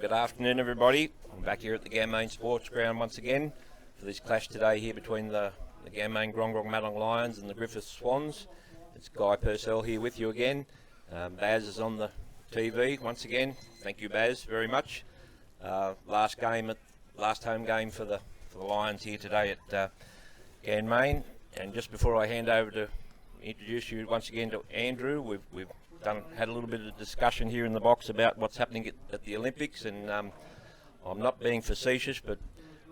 Good afternoon, everybody. I'm back here at the Ganmain Sports Ground once again for this clash today here between the Ganmain Grong Lions and the Griffith Swans. It's Guy Purcell here with you again. Baz is on the TV once again. Thank you, Baz, very much. Last home game for the Lions here today at Ganmain. And just before I hand over to introduce you once again to Andrew, we've had a little bit of discussion here in the box about what's happening at the Olympics, and I'm not being facetious, but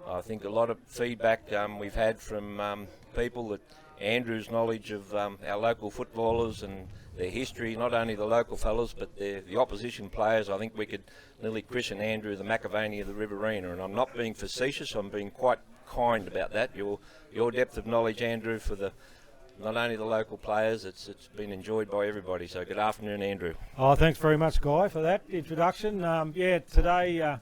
I think a lot of feedback we've had from people that Andrew's knowledge of our local footballers and their history, not only the local fellas but the opposition players, I think we could nearly christen Andrew the Machiavelli of the Riverina, and I'm not being facetious, I'm being quite kind about that. Your depth of knowledge, Andrew, for not only the local players, it's been enjoyed by everybody. So good afternoon, Andrew. Oh, thanks very much, Guy, for that introduction. Today, I'm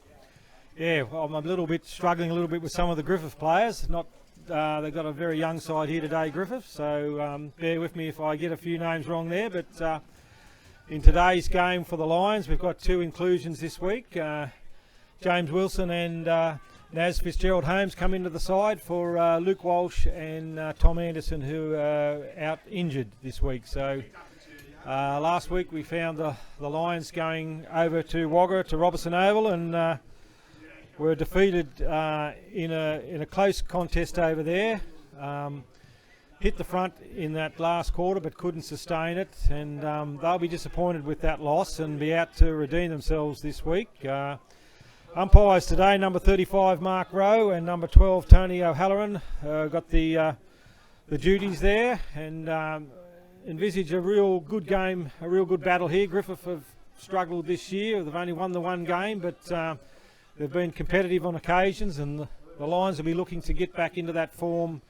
struggling a little bit with some of the Griffith players. They've got a very young side here today, Griffith, so bear with me if I get a few names wrong there. But in today's game for the Lions, we've got two inclusions this week. James Wilson and Naz Fitzgerald-Holmes come into the side for Luke Walsh and Tom Anderson, who are out injured this week. So last week we found the Lions going over to Wagga to Robertson Oval and were defeated in a close contest over there. Hit the front in that last quarter but couldn't sustain it, and they'll be disappointed with that loss and be out to redeem themselves this week. Umpires today, number 35 Mark Rowe and number 12 Tony O'Halloran got the duties there, and envisage a real good game, a real good battle here. Griffith have struggled this year. They've only won the one game, but they've been competitive on occasions, and the Lions will be looking to get back into that form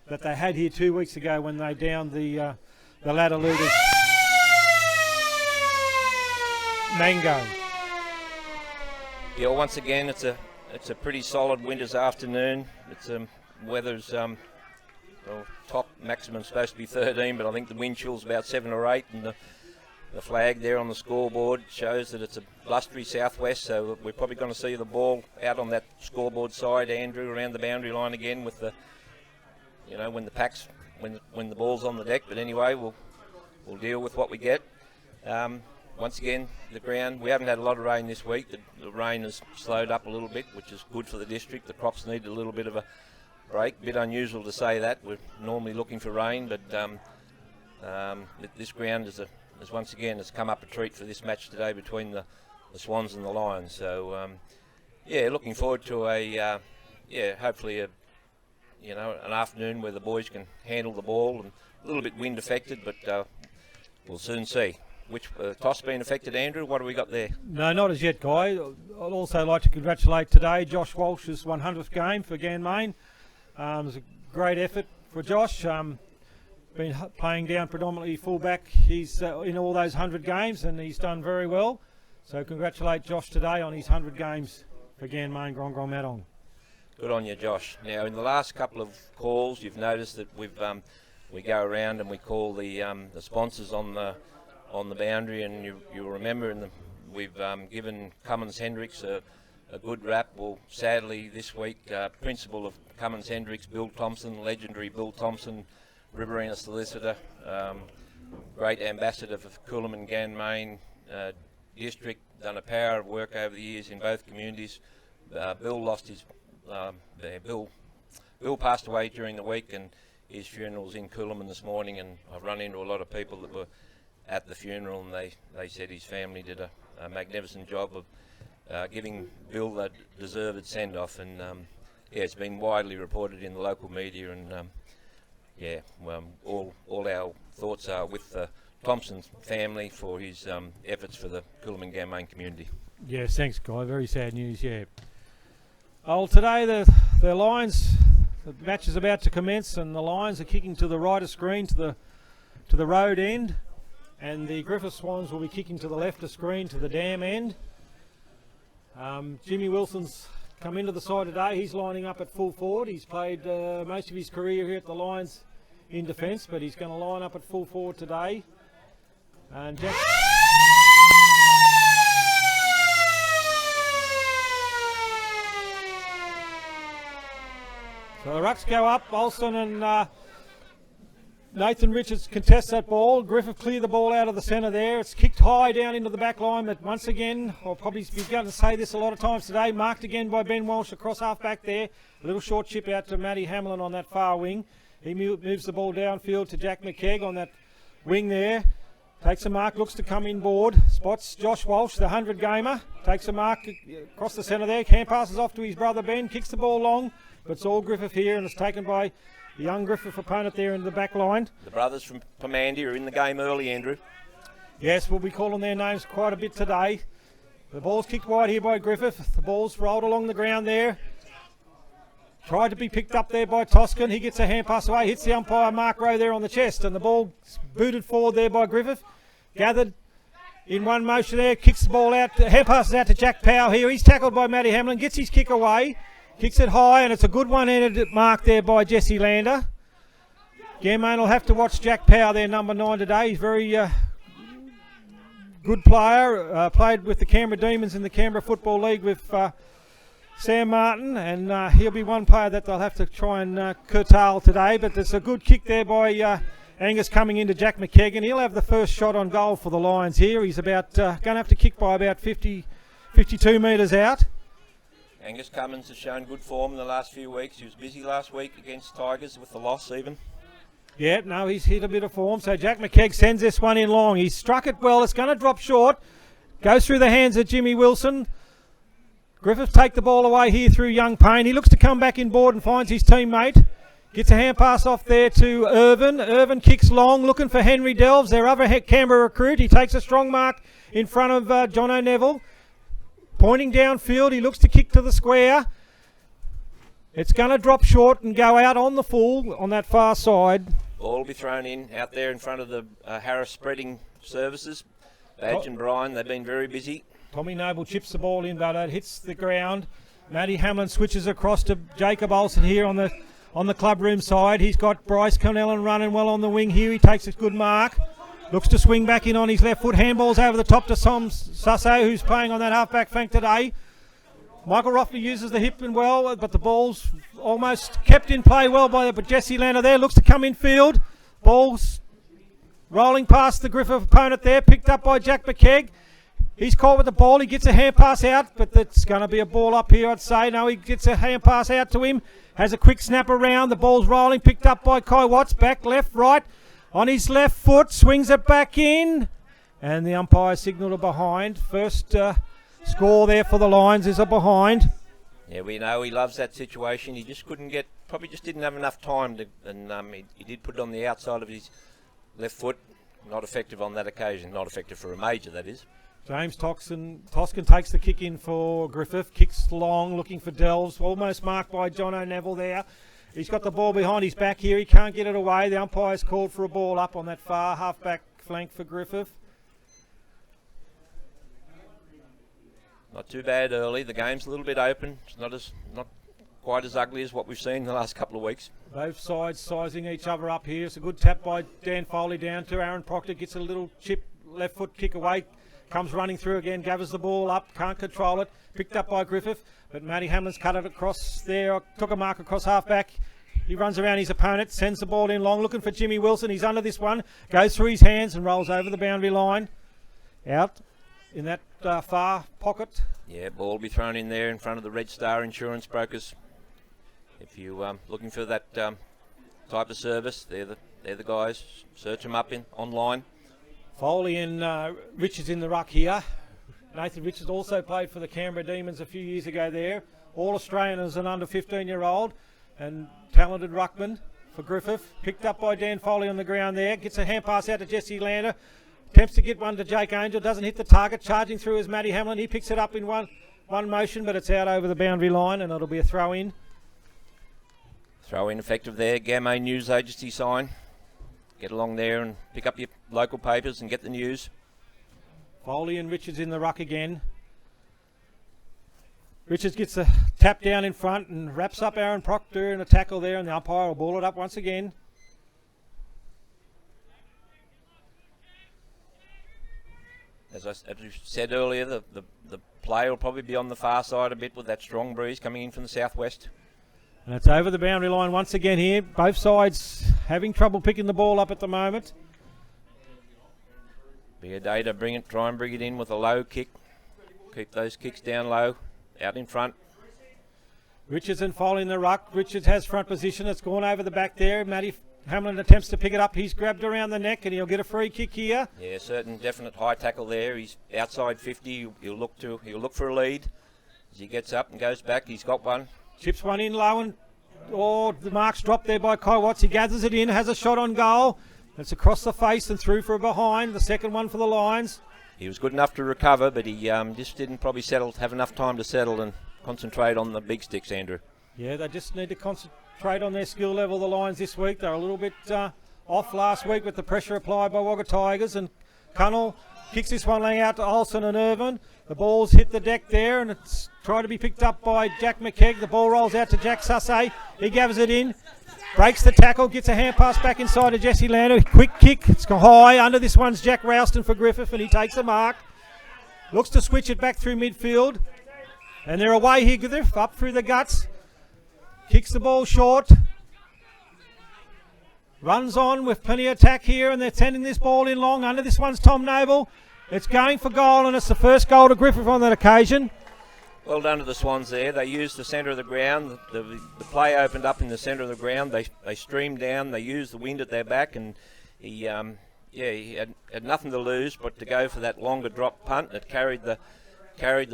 that they had here 2 weeks ago when they downed the ladder leaders Mango. Yeah, once again, it's a pretty solid winter's afternoon. It's weather's top maximum supposed to be 13, but I think the wind chill's about 7 or 8, and the flag there on the scoreboard shows that it's a blustery southwest. So we're probably going to see the ball out on that scoreboard side, Andrew, around the boundary line again with when the ball's on the deck. But anyway, we'll deal with what we get. Once again, the ground, we haven't had a lot of rain this week. The rain has slowed up a little bit, which is good for the district. The crops need a little bit of a break. A bit unusual to say that. We're normally looking for rain, but this ground is once again has come up a treat for this match today between the Swans and the Lions. So, looking forward to hopefully an afternoon where the boys can handle the ball, and a little bit wind affected, but we'll soon see. Which toss been affected, Andrew? What have we got there? No, not as yet, Guy. I'd also like to congratulate today Josh Walsh's 100th game for Ganmain. It was a great effort for Josh. Been playing down predominantly fullback. He's in all those 100 games, and he's done very well. So congratulate Josh today on his 100 games for Ganmain Grong Madong. Good on you, Josh. Now, in the last couple of calls, you've noticed that we go around and we call the sponsors on the boundary, and you'll remember we've given Cummins Hendricks a good rap. Well, sadly this week, principal of Cummins Hendricks, Bill Thompson, legendary Bill Thompson, Riverina solicitor, great ambassador for Coolum and Ganmain district, done a power of work over the years in both communities. Bill lost his Bill passed away during the week, and his funeral's in Coolum this morning, and I've run into a lot of people that were at the funeral, and they said his family did a magnificent job of giving Bill a deserved send-off, and it's been widely reported in the local media, and all our thoughts are with the Thompson family for his efforts for the Coolum and Ganmain community. Yes, thanks, Guy. Very sad news, yeah. Oh, today the Lions, the match is about to commence, and the Lions are kicking to the right of screen to the road end. And the Griffith Swans will be kicking to the left of screen to the dam end. Jimmy Wilson's come into the side today. He's lining up at full forward. He's played most of his career here at the Lions in defence, but he's going to line up at full forward today. And So the rucks go up. Olsen and Nathan Richards contest that ball. Griffith clear the ball out of the centre there. It's kicked high down into the back line, but once again, I'll probably be going to say this a lot of times today, marked again by Ben Walsh across half back there. A little short chip out to Matty Hamlin on that far wing. He moves the ball downfield to Jack McKegg on that wing there. Takes a mark, looks to come inboard. Spots Josh Walsh, the 100 gamer. Takes a mark across the centre there. Hand passes off to his brother Ben. Kicks the ball long, but it's all Griffith here, and it's taken by the young Griffith opponent there in the back line. The brothers from Pomandy are in the game early, Andrew. Yes, we'll be calling their names quite a bit today. The ball's kicked wide here by Griffith. The ball's rolled along the ground there. Tried to be picked up there by Toscan. He gets a hand pass away, hits the umpire Mark Rowe there on the chest, and the ball booted forward there by Griffith. Gathered in one motion there, kicks the ball out, hand passes out to Jack Powell here. He's tackled by Matty Hamlin, gets his kick away, kicks it high, and it's a good one-handed mark there by Jesse Lander. Ganmain will have to watch Jack Powell there, number 9 today. He's very good player, played with the Canberra Demons in the Canberra Football League with Sam Martin, and he'll be one player that they'll have to try and curtail today. But there's a good kick there by Angus coming into Jack McKegg, and he'll have the first shot on goal for the Lions here. He's about going to have to kick by about 52 metres out. Angus Cummins has shown good form in the last few weeks. He was busy last week against Tigers with the loss even. Yeah, no, he's hit a bit of form. So Jack McKegg sends this one in long. He's struck it well. It's going to drop short. Goes through the hands of Jimmy Wilson. Griffith take the ball away here through Young Payne. He looks to come back inboard and finds his teammate. Gets a hand pass off there to Irvin. Irvin kicks long, looking for Henry Delves, their other Canberra recruit. He takes a strong mark in front of Jono Neville. Pointing downfield, he looks to kick to the square. It's going to drop short and go out on the full on that far side. Ball will be thrown in out there in front of the Harris spreading services. Badge and Brian, they've been very busy. Tommy Noble chips the ball in, but it hits the ground. Matty Hamlin switches across to Jacob Olsen here on the clubroom side. He's got Bryce Connellan running well on the wing here. He takes a good mark. Looks to swing back in on his left foot. Handballs over the top to Tom Susso, who's playing on that half-back flank today. Michael Roffley uses the hip and well, but the ball's almost kept in play well by Jesse Lander there. Looks to come in field. Ball's rolling past the Griffith opponent there. Picked up by Jack McKegg. He's caught with the ball. He gets a hand pass out, but that's going to be a ball up here, I'd say. No, he gets a hand pass out to him. Has a quick snap around. The ball's rolling. Picked up by Kai Watts. Back, left, right. On his left foot. Swings it back in. And the umpire signalled a behind. First score there for the Lions is a behind. Yeah, we know he loves that situation. He just couldn't get, probably just didn't have enough time to, and he did put it on the outside of his left foot. Not effective on that occasion. Not effective for a major, that is. James Toscan takes the kick in for Griffith. Kicks long, looking for Delves. Almost marked by Jono Neville there. He's got the ball behind his back here. He can't get it away. The umpire's called for a ball up on that far half-back flank for Griffith. Not too bad early. The game's a little bit open. It's not quite as ugly as what we've seen in the last couple of weeks. Both sides sizing each other up here. It's a good tap by Dan Foley down to Aaron Proctor. Gets a little chip, left foot kick away. Comes running through again, gathers the ball up, can't control it. Picked up by Griffith, but Matty Hamlin's cut it across there. Took a mark across half-back. He runs around his opponent, sends the ball in long, looking for Jimmy Wilson. He's under this one, goes through his hands and rolls over the boundary line. Out in that far pocket. Yeah, ball will be thrown in there in front of the Red Star Insurance Brokers. If you're looking for that type of service, they're the guys. Search them up online. Foley and Richards in the ruck here. Nathan Richards also played for the Canberra Demons a few years ago there. All Australian as an under 15-year-old and talented ruckman for Griffith. Picked up by Dan Foley on the ground there. Gets a hand pass out to Jesse Lander. Attempts to get one to Jake Angel. Doesn't hit the target. Charging through is Matty Hamlin. He picks it up in one motion, but it's out over the boundary line and it'll be a throw-in. Throw-in effective there. Ganmain News Agency sign. Get along there and pick up your local papers and get the news. Foley and Richards in the ruck again. Richards gets a tap down in front and wraps up Aaron Proctor in a tackle there, and the umpire will ball it up once again. As we said earlier, the play will probably be on the far side a bit with that strong breeze coming in from the southwest. And it's over the boundary line once again here. Both sides having trouble picking the ball up at the moment. Be a day to try and bring it in with a low kick. Keep those kicks down low, out in front. Richardson following the ruck. Richards has front position. It's gone over the back there. Matty Hamlin attempts to pick it up. He's grabbed around the neck and he'll get a free kick here. Yeah, certain definite high tackle there. He's outside 50. He'll look for a lead as he gets up and goes back. He's got one. Chips one in low and the mark's dropped there by Kai Watts. He gathers it in, has a shot on goal. It's across the face and through for a behind. The second one for the Lions. He was good enough to recover, but he just didn't probably have enough time to settle and concentrate on the big sticks, Andrew. Yeah, they just need to concentrate on their skill level, the Lions, this week. They're a little bit off last week with the pressure applied by Wagga Tigers. And Cunnell kicks this one laying out to Olsen and Irvin. The ball's hit the deck there and it's tried to be picked up by Jack McKegg. The ball rolls out to Jack Sussay. He gathers it in. Breaks the tackle, gets a hand pass back inside to Jesse Lander. Quick kick, it's gone high. Under this one's Jack Ralston for Griffith and he takes the mark. Looks to switch it back through midfield. And they're away here, Griffith, up through the guts. Kicks the ball short. Runs on with plenty of attack here and they're sending this ball in long. Under this one's Tom Noble. It's going for goal and it's the first goal to Griffith on that occasion. Well done to the Swans there. They used the centre of the ground. The play opened up in the centre of the ground. They streamed down. They used the wind at their back, and he had nothing to lose but to go for that longer drop punt. It carried the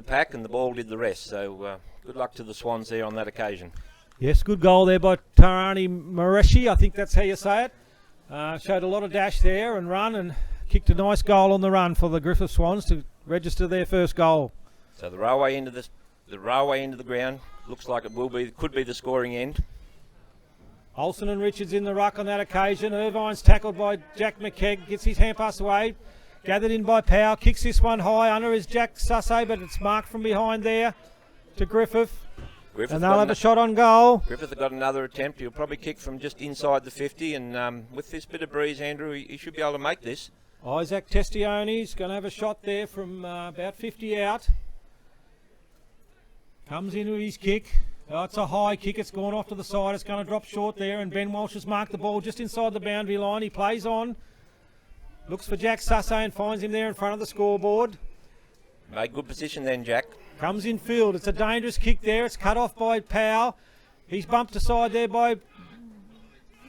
pack, and the ball did the rest. So good luck to the Swans there on that occasion. Yes, good goal there by Tarani Mareshi. I think that's how you say it. Showed a lot of dash there and run, and kicked a nice goal on the run for the Griffith Swans to register their first goal. So the railway end of the ground looks like could be the scoring end. Olsen and Richards in the ruck on that occasion. Irvine's tackled by Jack McKegg, gets his hand pass away, gathered in by Powell, kicks this one high. Under is Jack Sussay, but it's marked from behind there to Griffith. And they'll have a shot on goal. Griffith have got another attempt. He'll probably kick from just inside the 50, and with this bit of breeze, Andrew, he should be able to make this. Isaac Testioni's going to have a shot there from about 50 out. Comes in with his kick. Oh, it's a high kick. It's gone off to the side. It's going to drop short there. And Ben Walsh has marked the ball just inside the boundary line. He plays on. Looks for Jack Sussay and finds him there in front of the scoreboard. Made good position then, Jack. Comes in field. It's a dangerous kick there. It's cut off by Powell. He's bumped aside there by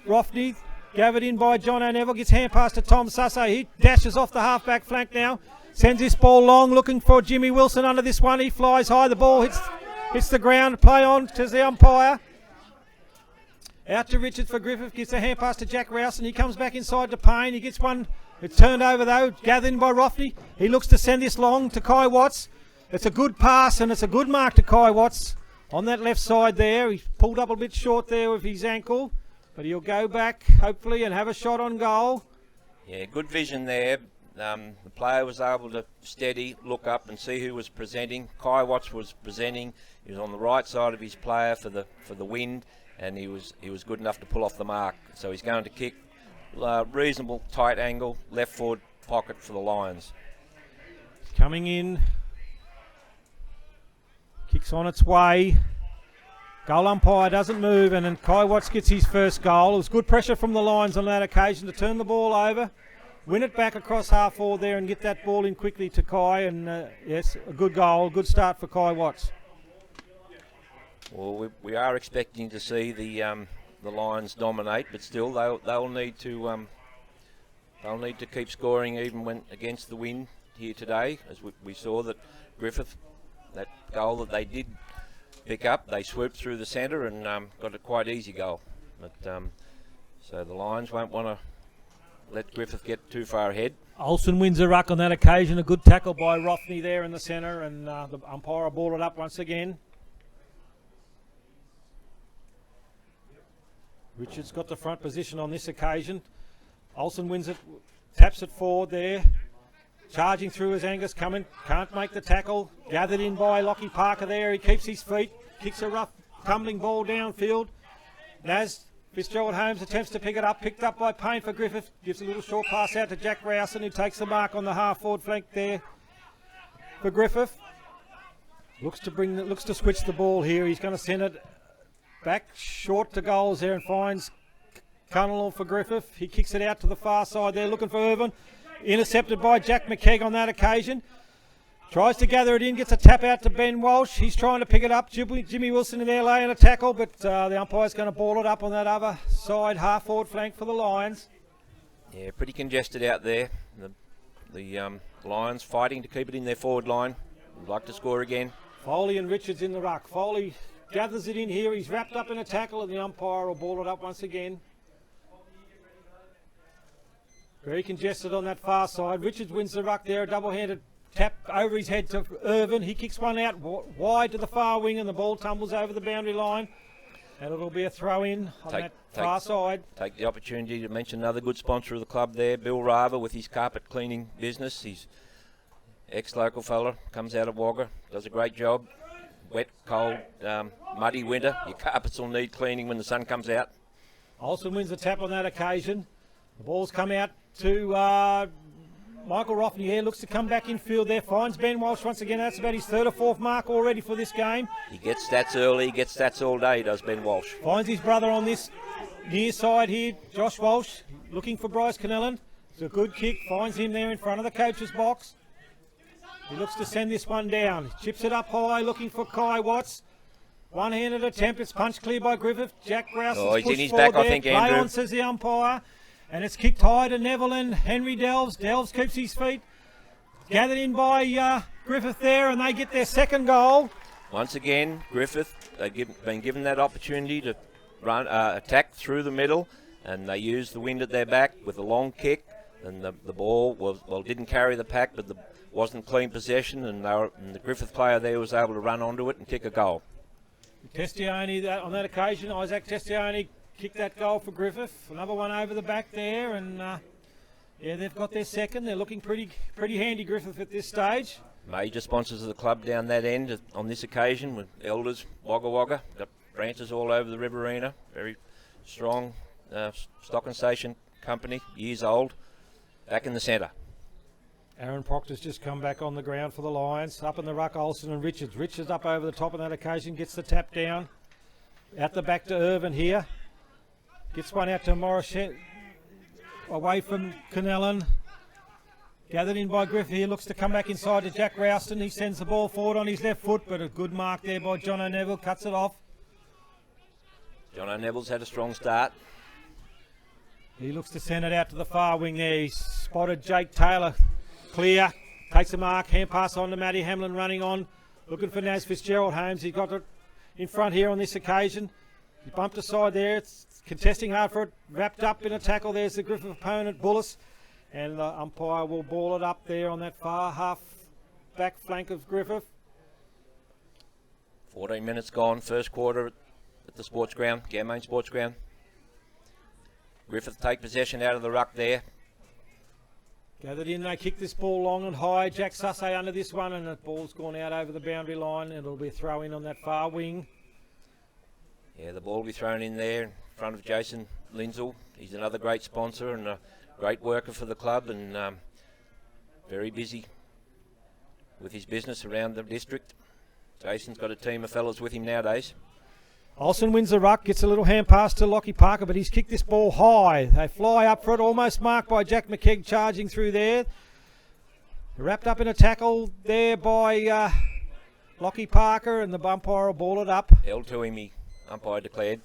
Rofney. Gathered in by John O'Neville. Gets hand pass to Tom Sussay. He dashes off the half-back flank now. Sends this ball long. Looking for Jimmy Wilson under this one. He flies high. The ball hits the ground. Play on to the umpire. Out to Richards for Griffith. Gets a hand pass to Jack Ralston. He comes back inside to Payne. He gets one. It's turned over though. Gathered in by Rofney. He looks to send this long to Kai Watts. It's a good pass and it's a good mark to Kai Watts on that left side there. He's pulled up a bit short there with his ankle. But he'll go back hopefully and have a shot on goal. Yeah, good vision there. The player was able to steady, look up and see who was presenting. Kai Watts was presenting. He was on the right side of his player for the wind, and he was good enough to pull off the mark. So he's going to kick reasonable tight angle left forward pocket for the Lions. Coming in, kicks on its way. Goal umpire doesn't move, and then Kai Watts gets his first goal. It was good pressure from the Lions on that occasion to turn the ball over. Win it back across half forward there and get that ball in quickly to Kai. And yes, a good goal, good start for Kai Watts. Well, we are expecting to see the Lions dominate, but still they'll need to keep scoring even when against the wind here today. As we saw that Griffith, that goal that they did pick up, they swooped through the centre and got a quite easy goal. But so the Lions won't want to let Griffith get too far ahead. Olsen wins a ruck on that occasion. A good tackle by Rofney there in the centre, and the umpire will ball it up once again. Richards got the front position on this occasion. Olsen wins it, taps it forward there. Charging through as Angus coming, can't make the tackle. Gathered in by Lockie Parker there. He keeps his feet, kicks a rough tumbling ball downfield. Naz Fitzgerald Holmes attempts to pick it up, picked up by Payne for Griffith. Gives a little short pass out to Jack Rowson, who takes the mark on the half-forward flank there for Griffith. Looks to switch the ball here. He's going to send it back short to goals there and finds Cunningham for Griffith. He kicks it out to the far side there, looking for Irvin. Intercepted by Jack McKegg on that occasion. Tries to gather it in, gets a tap out to Ben Walsh. He's trying to pick it up. Jimmy Wilson in there laying a tackle, but the umpire's going to ball it up on that other side, half-forward flank for the Lions. Yeah, pretty congested out there. The Lions fighting to keep it in their forward line. Would like to score again. Foley and Richards in the ruck. Foley gathers it in here. He's wrapped up in a tackle, and the umpire will ball it up once again. Very congested on that far side. Richards wins the ruck there, a double-handed tap over his head to Irvin. He kicks one out wide to the far wing, and the ball tumbles over the boundary line. And it'll be a throw-in on that far side. Take the opportunity to mention another good sponsor of the club there, Bill Rava, with his carpet cleaning business. He's ex-local fella, comes out of Wagga, does a great job. Wet, cold, muddy winter. Your carpets will need cleaning when the sun comes out. Olsen wins the tap on that occasion. The ball's come out to Michael Roffney here, looks to come back in field there, finds Ben Walsh once again. That's about his third or fourth mark already for this game. He gets stats early, he gets stats all day, does Ben Walsh. Finds his brother on this near side here, Josh Walsh, looking for Bryce Connellan. It's a good kick, finds him there in front of the coach's box. He looks to send this one down. Chips it up high, looking for Kai Watts. One-handed attempt, it's punched clear by Griffith. Jack Rouse he's in his back, there. I think, Play Andrew. on, says the umpire. And it's kicked high to Neville and Henry Delves. Delves keeps his feet. Gathered in by Griffith there, and they get their second goal. Once again, Griffith, they've been given that opportunity to run attack through the middle, and they used the wind at their back with a long kick, and the ball didn't carry the pack, but wasn't clean possession, and the Griffith player there was able to run onto it and kick a goal. Testione on that occasion, Isaac Testione kicked that goal for Griffith. Another one over the back there, and yeah, they've got their second. They're looking pretty handy, Griffith, at this stage. Major sponsors of the club down that end on this occasion with Elders, Wagga Wagga. Got branches all over the Riverina. Very strong stock and station company, years old. Back in the centre. Aaron Proctor's just come back on the ground for the Lions. Up in the ruck, Olsen and Richards. Richards up over the top on that occasion, gets the tap down. Out the back to Irvin here. Gets one out to Morris, away from Connellan. Gathered in by Griffith here, looks to come back inside to Jack Rouston. He sends the ball forward on his left foot, but a good mark there by John O'Neville, cuts it off. John O'Neville's had a strong start. He looks to send it out to the far wing there. He's spotted Jake Taylor clear, takes a mark, hand pass on to Matty Hamlin running on, looking for Naz Fitzgerald Holmes. He got it in front here on this occasion. He bumped aside there, it's contesting hard for it, wrapped up in a tackle. There's the Griffith opponent, Bullis, and the umpire will ball it up there on that far half back flank of Griffith. 14 minutes gone, first quarter at the sports ground, Ganmain Sports Ground. Griffith take possession out of the ruck there. Gathered in, they kick this ball long and high. Jack Sussay under this one, and the ball's gone out over the boundary line, and it'll be a throw in on that far wing. Yeah, the ball will be thrown in there in front of Jason Lindsell. He's another great sponsor and a great worker for the club, and very busy with his business around the district. Jason's got a team of fellas with him nowadays. Olsen wins the ruck, gets a little hand pass to Lockie Parker, but he's kicked this ball high. They fly up for it, almost marked by Jack McKegg charging through there. Wrapped up in a tackle there by Lockie Parker, and the umpire will ball it up. Held to him, he umpire declared.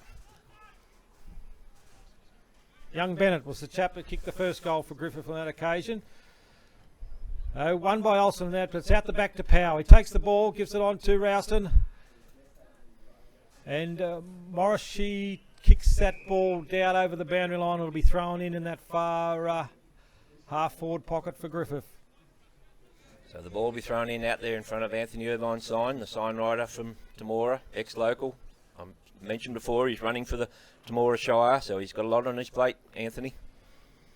Young Bennett was the chap that kicked the first goal for Griffith on that occasion. Won by Olsen, but it's out the back to Powell. He takes the ball, gives it on to Rouston. And Morris, she kicks that ball down over the boundary line. It'll be thrown in that far half-forward pocket for Griffith. So the ball will be thrown in out there in front of Anthony Irvine's sign, the sign rider from Temora, ex-local. I mentioned before he's running for the Temora Shire, so he's got a lot on his plate, Anthony.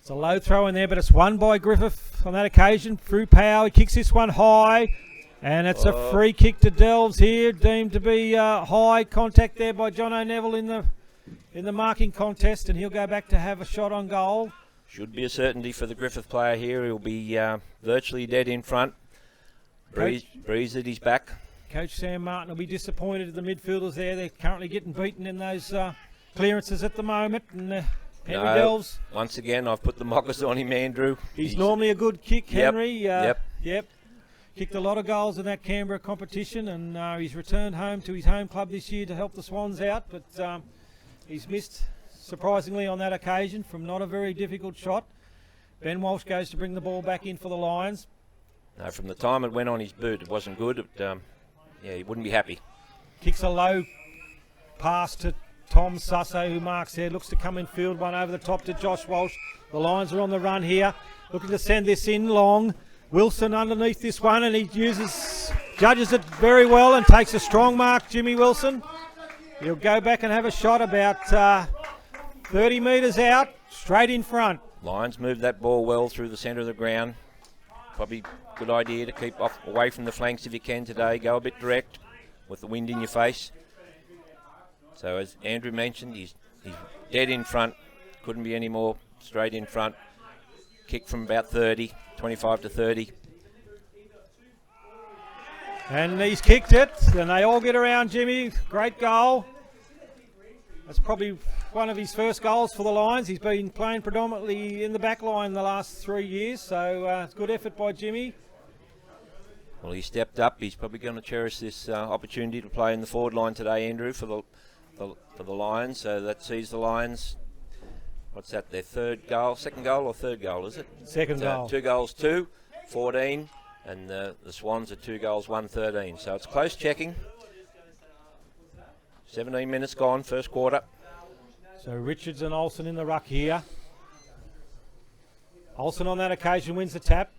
It's a low throw in there, but it's won by Griffith on that occasion through Powell. He kicks this one high. And it's a free kick to Delves here, deemed to be high contact there by John O'Neville in the marking contest, and he'll go back to have a shot on goal. Should be a certainty for the Griffith player here. He'll be virtually dead in front. Breeze at his back. Coach Sam Martin will be disappointed at the midfielders there. They're currently getting beaten in those clearances at the moment. And Henry Delves. Once again, I've put the mockers on him, Andrew. He's normally a good kick, Henry. Yep. Kicked a lot of goals in that Canberra competition, and he's returned home to his home club this year to help the Swans out. But he's missed, surprisingly, on that occasion from not a very difficult shot. Ben Walsh goes to bring the ball back in for the Lions. No, from the time it went on his boot, it wasn't good. He wouldn't be happy. Kicks a low pass to Tom Susso, who marks there. Looks to come in field, one over the top to Josh Walsh. The Lions are on the run here, looking to send this in long. Wilson underneath this one, and he judges it very well and takes a strong mark, Jimmy Wilson. He'll go back and have a shot about 30 metres out, straight in front. Lions moved that ball well through the centre of the ground. Probably good idea to keep away from the flanks if you can today. Go a bit direct with the wind in your face. So as Andrew mentioned, he's dead in front. Couldn't be any more straight in front. Kick from about 30, 25 to 30. And he's kicked it, and they all get around Jimmy. Great goal. That's probably one of his first goals for the Lions. He's been playing predominantly in the back line the last 3 years, so it's good effort by Jimmy. Well, he stepped up. He's probably going to cherish this opportunity to play in the forward line today, Andrew, for the Lions. So that sees the Lions. What's that? Their second goal or third goal? Is it? Second goal. 2 goals, 2, 14, and the Swans are 2 goals, 1, 13. So it's close checking. 17 minutes gone, first quarter. So Richards and Olsen in the ruck here. Olsen on that occasion wins the tap.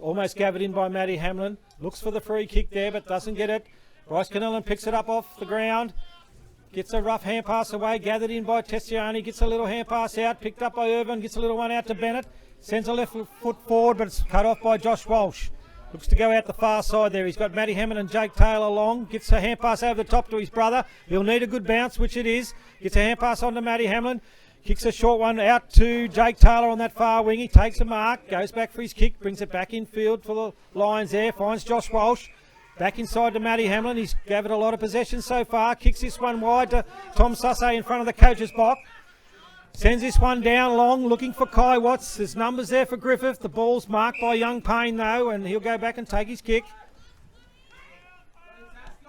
Almost gathered in by Matty Hamlin. Looks for the free kick there, but doesn't get it. Bryce Cannellan picks it up off the ground. Gets a rough hand pass away. Gathered in by Tessiani. Gets a little hand pass out. Picked up by Irvin. Gets a little one out to Bennett. Sends a left foot forward, but it's cut off by Josh Walsh. Looks to go out the far side there. He's got Matty Hamlin and Jake Taylor along. Gets a hand pass over the top to his brother. He'll need a good bounce, which it is. Gets a hand pass on to Matty Hamlin. Kicks a short one out to Jake Taylor on that far wing. He takes a mark. Goes back for his kick. Brings it back in field for the Lions there. Finds Josh Walsh. Back inside to Matty Hamlin. He's gathered a lot of possession so far. Kicks this one wide to Tom Susso in front of the coach's box. Sends this one down long, looking for Kai Watts. There's numbers there for Griffith. The ball's marked by Young Payne though, and he'll go back and take his kick.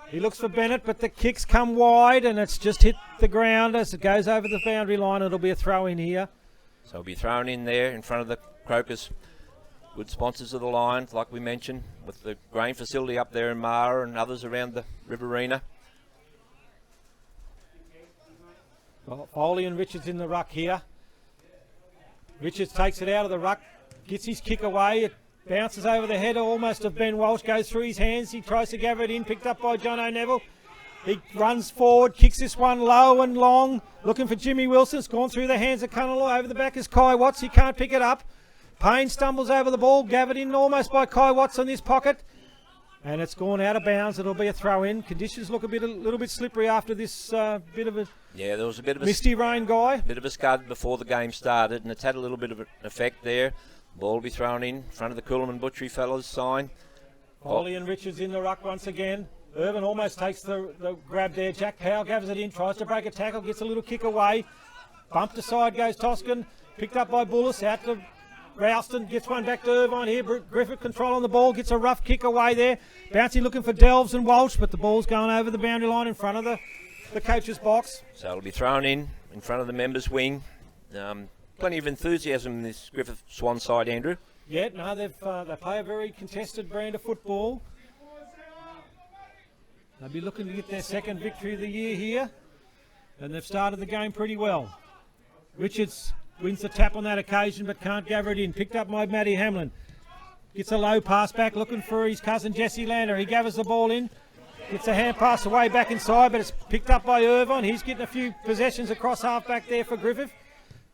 He looks for Bennett, but the kicks come wide, and it's just hit the ground as it goes over the boundary line. It'll be a throw in here. So it'll be thrown in there in front of the Crocus. Good sponsors of the Lions, like we mentioned, with the grain facility up there in Mara and others around the Riverina. Well, Foley and Richards in the ruck here. Richards takes it out of the ruck, gets his kick away. It bounces over the head almost of Ben Walsh, goes through his hands. He tries to gather it in, picked up by John O'Neville. He runs forward, kicks this one low and long, looking for Jimmy Wilson. It's gone through the hands of Cunningham. Over the back is Kai Watts. He can't pick it up. Payne stumbles over the ball, gathered in almost by Kai Watts in this pocket. And it's gone out of bounds. It'll be a throw in. Conditions look a little bit slippery after this bit of a there was a bit of a misty rain, Guy. Bit of a scud before the game started, and it's had a little bit of an effect there. Ball will be thrown in front of the Coolman Butchery fellas sign. Foley and Richards in the ruck once again. Irvin almost takes the grab there. Jack Powell gathers it in, tries to break a tackle, gets a little kick away. Bumped aside goes Toscan. Picked up by Bullis, out to Ralston, gets one back to Irvine here. Griffith control on the ball, gets a rough kick away there. Bouncy looking for Delves and Walsh, but the ball's going over the boundary line in front of the coach's box. So it'll be thrown in front of the members' wing. Plenty of enthusiasm in this Griffith Swan side, Andrew. Yeah, no, they play a very contested brand of football. They'll be looking to get their second victory of the year here, and they've started the game pretty well. Richards wins the tap on that occasion, but can't gather it in. Picked up by Matty Hamlin. Gets a low pass back, looking for his cousin Jesse Lander. He gathers the ball in. Gets a hand pass away back inside, but it's picked up by Irvine. He's getting a few possessions across half back there for Griffith.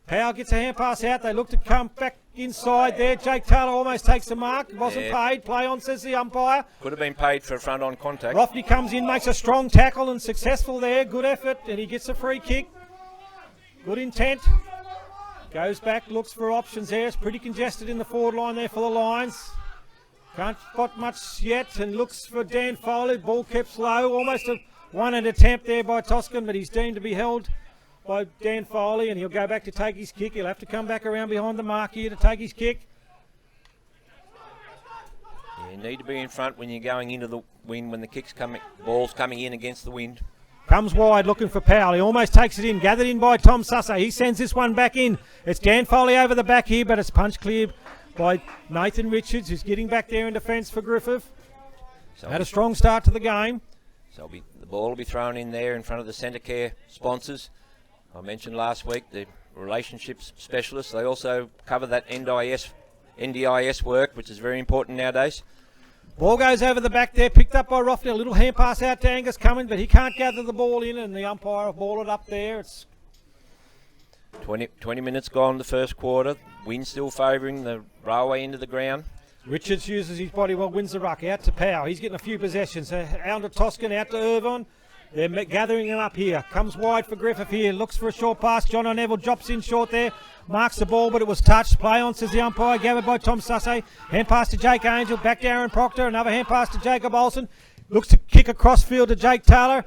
Powell gets a hand pass out. They look to come back inside there. Jake Taylor almost takes the mark. Wasn't paid. Play on, says the umpire. Could have been paid for a front-on contact. Rofty comes in, makes a strong tackle and successful there. Good effort, and he gets a free kick. Good intent. Goes back, looks for options there. It's pretty congested in the forward line there for the Lions. Can't spot much yet and looks for Dan Foley. Ball kept low. Almost a one-hand attempt there by Toscan, but he's deemed to be held by Dan Foley, and he'll go back to take his kick. He'll have to come back around behind the mark here to take his kick. You need to be in front when you're going into the wind, when the ball's coming in against the wind. Comes wide looking for Powell. He almost takes it in. Gathered in by Tom Sussay. He sends this one back in. It's Dan Foley over the back here, but it's punched clear by Nathan Richards, who's getting back there in defence for Griffith. Had a strong start to the game. So the ball will be thrown in there in front of the centre care sponsors. I mentioned last week the relationships specialists. They also cover that NDIS work, which is very important nowadays. Ball goes over the back there, picked up by Rofty. A little hand pass out to Angus Cummins, but he can't gather the ball in, and the umpire will ball it up there. It's 20 minutes gone the first quarter. Wind still favouring the railway into the ground. Richards uses his body well, wins the ruck. Out to Powell. He's getting a few possessions. Out to Toscan, out to Irvine. They're gathering him up here. Comes wide for Griffith here. Looks for a short pass. John O'Neill drops in short there. Marks the ball, but it was touched. Play on, says the umpire. Gathered by Tom Sussay. Hand pass to Jake Angel. Back to Aaron Proctor. Another hand pass to Jacob Olsen. Looks to kick across field to Jake Taylor.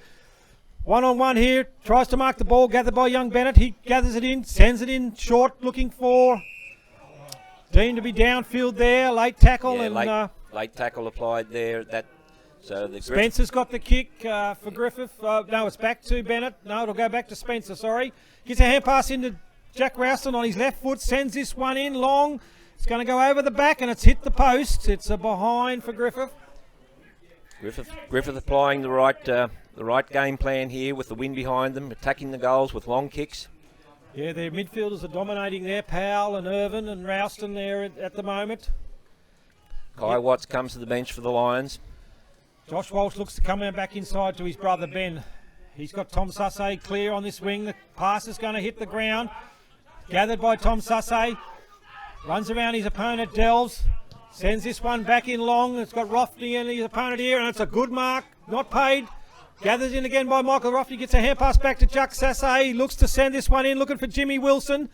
One-on-one here. Tries to mark the ball. Gathered by young Bennett. He gathers it in. Sends it in short. Looking for deemed to be downfield there. Late tackle. Yeah, late tackle applied there. So Spencer's got the kick for Griffith. No, it's back to Bennett. No, it'll go back to Spencer, sorry. Gets a hand pass into Jack Ralston on his left foot. Sends this one in long. It's going to go over the back and it's hit the post. It's a behind for Griffith. Griffith applying the right game plan here with the wind behind them, attacking the goals with long kicks. Yeah, their midfielders are dominating there. Powell and Irvin and Ralston there at the moment. Kai Watts comes to the bench for the Lions. Josh Walsh looks to come back inside to his brother Ben. He's got Tom Sussay clear on this wing. The pass is going to hit the ground. Gathered by Tom Sussay. Runs around his opponent, delves. Sends this one back in long. It's got Rofty and his opponent here, and it's a good mark. Not paid. Gathers in again by Michael Rofty. Gets a hand pass back to Jack Sassay. He looks to send this one in, looking for Jimmy Wilson.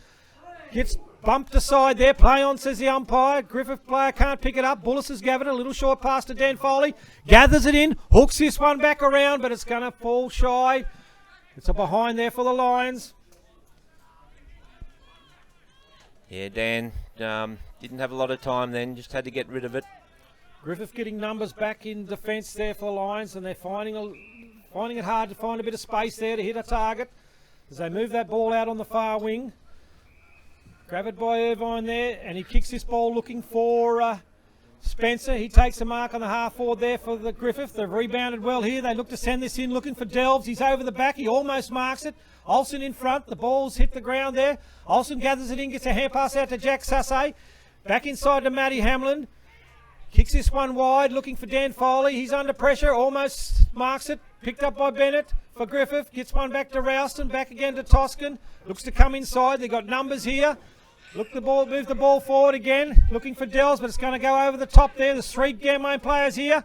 Gets bumped aside there. Play on, says the umpire. Griffith player can't pick it up. Bullis has gathered a little short pass to Dan Foley. Gathers it in. Hooks this one back around, but it's going to fall shy. It's a behind there for the Lions. Yeah, Dan didn't have a lot of time then. Just had to get rid of it. Griffith getting numbers back in defence there for the Lions, and they're finding it hard to find a bit of space there to hit a target as they move that ball out on the far wing. Grabbed by Irvine there, and he kicks this ball looking for Spencer. He takes a mark on the half forward there for the Griffith. They've rebounded well here. They look to send this in, looking for Delves. He's over the back. He almost marks it. Olsen in front. The ball's hit the ground there. Olsen gathers it in, gets a hand pass out to Jack Sassay. Back inside to Matty Hamlin. Kicks this one wide, looking for Dan Foley. He's under pressure, almost marks it. Picked up by Bennett for Griffith. Gets one back to Ralston, back again to Toscan. Looks to come inside. They've got numbers here. Move the ball forward again. Looking for Dells, but it's going to go over the top there. There's three Ganmain players here.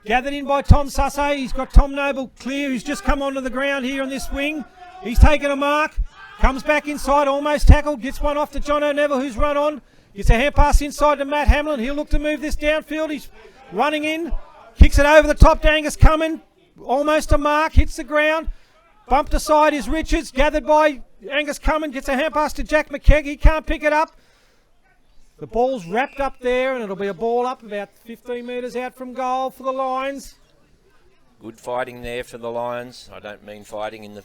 Gathered in by Tom Sussay. He's got Tom Noble clear, who's just come onto the ground here on this wing. He's taken a mark. Comes back inside, almost tackled. Gets one off to John O'Neill, who's run on. Gets a hand pass inside to Matt Hamlin. He'll look to move this downfield. He's running in. Kicks it over the top to Angus Cummins. Almost a mark. Hits the ground. Bumped aside is Richards. Gathered by Angus Cummins. Gets a hand pass to Jack McKegg. He can't pick it up. The ball's wrapped up there, and it'll be a ball up about 15 metres out from goal for the Lions. Good fighting there for the Lions. I don't mean fighting in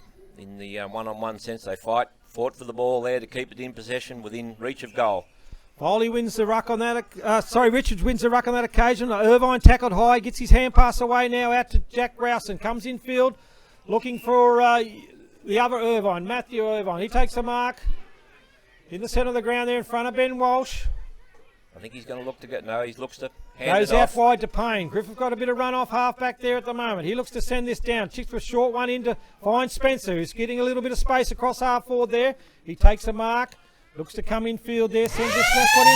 the one-on-one sense. They fought for the ball there to keep it in possession within reach of goal. Foley wins the ruck on that. Richards wins the ruck on that occasion. Irvine tackled high, gets his hand pass away now out to Jack Ralston. Comes in field, looking for the other Irvine, Matthew Irvine. He takes a mark in the centre of the ground there in front of Ben Walsh. I think he's going to look to get. No, he looks to hand goes it out off. wide to Payne. Griffith got a bit of run off half back there at the moment. He looks to send this down. Chicks for a short one in to find Spencer, who's getting a little bit of space across half forward there. He takes a mark. Looks to come in field there, sends this left one in.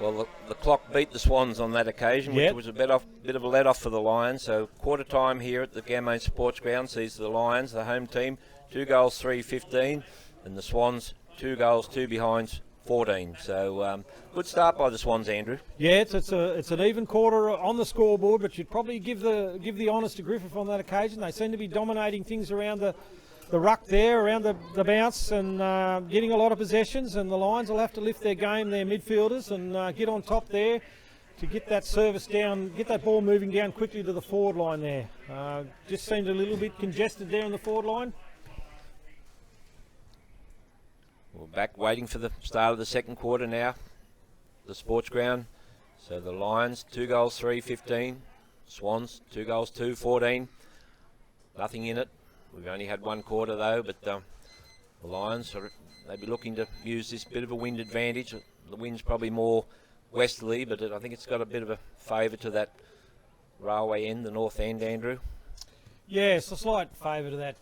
Well, the clock beat the Swans on that occasion, which was a bit of a let-off for the Lions. So quarter time here at the Ganmain Sports Ground sees the Lions, the home team, 2 goals, 3-15, and the Swans 2 goals, 2 behinds, 14. So good start by the Swans, Andrew. Yeah, it's an even quarter on the scoreboard, but you'd probably give the honours to Griffith on that occasion. They seem to be dominating things around the ruck there, around the bounce, and getting a lot of possessions, and the Lions will have to lift their game, their midfielders, and get on top there to get that service down, get that ball moving down quickly to the forward line there. Just seemed a little bit congested there in the forward line. We're back waiting for the start of the second quarter now, the sports ground. So the Lions, 2 goals, 3-15. Swans, 2 goals, 2-14. Nothing in it. We've only had one quarter though, but the Lions, they'd be looking to use this bit of a wind advantage. The wind's probably more westerly, but I think it's got a bit of a favour to that railway end, the north end, Andrew. Yeah, it's a slight favour to that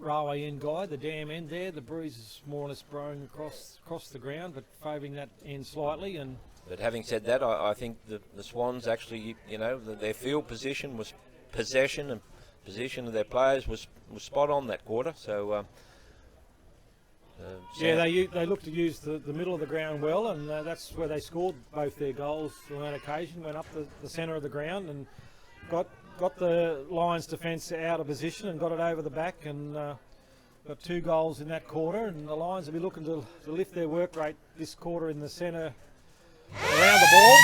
railway end guy, the dam end there. The breeze is more or less blowing across the ground, but favouring that end slightly. But having said that, I think the Swans actually, their field position was possession and position of their players was spot on that quarter. So they looked to use the middle of the ground well, and that's where they scored both their goals on that occasion. Went up the centre of the ground and got the Lions defence out of position and got it over the back, and got 2 goals in that quarter. And the Lions will be looking to lift their work rate this quarter in the centre around the ball.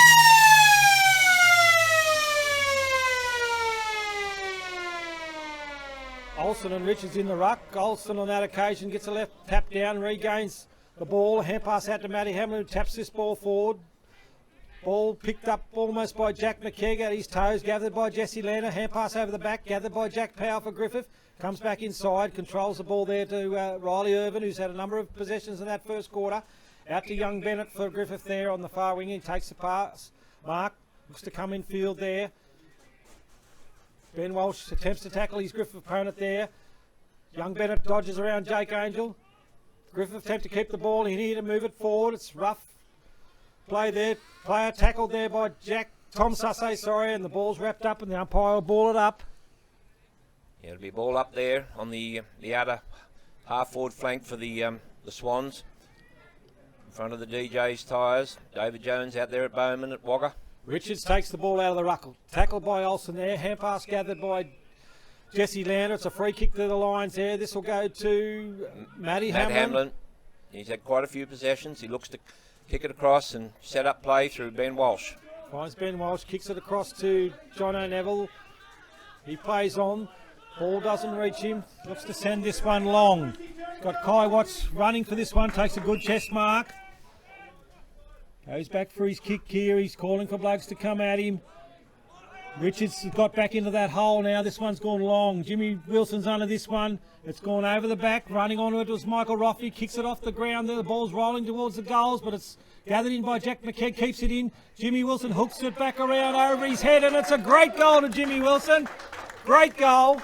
Olsen and Richards in the ruck. Olsen on that occasion gets a left tap down, regains the ball. A hand pass out to Matty Hamlin, who taps this ball forward. Ball picked up almost by Jack McKegg at his toes, gathered by Jesse Lander. Hand pass over the back, gathered by Jack Powell for Griffith. Comes back inside, controls the ball there to Riley Irvin, who's had a number of possessions in that first quarter. Out to young Bennett for Griffith there on the far wing. He takes the pass. Mark looks to come in field there. Ben Walsh attempts to tackle his Griffith opponent there. Young Bennett dodges around Jake Angel. Griffith attempt to keep the ball in here to move it forward. It's rough play there. Player tackled there by Tom Sussay, and the ball's wrapped up and the umpire will ball it up. Yeah, it'll be a ball up there on the outer half-forward flank for the Swans. In front of the DJ's tyres. David Jones out there at Bowman at Wagga. Richards takes the ball out of the ruckle. Tackled by Olsen there. Hand pass gathered by Jesse Lander. It's a free kick to the Lions there. This will go to Matt Hamlin. He's had quite a few possessions. He looks to kick it across and set up play through Ben Walsh. Finds Ben Walsh, kicks it across to John O'Neville. He plays on. Ball doesn't reach him. Looks to send this one long. He's got Kai Watts running for this one. Takes a good chest mark. Goes back for his kick here. He's calling for blokes to come at him. Richards got back into that hole now. This one's gone long. Jimmy Wilson's under this one. It's gone over the back. Running onto it was Michael Roffey. Kicks it off the ground there. The ball's rolling towards the goals, but it's gathered in by Jack McKegg. Keeps it in. Jimmy Wilson hooks it back around over his head, and it's a great goal to Jimmy Wilson. Great goal.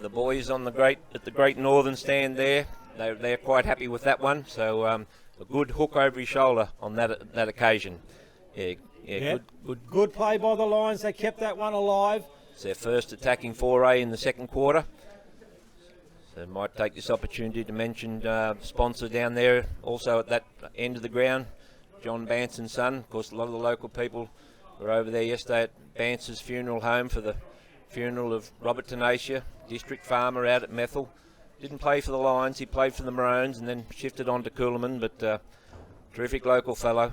The boys on at the Great Northern stand there, they're quite happy with that one. So a good hook over his shoulder on that occasion. Yeah. Good play by the Lions. They kept that one alive. It's their first attacking foray in the second quarter. So I might take this opportunity to mention sponsor down there, also at that end of the ground, John Banson's son. Of course, a lot of the local people were over there yesterday at Banson's funeral home for the funeral of Robert Tenacia, district farmer out at Methil. Didn't play for the Lions, he played for the Maroons and then shifted on to Coolaman, but terrific local fellow.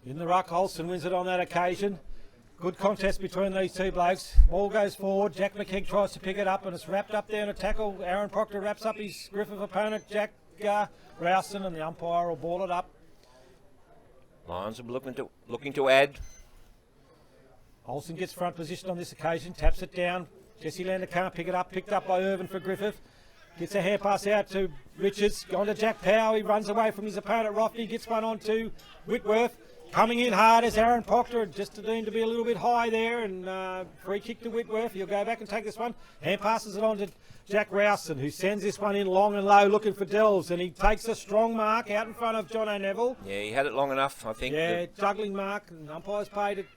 In the ruck, Olsen wins it on that occasion. Good contest between these two blokes. Ball goes forward. Jack McKegg tries to pick it up and it's wrapped up there in a tackle. Aaron Proctor wraps up his Griffith opponent, Jack Rowson, and the umpire will ball it up. Lions are looking to add. Olsen gets front position on this occasion, taps it down. Jesse Lander can't pick it up. Picked up by Irvin for Griffith. Gets a hand pass out to Richards. Gone to Jack Powell. He runs away from his opponent, Roffey. Gets one on to Whitworth. coming in hard is Aaron Proctor, just deemed to be a little bit high there, and free kick to Whitworth. He'll go back and take this one. Hand passes it on to Jack Rowson, who sends this one in long and low looking for Delves, and he takes a strong mark out in front of John O'Neville. Yeah, he had it long enough, I think. Yeah, juggling mark, and umpire's paid it.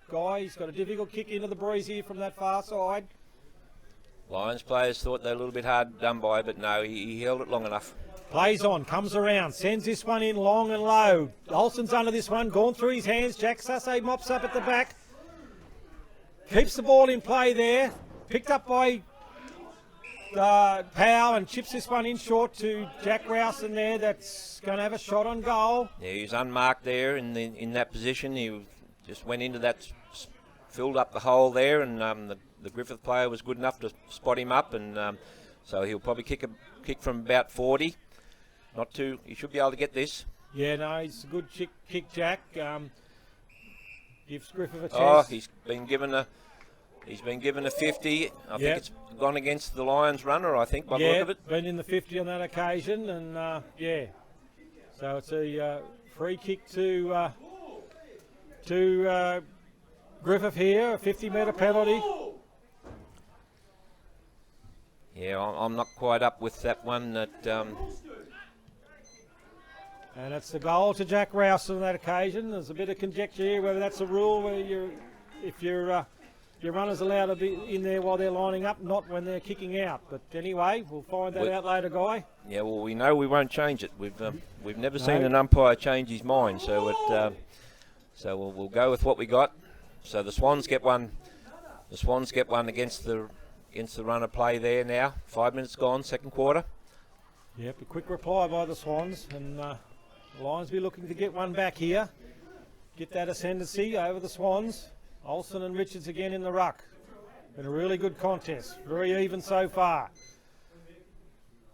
Guy, he's got a difficult kick into the breeze here from that far side. Lions players thought they were a little bit hard done by, but no, he held it long enough. Plays on, comes around, sends this one in long and low. Olsen's under this one, gone through his hands. Jack Sasse mops up at the back. Keeps the ball in play there. Picked up by Powell and chips this one in short to Jack Rowson there. That's going to have a shot on goal. Yeah, he was unmarked there in that position. He just went into that, filled up the hole there, and the Griffith player was good enough to spot him up, and so he'll probably kick from about 40. Not too. He should be able to get this. Yeah, no, he's a good kick, Jack. Gives Griffith a chance. Oh, he's been given a 50. I think it's gone against the Lions runner, I think, by the look of it. Been in the 50 on that occasion, and yeah. So it's a free kick to Griffith here, a 50-metre penalty. Yeah, I'm not quite up with that one. And it's the goal to Jack Rouse on that occasion. There's a bit of conjecture here whether that's a rule where if your runner's allowed to be in there while they're lining up, not when they're kicking out. But anyway, we'll find that out later, Guy. Yeah, well, we know we won't change it. We've never seen an umpire change his mind, so we'll go with what we got. So the Swans get one. The Swans get one against the runner play there now. 5 minutes gone, second quarter. Yep, a quick reply by the Swans, and the Lions be looking to get one back here. Get that ascendancy over the Swans. Olsen and Richards again in the ruck. Been a really good contest. Very even so far.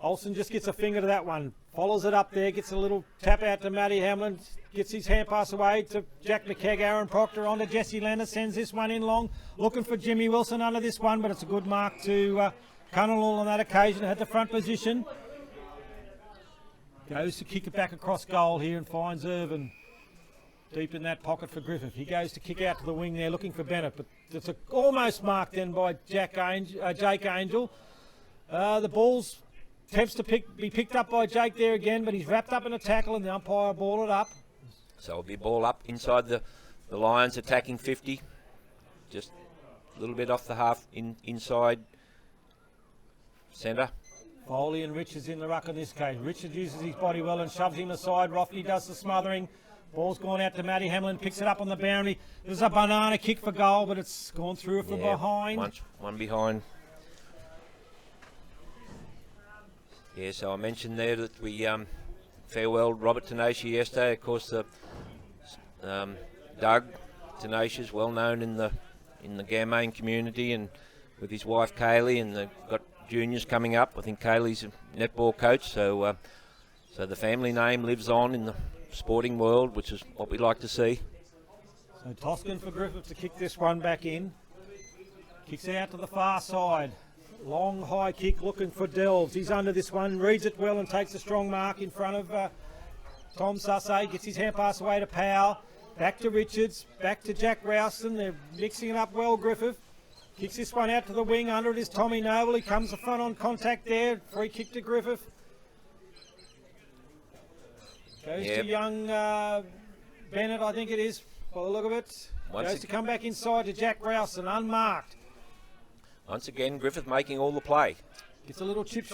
Olsen just gets a finger to that one. Follows it up there. Gets a little tap out to Matty Hamlin. Gets his hand pass away to Jack McKegg. Aaron Proctor on to Jesse Lander. Sends this one in long. Looking for Jimmy Wilson under this one, but it's a good mark to Cunningham on that occasion. Had the front position. Goes to kick it back across goal here and finds Irvin deep in that pocket for Griffith. He goes to kick out to the wing there looking for Bennett, but it's almost marked then by Jake Angel. The ball's attempts to be picked up by Jake there again, but he's wrapped up in a tackle and the umpire ball it up. So it'll be ball up inside the Lions attacking 50. Just a little bit off the half inside centre. Foley and Richards in the ruck in this case. Richards uses his body well and shoves him aside. Rofty does the smothering. Ball's gone out to Matty Hamlin, picks it up on the boundary. There's a banana kick for goal, but it's gone through from behind. One behind. Yeah, so I mentioned there that we farewelled Robert Tenacious yesterday. Of course, Doug Tenacious, well known in the Ganmain community, and with his wife Kaylee, and they've got juniors coming up. I think Kaylee's a netball coach, so the family name lives on in the sporting world, which is what we like to see. So Toscan for Griffith to kick this one back in. Kicks it out to the far side. Long high kick looking for Delves. He's under this one, reads it well and takes a strong mark in front of Tom Sasse. Gets his hand pass away to Powell. Back to Richards, back to Jack Rowson. They're mixing it up well, Griffith. Kicks this one out to the wing. Under it is Tommy Noble. He comes the front on contact there. Free kick to Griffith. Goes to young Bennett, I think it is, by the look of it. Goes to come back inside to Jack Rowson, unmarked. Once again, Griffith making all the play. Gets a little chip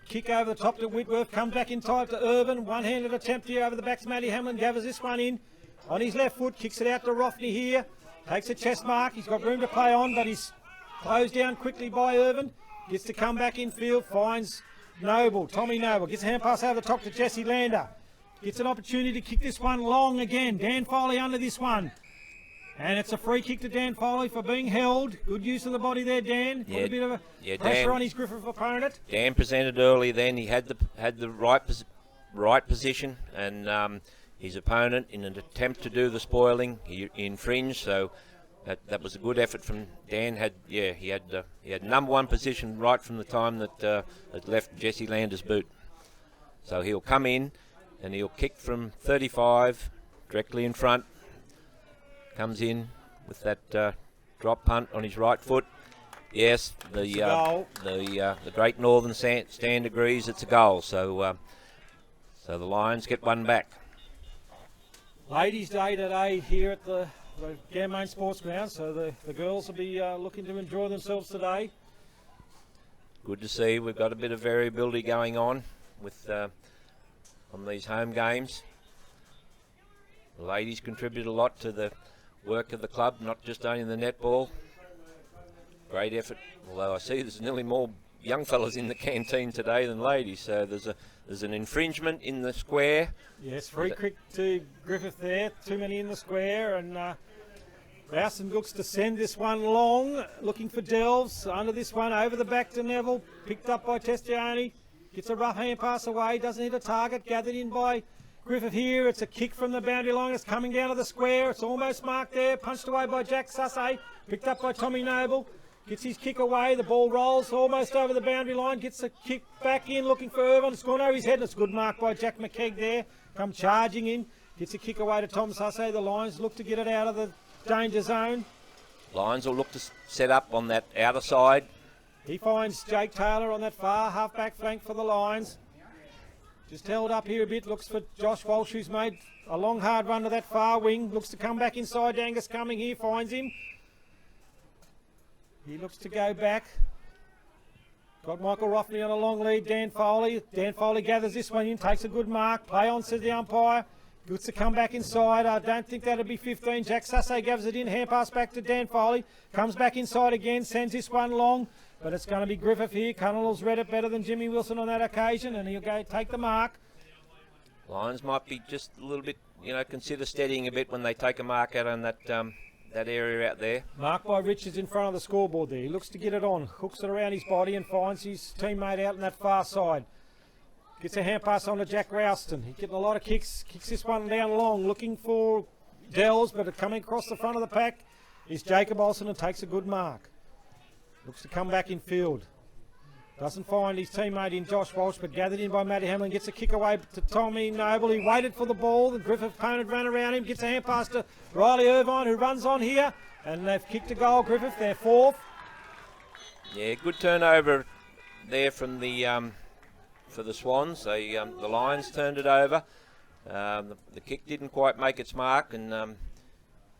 kick over the top to Whitworth. Comes back in time to Irvin. One-handed attempt here over the back to Matty Hamlin. Gathers this one in on his left foot. Kicks it out to Rofty here. Takes a chest mark. He's got room to play on, but he's closed down quickly by Irvin. Gets to come back in field. Finds Noble. Tommy Noble gets a hand pass over the top to Jesse Lander. Gets an opportunity to kick this one long again. Dan Foley under this one. And it's a free kick to Dan Foley for being held. Good use of the body there, Dan. Put a bit of a pressure on his Griffith opponent. Dan presented early then. He had the right position, and his opponent, in an attempt to do the spoiling, he infringed. So that was a good effort from Dan. He had number one position right from the time that it left Jesse Lander's boot. So he'll come in and he'll kick from 35. directly in front. Comes in with that drop punt on his right foot. Yes, the Great Northern Stand agrees it's a goal. So so the Lions get one back. Ladies' Day today here at the Ganmain Sports Ground, so the girls will be looking to enjoy themselves today. Good to see. We've got a bit of variability going on with on these home games. The ladies contribute a lot to the work of the club, not just only the netball. Great effort, although I see there's nearly more young fellas in the canteen today than ladies, so there's an infringement in the square. Yes, free kick to Griffith there, too many in the square, and Rowson looks to send this one long, looking for Delves, under this one, over the back to Neville, picked up by Testiani, gets a rough hand pass away, doesn't hit a target, gathered in by Griffith here. It's a kick from the boundary line, it's coming down to the square, it's almost marked there, punched away by Jack Sussay, picked up by Tommy Noble, gets his kick away, the ball rolls almost over the boundary line, gets a kick back in, looking for Irvine, it's gone over his head, and it's a good mark by Jack McKeag there, come charging in, gets a kick away to Tom Sussay. The Lions look to get it out of the danger zone. Lions will look to set up on that outer side. He finds Jake Taylor on that far half-back flank for the Lions. Just held up here a bit, looks for Josh Walsh, who's made a long hard run to that far wing, looks to come back inside. Angus coming here, finds him. He looks to go back. Got Michael Roffney on a long lead, Dan Foley. Dan Foley gathers this one in, takes a good mark. Play on, says the umpire. Looks to come back inside. I don't think that'll be 15. Jack Sussay gathers it in, hand pass back to Dan Foley. Comes back inside again, sends this one long. But it's going to be Griffith here. Cunnell's read it better than Jimmy Wilson on that occasion, and he'll go take the mark. Lions might be just a little bit, consider steadying a bit when they take a mark out on that that area out there. Mark by Richards in front of the scoreboard there. He looks to get it on, hooks it around his body and finds his teammate out on that far side. Gets a hand pass on to Jack Rouston. He's getting a lot of kicks. Kicks this one down long, looking for Dells, but coming across the front of the pack is Jacob Olsen and takes a good mark. Looks to come back in field. Doesn't find his teammate in Josh Walsh, but gathered in by Matty Hamlin. Gets a kick away to Tommy Noble. He waited for the ball. The Griffith opponent ran around him. Gets a hand pass to Riley Irvine, who runs on here. And they've kicked a goal, Griffith. They're fourth. Yeah, good turnover there from the for the Swans. The Lions turned it over. The kick didn't quite make its mark, and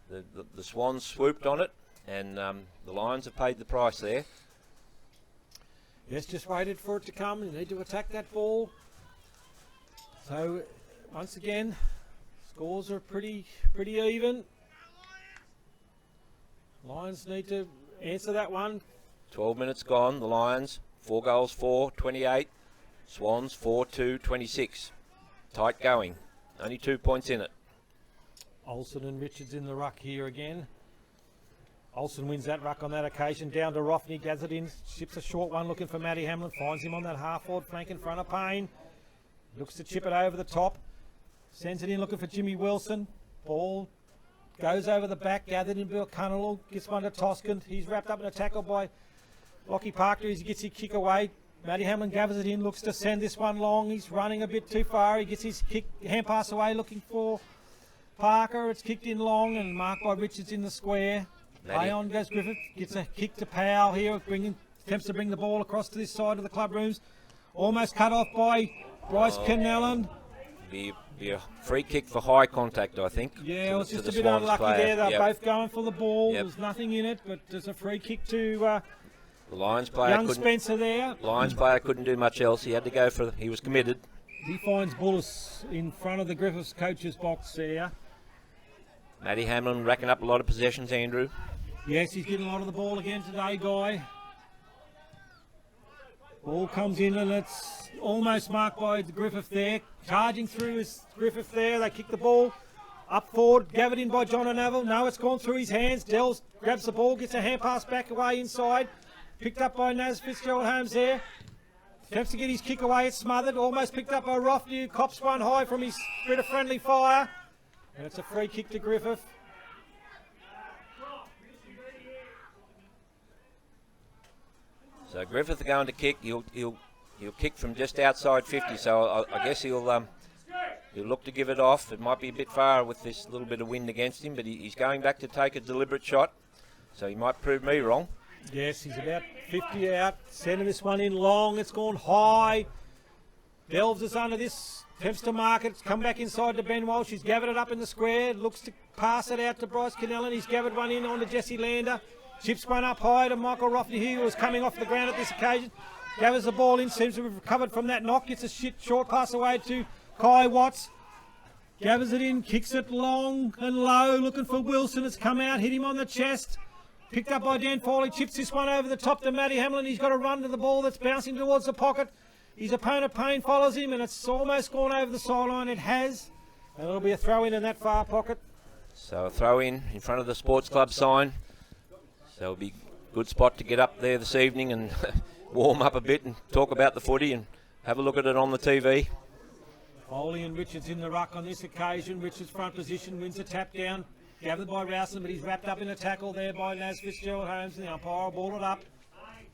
the Swans swooped on it, and the Lions have paid the price there. Yes, just waited for it to come. You need to attack that ball. So, once again, scores are pretty even. Lions need to answer that one. 12 minutes gone. The Lions, 4 goals, 28. Swans, 4-2, 26. Tight going. Only 2 points in it. Olsen and Richards in the ruck here again. Olsen wins that ruck on that occasion. Down to Roffney, gathers it in, ships a short one looking for Matty Hamlin. Finds him on that half-forward flank in front of Payne. Looks to chip it over the top. Sends it in looking for Jimmy Wilson. Ball goes over the back, gathered in Bill Cunnell. Gets one to Toscan. He's wrapped up in a tackle by Lockie Parker as he gets his kick away. Matty Hamlin gathers it in, looks to send this one long. He's running a bit too far. He gets his kick, hand pass away looking for Parker. It's kicked in long and marked by Richards in the square. Play on goes Griffith, gets a kick to Powell here, attempts to bring the ball across to this side of the club rooms. Almost cut off by Bryce Kennellan. Be a free kick for high contact, I think. Yeah, it was just a bit unlucky there. They're both going for the ball. Yep. There's nothing in it, but there's a free kick to the Lions player. Young Spencer there. Lions player couldn't do much else. He had to go he was committed. He finds Bullis in front of the Griffiths coach's box there. Matty Hamlin racking up a lot of possessions, Andrew. Yes, he's getting a lot of the ball again today, Guy. Ball comes in and it's almost marked by the Griffith there. Charging through is Griffith there. They kick the ball up forward, gathered in by John O'Neill. No, it's gone through his hands. Dells grabs the ball, gets a hand pass back away inside. Picked up by Naz Fitzgerald Holmes there. Attempts to get his kick away, it's smothered. Almost picked up by Roffney, who cops one high from his bit of friendly fire. And it's a free kick to Griffith. So Griffith are going to kick. He'll kick from just outside 50. So I guess he'll He'll look to give it off. It might be a bit far with this little bit of wind against him, but he's going back to take a deliberate shot. So he might prove me wrong. Yes, he's about 50 out. Sending this one in long. It's gone high. Delves us under this. Attempts to mark it. It's come back inside to Ben Walsh. He's gathered it up in the square. Looks to pass it out to Bryce Kennellan. He's gathered one in on to Jesse Lander. Chips one up high to Michael Rofty, who was coming off the ground at this occasion. Gathers the ball in. Seems to have recovered from that knock. Gets a short pass away to Kai Watts. Gathers it in. Kicks it long and low. Looking for Wilson. It's come out. Hit him on the chest. Picked up by Dan Foley, chips this one over the top to Matty Hamlin. He's got to run to the ball that's bouncing towards the pocket. His opponent Payne follows him, and it's almost gone over the sideline. It has, and it'll be a throw in that far pocket. So a throw in front of the sports club sign. So it'll be a good spot to get up there this evening and warm up a bit and talk about the footy and have a look at it on the TV. Foley and Richards in the ruck on this occasion. Richards front position, wins a tap down. Gathered by Rowson, but he's wrapped up in a tackle there by Naz Fitzgerald Holmes, and the umpire will ball it up.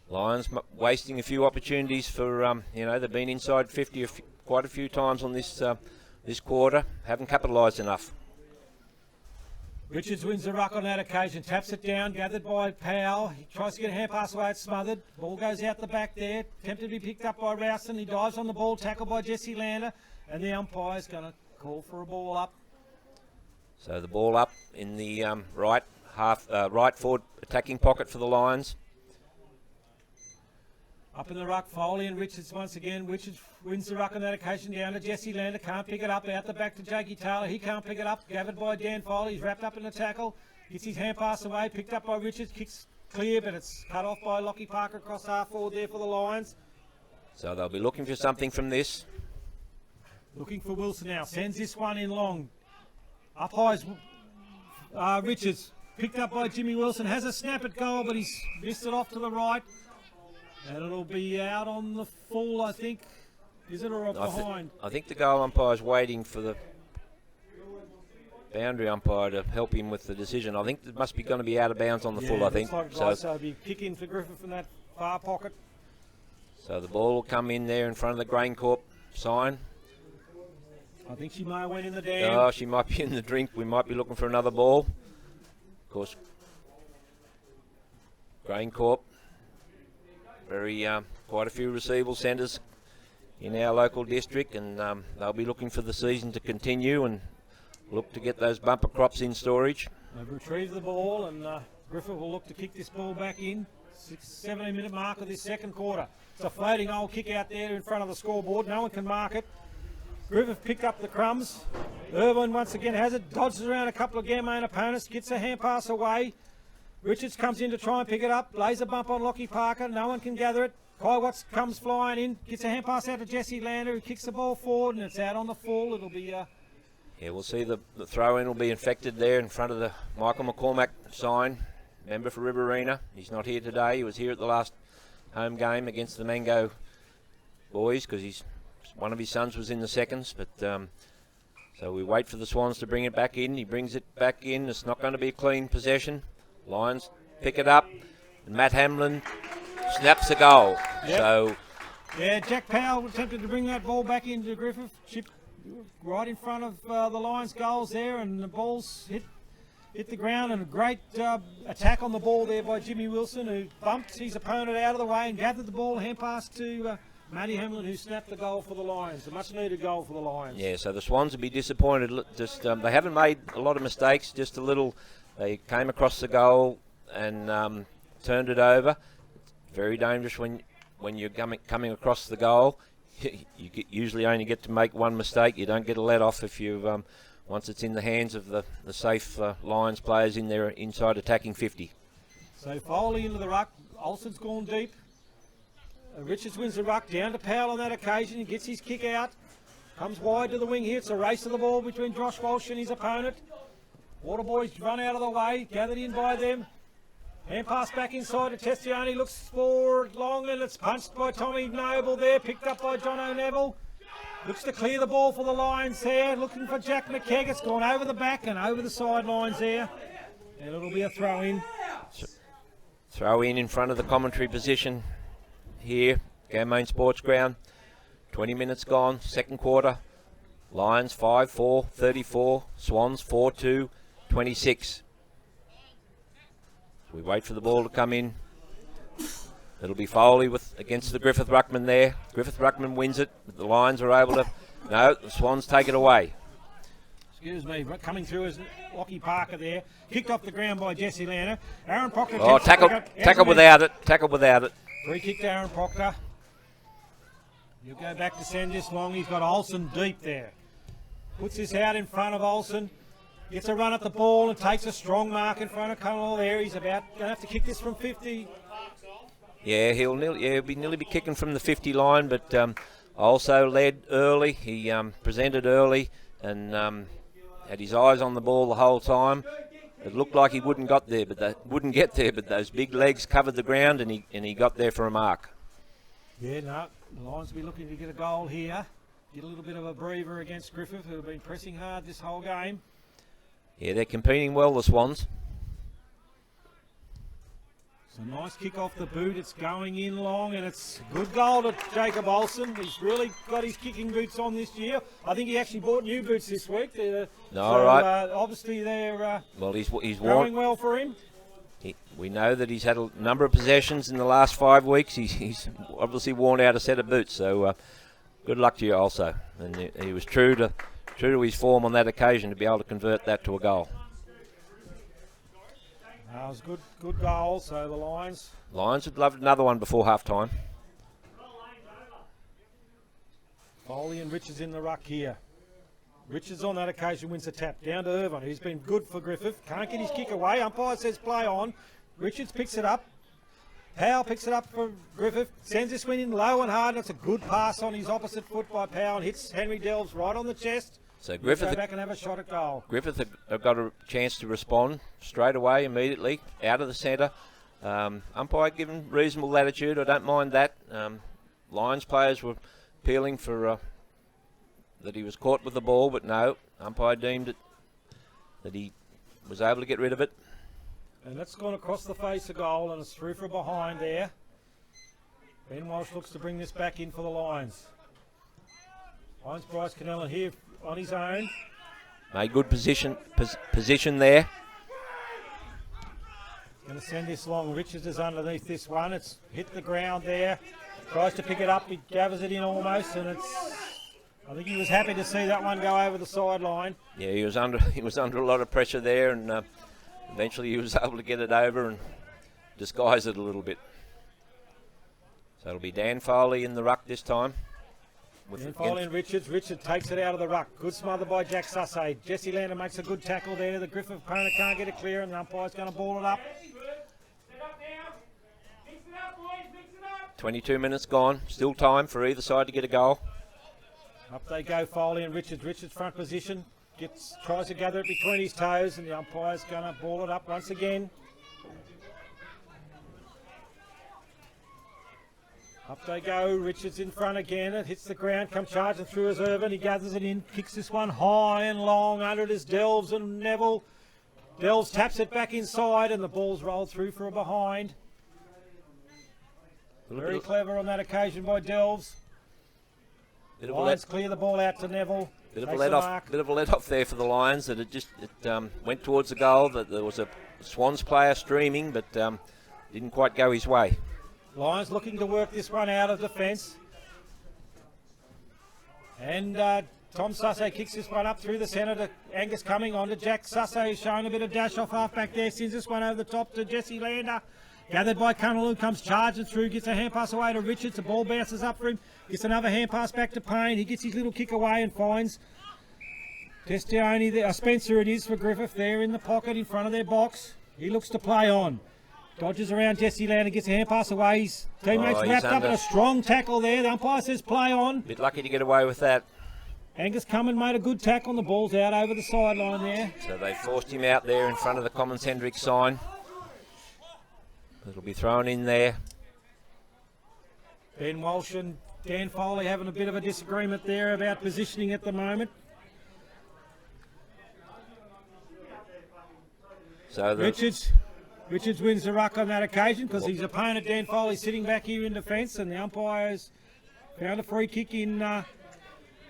Lions wasting a few opportunities for, they've been inside 50 quite a few times on this quarter. Haven't capitalised enough. Richards wins the ruck on that occasion, taps it down, gathered by Powell. He tries to get a hand pass away, it's smothered. Ball goes out the back there, attempted to be picked up by Rowson. He dives on the ball, tackled by Jesse Lander, and the umpire's going to call for a ball up. So the ball up in the right forward attacking pocket for the Lions. Up in the ruck, Foley and Richards once again. Richards wins the ruck on that occasion down to Jesse Lander. Can't pick it up. Out the back to Jakey Taylor. He can't pick it up. Gathered by Dan Foley. He's wrapped up in the tackle. Gets his hand pass away. Picked up by Richards. Kicks clear, but it's cut off by Lockie Parker across half forward there for the Lions. So they'll be looking for something from this. Looking for Wilson now. Sends this one in long. Up high is Richards. Picked up by Jimmy Wilson. Has a snap at goal, but he's missed it off to the right. And it'll be out on the full, I think. Is it, or behind? I think the goal umpire's waiting for the boundary umpire to help him with the decision. I think it must be going to be out of bounds on the full, I think. Like so it'll be kicking for Griffith from that far pocket. So the ball will come in there in front of the Grain Corp sign. I think she may have went in the dam. Oh, she might be in the drink. We might be looking for another ball. Of course, Grain Corp, quite a few receivable centres in our local district, and they'll be looking for the season to continue and look to get those bumper crops in storage. They've retrieved the ball, and Griffith will look to kick this ball back in. 17-minute mark of this second quarter. It's a floating old kick out there in front of the scoreboard. No one can mark it. Griffith picked up the crumbs. Irvine once again has it, dodges around a couple of Ganmain opponents, gets a hand pass away. Richards comes in to try and pick it up, lays a bump on Lockie Parker, no one can gather it. Kai Watts comes flying in, gets a hand pass out to Jesse Lander, who kicks the ball forward, and it's out on the full. It'll be... Yeah, we'll see the throw-in will be infected there in front of the Michael McCormack sign, member for Riverina. He's not here today. He was here at the last home game against the Mango boys because one of his sons was in the seconds, but so we wait for the Swans to bring it back in. He brings it back in. It's not going to be a clean possession. Lions pick it up, and Matt Hamlin snaps a goal. Yep. So yeah, Jack Powell attempted to bring that ball back into Griffith. Chip right in front of the Lions' goals there, and the ball's hit the ground, and a great attack on the ball there by Jimmy Wilson, who bumped his opponent out of the way and gathered the ball, hand pass to Matty Hamlin, who snapped the goal for the Lions, a much-needed goal for the Lions. Yeah, so the Swans will be disappointed. Just they haven't made a lot of mistakes, just a little. They came across the goal and turned it over. It's very dangerous when you're coming across the goal. You usually only get to make one mistake. You don't get a let-off if you once it's in the hands of the safe Lions players in there inside attacking 50. So Foley into the ruck. Olsen's gone deep. Richards wins the ruck, down to Powell on that occasion. He gets his kick out. Comes wide to the wing here. It's a race to the ball between Josh Walsh and his opponent. Waterboys run out of the way, gathered in by them. Hand pass back inside to Testiani. Looks forward long, and it's punched by Tommy Noble there. Picked up by John O'Neville. Looks to clear the ball for the Lions there. Looking for Jack McKegg. It's gone over the back and over the sidelines there. And it'll be a throw-in. Throw in front of the commentary position here, Ganmain Sports Ground. 20 minutes gone, second quarter. Lions 5-4, 34. Swans 4-2, 26. We wait for the ball to come in. It'll be Foley against the Griffith ruckman there. Griffith ruckman wins it. The Lions are able to... No, the Swans take it away. Excuse me, coming through is Lockie Parker there. Kicked off the ground by Jesse Lander. Aaron Proctor... Oh, tackle without it. Tackle without it. Free kick to Aaron Proctor. You'll go back to send this long. He's got Olsen deep there. Puts this out in front of Olsen. Gets a run at the ball and takes a strong mark in front of Connell there. He's about going to have to kick this from 50. Yeah, he'll be nearly kicking from the 50 line, but also led early. He presented early and had his eyes on the ball the whole time. It looked like he wouldn't get there, but those big legs covered the ground and he got there for a mark. Yeah, no, the Lions will be looking to get a goal here. Get a little bit of a breather against Griffith, who have been pressing hard this whole game. Yeah, they're competing well, the Swans. So nice kick off the boot. It's going in long, and it's a good goal to Jacob Olsen. He's really got his kicking boots on this year. I think he actually bought new boots this week. Right. Obviously, they're he's going well for him. We know that he's had a number of possessions in the last 5 weeks. He's obviously worn out a set of boots. So good luck to you also. And he was true to his form on that occasion to be able to convert that to a goal. That was good goal. So the Lions would love another one before half time. Foley and Richards in the ruck here. Richards on that occasion wins the tap down to Irvine, who's been good for Griffith. Can't get his kick away. Umpire says play on. Richards picks it up. Powell picks it up for Griffith. Sends this one in low and hard. That's a good pass on his opposite foot by Powell and hits Henry Delves right on the chest. So Griffith go back and have a shot at goal. Griffith have got a chance to respond straight away, immediately, out of the centre. Umpire given reasonable latitude. I don't mind that. Lions players were appealing for that he was caught with the ball, but no, umpire deemed it that he was able to get rid of it. And that's gone across the face of goal, and it's through from behind there. Ben Walsh looks to bring this back in for the Lions. Lions Bryce Canella here on his own. Made good position there. Going to send this long. Richards is underneath this one. It's hit the ground there. Tries to pick it up. He gathers it in almost, and it's... I think he was happy to see that one go over the sideline. Yeah, he was under a lot of pressure there, and eventually he was able to get it over and disguise it a little bit. So it'll be Dan Foley in the ruck this time. Dan Foley and Richards. Richard takes it out of the ruck. Good smother by Jack Sussay. Jesse Lander makes a good tackle there. The Griffith opponent can't get it clear, and the umpire's going to ball it up. 22 minutes gone. Still time for either side to get a goal. Up they go, Foley and Richards. Richards front position. Tries to gather it between his toes, and the umpire's going to ball it up once again. Up they go, Richards in front again. It hits the ground, comes charging through as Irvin. He gathers it in, kicks this one high and long. Under it is Delves and Neville. Delves taps it back inside, and the ball's rolled through for a behind. Very clever on that occasion by Delves. Lions clear the ball out to Neville. Bit of a let off there for the Lions. That it went towards the goal. That there was a Swans player streaming, but didn't quite go his way. Lions looking to work this one out of defence. And Tom Sussay kicks this one up through the centre to Angus Cumming on to Jack Sussay, showing a bit of dash off half back there. Sends this one over the top to Jesse Lander. Gathered by Cunnalu, comes charging through, gets a hand pass away to Richards. The ball bounces up for him. Gets another hand pass back to Payne. He gets his little kick away and finds Testioni there. Spencer it is for Griffith there in the pocket in front of their box. He looks to play on. Dodges around Jesse Lander, gets a hand pass away. His teammates wrapped up in a strong tackle there. The umpire says play on. Bit lucky to get away with that. Angus Cumming made a good tackle and the ball's out over the sideline there. So they forced him out there in front of the Commons Hendricks sign. It'll be thrown in there. Ben Walsh and Dan Foley having a bit of a disagreement there about positioning at the moment. So Richards wins the ruck on that occasion because his opponent Dan Foley sitting back here in defence, and the umpires found a free kick in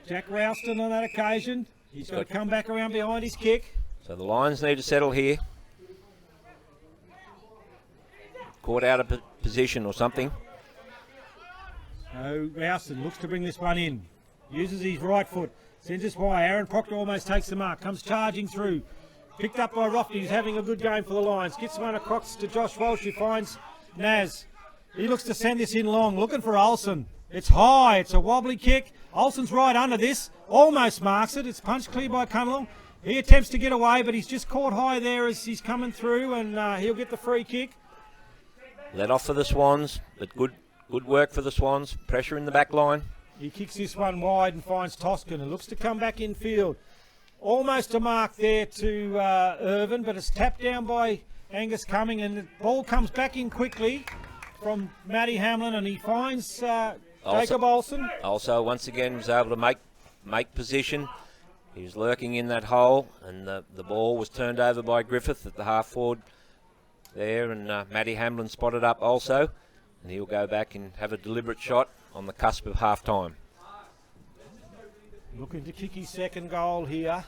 Jack Ralston on that occasion. He's got to come back around behind his kick. So the Lions need to settle here. Caught out of position or something. So Ralston looks to bring this one in. Uses his right foot. Sends this wide. Aaron Proctor almost takes the mark. Comes charging through. Picked up by Roffey. He's having a good game for the Lions. Gets one across to Josh Walsh, who finds Naz. He looks to send this in long. Looking for Olsen. It's high. It's a wobbly kick. Olsen's right under this. Almost marks it. It's punched clear by Cunliffe. He attempts to get away, but he's just caught high there as he's coming through, and he'll get the free kick. Let off for the Swans, but good work for the Swans. Pressure in the back line. He kicks this one wide and finds Toscan and looks to come back in field. Almost a mark there to Irvin, but it's tapped down by Angus Cumming, and the ball comes back in quickly from Matty Hamlin, and he finds Jacob Olsen. Also, once again, was able to make position. He was lurking in that hole, and the ball was turned over by Griffith at the half forward there, and Matty Hamlin spotted up also, and he'll go back and have a deliberate shot on the cusp of half time. Looking to kick his second goal here.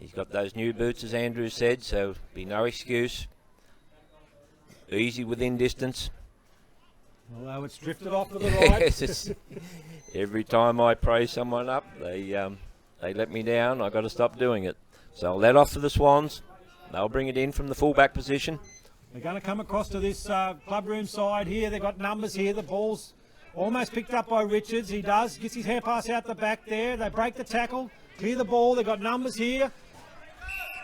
He's got those new boots, as Andrew said, so be no excuse. Easy within distance. Although it's drifted off to the right. Every time I praise someone up, they let me down. I've got to stop doing it. So I'll let off for the Swans. They'll bring it in from the fullback position. They're going to come across to this club room side here. They've got numbers here. The ball's almost picked up by Richards. He does. Gets his hand pass out the back there. They break the tackle. Clear the ball. They've got numbers here.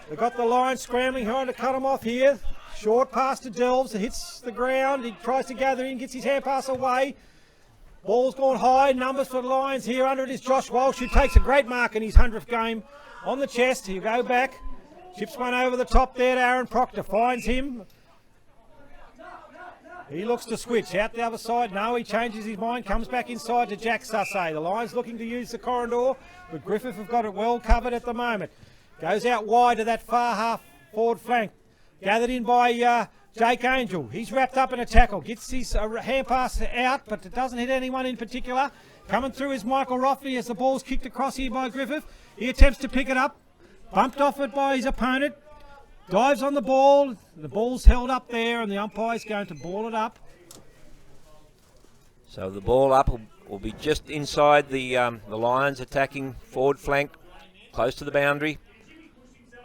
They've got the Lions scrambling hard to cut them off here. Short pass to Delves. It hits the ground. He tries to gather in. Gets his hand pass away. Ball's gone high. Numbers for the Lions here. Under it is Josh Walsh, who takes a great mark in his 100th game on the chest. He'll go back. Chips one over the top there to Aaron Proctor. Finds him. He looks to switch out the other side. No, he changes his mind. Comes back inside to Jack Sussay. The Lions looking to use the corridor, but Griffith have got it well covered at the moment. Goes out wide to that far half forward flank. Gathered in by Jake Angel. He's wrapped up in a tackle. Gets his hand pass out, but it doesn't hit anyone in particular. Coming through is Michael Roffey as the ball's kicked across here by Griffith. He attempts to pick it up. Bumped off it by his opponent. Dives on the ball. The ball's held up there, and the umpire's going to ball it up. So the ball up will be just inside the Lions attacking forward flank, close to the boundary.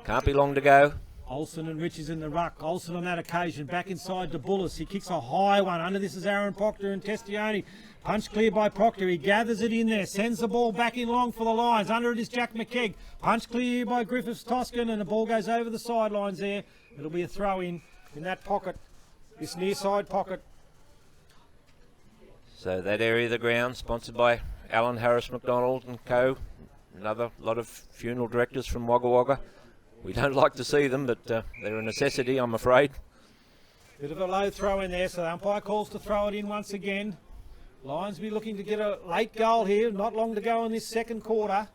Can't be long to go. Olsen and Richards in the ruck. Olsen on that occasion back inside to Bullis. He kicks a high one. Under this is Aaron Proctor and Testione. Punch clear by Proctor. He gathers it in there. Sends the ball back in long for the Lions. Under it is Jack McKegg. Punch clear by Griffiths Toscan, and the ball goes over the sidelines there. It'll be a throw in that pocket, this near side pocket. So that area of the ground sponsored by Alan Harris McDonald and co. Another lot of funeral directors from Wagga Wagga. We don't like to see them, but they're a necessity, I'm afraid. Bit of a low throw in there, so the umpire calls to throw it in once again. Lions be looking to get a late goal here. Not long to go in this second quarter.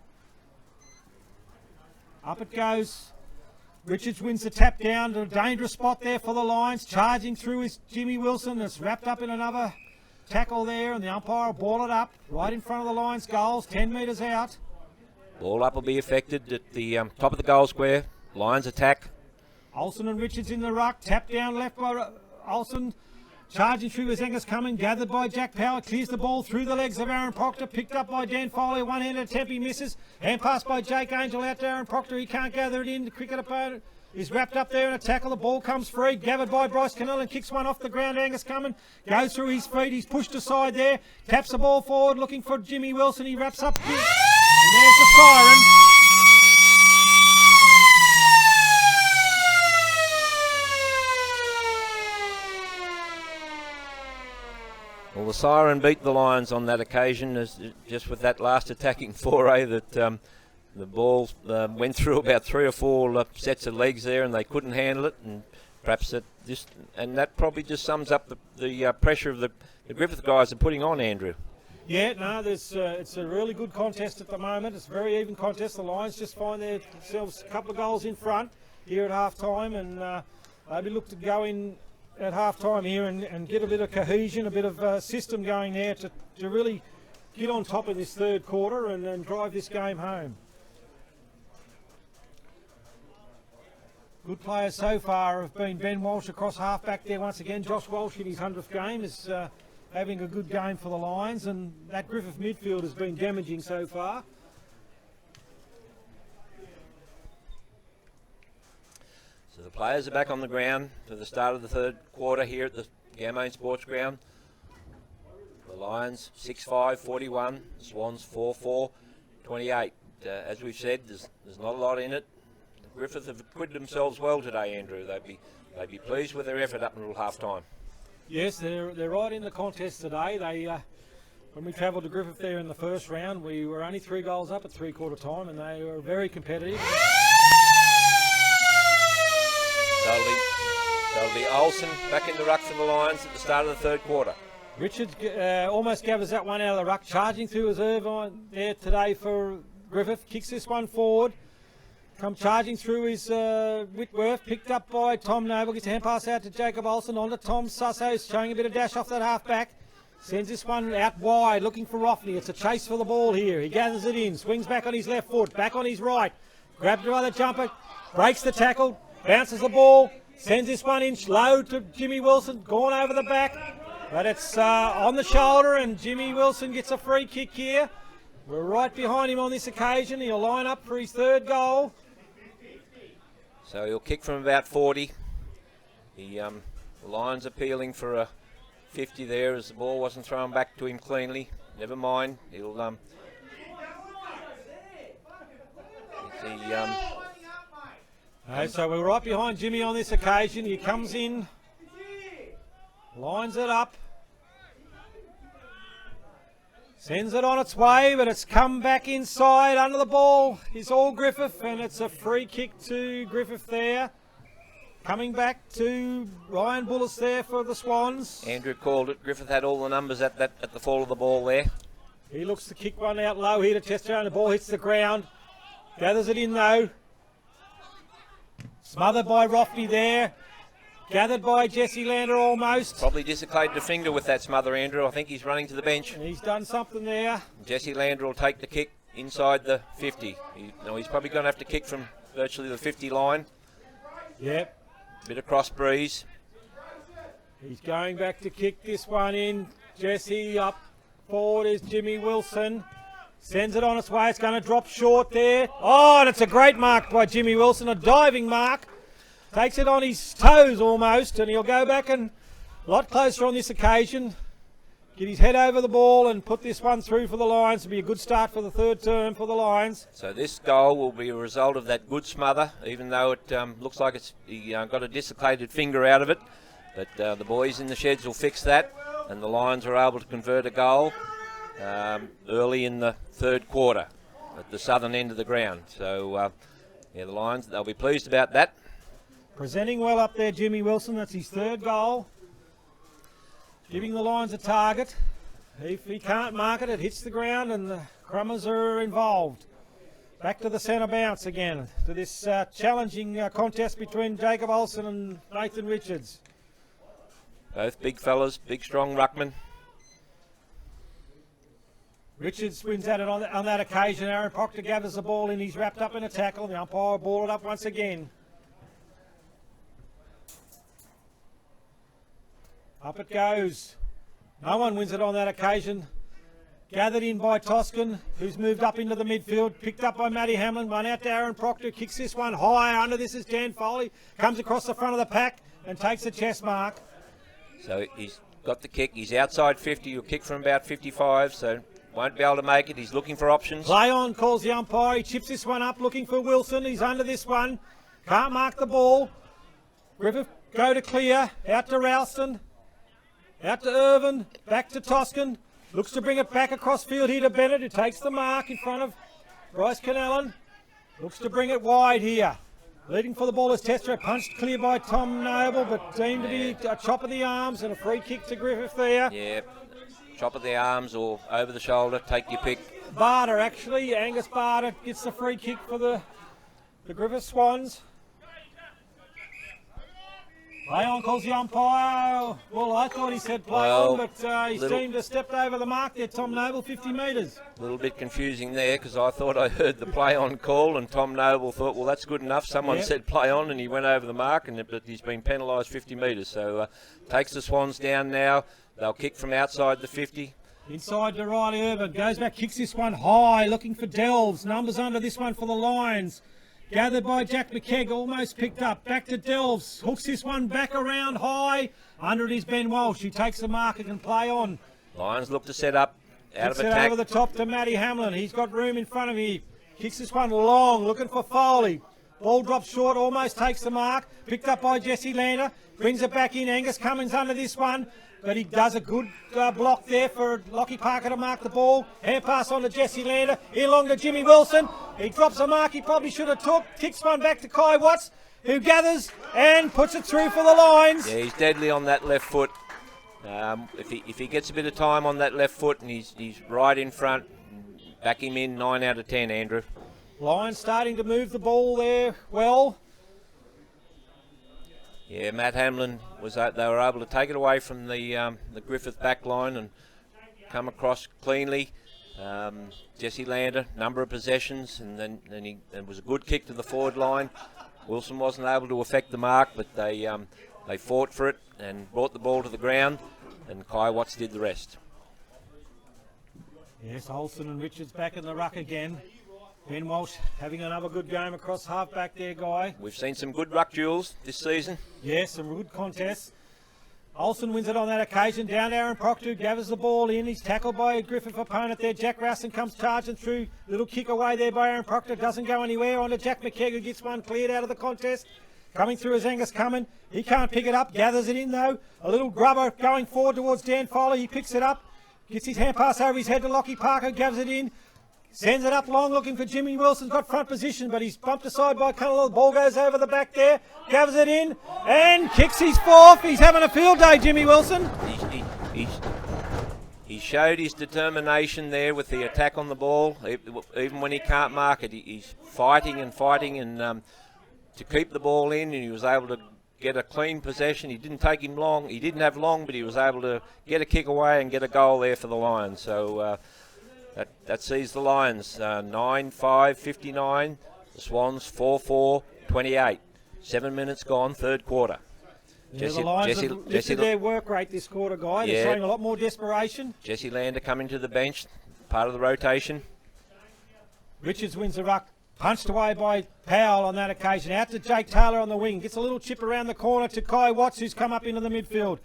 Up it goes. Richards wins the tap down to a dangerous spot there for the Lions. Charging through is Jimmy Wilson. That's wrapped up in another tackle there, and the umpire will ball it up right in front of the Lions' goals, 10 metres out. Ball up will be affected at the top of the goal square. Lions attack. Olsen and Richards in the ruck. Tap down left by Olsen. Charging through is Angus Cumming. Gathered by Jack Power. Clears the ball through the legs of Aaron Proctor. Picked up by Dan Foley. One-handed attempt. He misses. Hand pass by Jake Angel out to Aaron Proctor. He can't gather it in. The cricket opponent is wrapped up there in a tackle. The ball comes free. Gathered by Bryce Cannell and kicks one off the ground. Angus Cumming goes through his feet. He's pushed aside there. Taps the ball forward looking for Jimmy Wilson. He wraps up. And there's the siren. Well, the siren beat the Lions on that occasion, just with that last attacking foray that the ball went through about 3 or 4 sets of legs there, and they couldn't handle it. And perhaps that probably just sums up the pressure of the Griffith guys are putting on, Andrew. Yeah, no, it's a really good contest at the moment. It's a very even contest. The Lions just find themselves a couple of goals in front here at half time, and maybe look to go in at half time here and get a bit of cohesion, a bit of system going there to really get on top in this third quarter and drive this game home. Good players so far have been Ben Walsh across half-back there once again. Josh Walsh in his 100th game is having a good game for the Lions, and that Griffith midfield has been damaging so far. So the players are back on the ground for the start of the third quarter here at the Ganmain Sports Ground. The Lions 6-5, 41. The Swans 4-4, 28. As we've said, there's not a lot in it. Griffith have acquitted themselves well today, Andrew. They'd be pleased with their effort up until half-time. Yes, they're right in the contest today. When we travelled to Griffith there in the first round, we were only 3 goals up at three-quarter time, and they were very competitive. That'll be Olsen back in the ruck for the Lions at the start of the third quarter. Richards almost gathers that one out of the ruck, charging through his Irvine there today for Griffith. Kicks this one forward. Come charging through his Whitworth, picked up by Tom Noble. Gets a hand pass out to Jacob Olsen, on to Tom Susso, showing a bit of dash off that half-back. Sends this one out wide, looking for Roffney. It's a chase for the ball here. He gathers it in, swings back on his left foot, back on his right. Grabs the other jumper, breaks the tackle, bounces the ball, sends this one in low to Jimmy Wilson, gone over the back. But it's on the shoulder, and Jimmy Wilson gets a free kick here. We're right behind him on this occasion. He'll line up for his third goal. So he'll kick from about 40. The Lions appealing for a 50 there as the ball wasn't thrown back to him cleanly. Never mind. He'll so we're right behind Jimmy on this occasion. He comes in, lines it up, sends it on its way, but it's come back inside. Under the ball is all Griffith, and it's a free kick to Griffith there. Coming back to Ryan Bullis there for the Swans. Andrew called it. Griffith had all the numbers at the fall of the ball there. He looks to kick one out low here to Chester, and the ball hits the ground. Gathers it in though. Smothered by Roffney there. Gathered by Jesse Lander almost. Probably dislocated a finger with that smother, Andrew. I think he's running to the bench. And he's done something there. Jesse Lander will take the kick inside the 50. He's probably going to have to kick from virtually the 50 line. Yep. Bit of cross breeze. He's going back to kick this one in. Jesse up forward is Jimmy Wilson. Sends it on its way. It's going to drop short there. Oh, and it's a great mark by Jimmy Wilson. A diving mark. Takes it on his toes almost, and he'll go back and a lot closer on this occasion. Get his head over the ball and put this one through for the Lions. It'll be a good start for the third term for the Lions. So this goal will be a result of that good smother, even though it looks like he got a dislocated finger out of it. But the boys in the sheds will fix that, and the Lions are able to convert a goal early in the third quarter at the southern end of the ground. So the Lions, they'll be pleased about that. Presenting well up there, Jimmy Wilson. That's his third goal. Giving the Lions a target. If he can't mark it, it hits the ground, and the Crummers are involved. Back to the centre bounce again, to this challenging contest between Jacob Olsen and Nathan Richards. Both big fellas, big strong ruckmen. Richards wins at it on that occasion. Aaron Proctor gathers the ball in. He's wrapped up in a tackle. The umpire will ball it up once again. Up it goes. No one wins it on that occasion. Gathered in by Toscan, who's moved up into the midfield. Picked up by Matty Hamlin. One out to Aaron Proctor. Kicks this one high. Under this is Dan Foley. Comes across the front of the pack and takes a chest mark. So he's got the kick. He's outside 50. He'll kick from about 55, so won't be able to make it. He's looking for options. Play on, calls the umpire. He chips this one up, looking for Wilson. He's under this one. Can't mark the ball. Griffith go to clear. Out to Ralston. Out to Irvin, back to Toscan. Looks to bring it back across field here to Bennett, who takes the mark in front of Bryce Canellan. Looks to bring it wide here. Leading for the ball is Testro, punched clear by Tom Noble, but deemed to be a chop of the arms and a free kick to Griffith there. Yeah, chop of the arms or over the shoulder, take your pick. Barter actually, Angus Barter gets the free kick for the Griffith Swans. Play on, calls the umpire. Well, I thought he said play on, but he seemed to have stepped over the mark there, Tom Noble, 50 metres. A little bit confusing there because I thought I heard the play on call and Tom Noble thought, well, that's good enough. Someone said play on and he went over the mark, but he's been penalised 50 metres. So takes the Swans down now. They'll kick from outside the 50. Inside to Riley Urban. Goes back, kicks this one high, looking for Delves. Numbers under this one for the Lions. Gathered by Jack McKegg, almost picked up. Back to Delves. Hooks this one back around high. Under it is Ben Walsh. He takes the mark and can play on. Lions look to set up. Out of attack. Over the top to Matty Hamlin. He's got room in front of him. Kicks this one long, looking for Foley. Ball drops short, almost takes the mark. Picked up by Jesse Lander. Brings it back in. Angus Cummins under this one. But he does a good block there for Lockie Parker to mark the ball. Hand pass on to Jesse Lander. Here along to Jimmy Wilson. He drops a mark he probably should have took. Kicks one back to Kai Watts, who gathers and puts it through for the Lions. Yeah, he's deadly on that left foot. If he gets a bit of time on that left foot and he's right in front, back him in 9 out of 10, Andrew. Lions starting to move the ball there well. Yeah, Matt Hamlin they were able to take it away from the Griffith back line and come across cleanly. Jesse Lander, number of possessions, and then it was a good kick to the forward line. Wilson wasn't able to affect the mark, but they fought for it and brought the ball to the ground, and Kai Watts did the rest. Yes, Olsen and Richards back in the ruck again. Ben Walsh having another good game across half-back there, Guy. We've seen some good ruck duels this season. Yes, some good contests. Olsen wins it on that occasion. Down Aaron Proctor, gathers the ball in. He's tackled by a Griffith opponent there. Jack Raston comes charging through. Little kick away there by Aaron Proctor. Doesn't go anywhere. On to Jack McKegg, who gets one cleared out of the contest. Coming through is Angus Cummins. He can't pick it up. Gathers it in, though. A little grubber going forward towards Dan Foley. He picks it up. Gets his hand pass over his head to Lockie Parker. Gathers it in. Sends it up long, looking for Jimmy Wilson's got front position, but he's bumped aside by Cunnell. The ball goes over the back there, gathers it in, and kicks his fourth. He's having a field day, Jimmy Wilson. He showed his determination there with the attack on the ball, even when he can't mark it. He's fighting and to keep the ball in, and he was able to get a clean possession. He didn't take him long. He didn't have long, but he was able to get a kick away and get a goal there for the Lions. So that sees the Lions 9-5, 59. The Swans 4-4, 28. 7 minutes gone, third quarter. Yeah, the Lions have lifted their work rate this quarter, Guy. They're showing a lot more desperation. Jesse Lander coming to the bench, part of the rotation. Richards wins the ruck. Punched away by Powell on that occasion. Out to Jake Taylor on the wing. Gets a little chip around the corner to Kai Watts, who's come up into the midfield.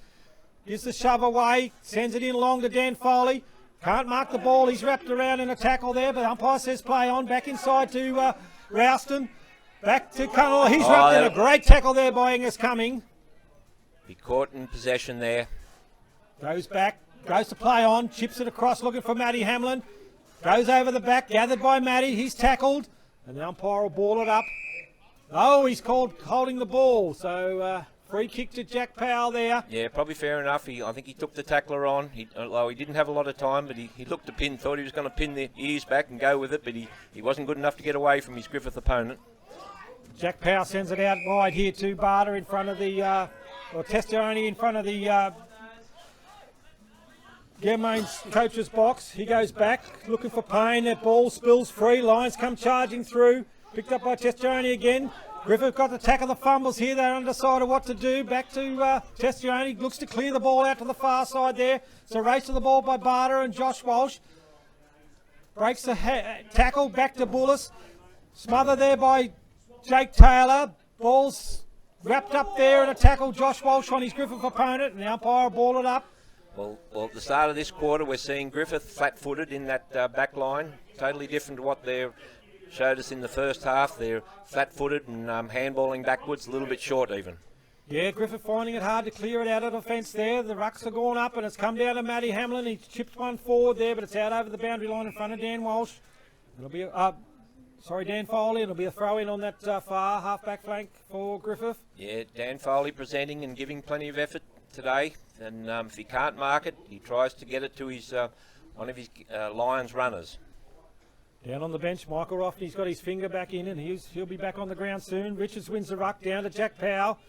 Gives the shove away. Sends it in long to Dan Foley. Can't mark the ball. He's wrapped around in a tackle there, but umpire says play on. Back inside to Rouston. Back to Cunnell. He's wrapped in a great tackle there by Angus Cumming. He caught in possession there. Goes back. Goes to play on. Chips it across looking for Matty Hamlin. Goes over the back. Gathered by Matty. He's tackled. And the umpire will ball it up. Oh, he's called holding the ball. So free kick to Jack Powell there. Yeah, probably fair enough. I think he took the tackler on. Although he didn't have a lot of time, but he looked to pin, thought he was going to pin the ears back and go with it, but he wasn't good enough to get away from his Griffith opponent. Jack Powell sends it out wide here to Barter in front of the, or Testioni in front of the Ganmain's coach's box. He goes back, looking for Payne. That ball spills free. Lions come charging through. Picked up by Testioni again. Griffith got the tackle of the fumbles here. They're undecided what to do. Back to Testioni. Looks to clear the ball out to the far side there. So race to the ball by Barter and Josh Walsh. Breaks the tackle. Back to Bullis. Smother there by Jake Taylor. Ball's wrapped up there in a tackle. Josh Walsh on his Griffith opponent. And the umpire ball it up. Well, at the start of this quarter, we're seeing Griffith flat-footed in that back line. Totally different to what they showed us in the first half. They're flat-footed and handballing backwards, a little bit short even. Yeah, Griffith finding it hard to clear it out of defence there. The rucks are gone up and it's come down to Matty Hamlin. He chipped one forward there, but it's out over the boundary line in front of Dan Walsh. It'll be Dan Foley. It'll be a throw-in on that far half-back flank for Griffith. Yeah, Dan Foley presenting and giving plenty of effort today. And if he can't mark it, he tries to get it to his one of his Lions runners. Down on the bench, Michael Rofty's got his finger back in and he'll be back on the ground soon. Richards wins the ruck down to Jack Powell.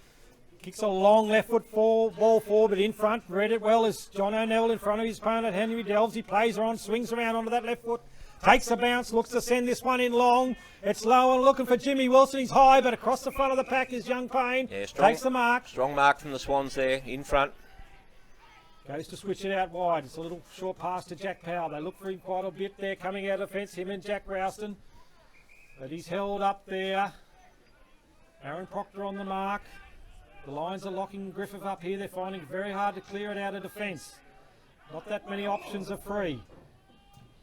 Kicks a long left foot ball forward, but in front. Read it well as John O'Neill in front of his opponent, Henry Delves. He plays her on, swings around onto that left foot. Takes a bounce, looks to send this one in long. It's low and looking for Jimmy Wilson. He's high, but across the front of the pack is Young Payne. Yeah, strong, takes the mark. Strong mark from the Swans there, in front. Goes to switch it out wide. It's a little short pass to Jack Powell. They look for him quite a bit there, coming out of the fence, him and Jack Rouston. But he's held up there. Aaron Proctor on the mark. The Lions are locking Griffith up here. They're finding it very hard to clear it out of defence. Not that many options are free.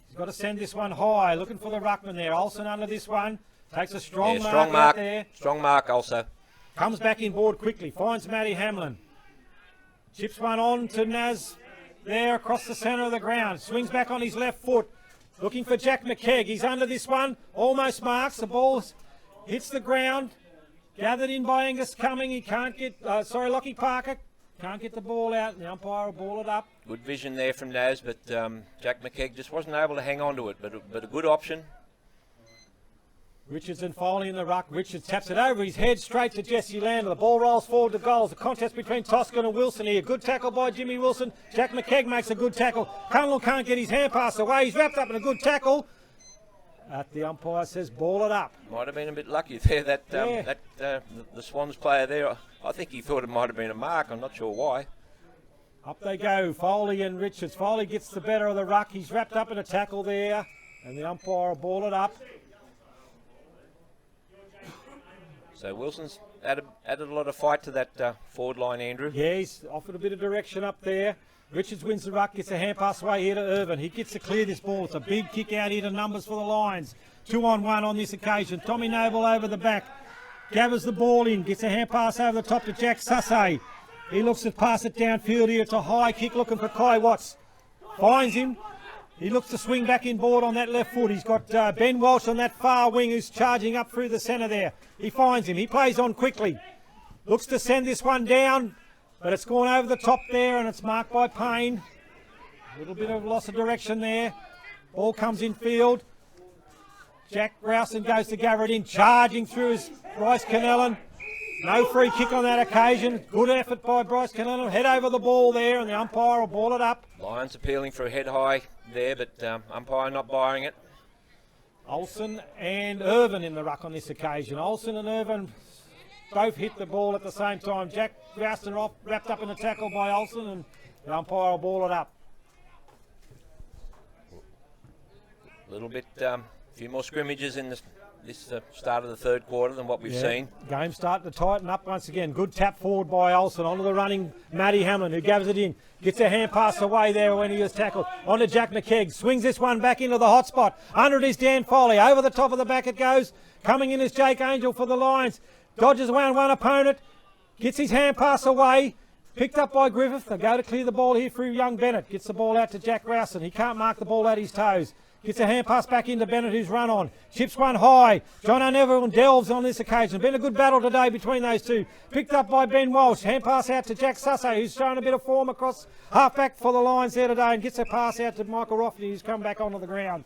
He's got to send this one high. Looking for the ruckman there. Olsen under this one. Takes a strong mark out there. Strong mark also. Comes back in board quickly. Finds Matty Hamlin. Chips one on to Naz there across the centre of the ground. Swings back on his left foot. Looking for Jack McKegg. He's under this one. Almost marks. The ball hits the ground. Gathered in by Angus Cumming. He can't get... Lockie Parker can't get the ball out. The umpire will ball it up. Good vision there from Naz, but Jack McKegg just wasn't able to hang on to it. But a good option. Richardson Foley in the ruck. Richards taps it over his head straight to Jesse Lander. The ball rolls forward to goals. The contest between Toscan and Wilson here. Good tackle by Jimmy Wilson. Jack McKegg makes a good tackle. Cunliffe can't get his hand pass away. He's wrapped up in a good tackle. The umpire says ball it up. Might have been a bit lucky there. The Swans player there, I think he thought it might have been a mark. I'm not sure why. Up they go, Foley and Richards. Foley gets the better of the ruck. He's wrapped up in a tackle there. And the umpire will ball it up. So Wilson's added a lot of fight to that forward line, Andrew. Yeah, he's offered a bit of direction up there. Richards wins the ruck, gets a hand pass away here to Irvin. He gets to clear this ball. It's a big kick out here to numbers for the Lions. 2-on-1 on this occasion. Tommy Noble over the back. Gathers the ball in, gets a hand pass over the top to Jack Sussay. He looks to pass it downfield here. It's a high kick looking for Kai Watts. Finds him. He looks to swing back in board on that left foot. He's got Ben Walsh on that far wing who's charging up through the centre there. He finds him. He plays on quickly. Looks to send this one down, but it's gone over the top there and it's marked by Payne. A little bit of loss of direction there. Ball comes in field. Jack Rouston goes to gather it in. Charging through is Bryce Canellan. No free kick on that occasion. Good effort by Bryce Canellan. Head over the ball there and the umpire will ball it up. Lions appealing for a head high there, but umpire not buying it. Olsen and Irvin in the ruck on this occasion. Olsen and Irvin both hit the ball at the same time. Jack Rouston wrapped up in a tackle by Olsen and the umpire will ball it up. A little bit, few more scrimmages in this start of the third quarter than what we've seen. Game starting to tighten up once again. Good tap forward by Olsen onto the running Matty Hamlin, who gathers it in. Gets a hand pass away there when he was tackled. Onto Jack McKegg. Swings this one back into the hot spot. Under it is Dan Foley. Over the top of the back it goes. Coming in is Jake Angel for the Lions. Dodges around one opponent. Gets his hand pass away. Picked up by Griffith. They go to clear the ball here through young Bennett. Gets the ball out to Jack Rouston. He can't mark the ball at his toes. Gets a hand pass back into Bennett, who's run on. Chips one high. John O'Neill and Delves on this occasion. Been a good battle today between those two. Picked up by Ben Walsh. Hand pass out to Jack Sussay, who's shown a bit of form across half-back for the Lions there today, and gets a pass out to Michael Rofty, who's come back onto the ground.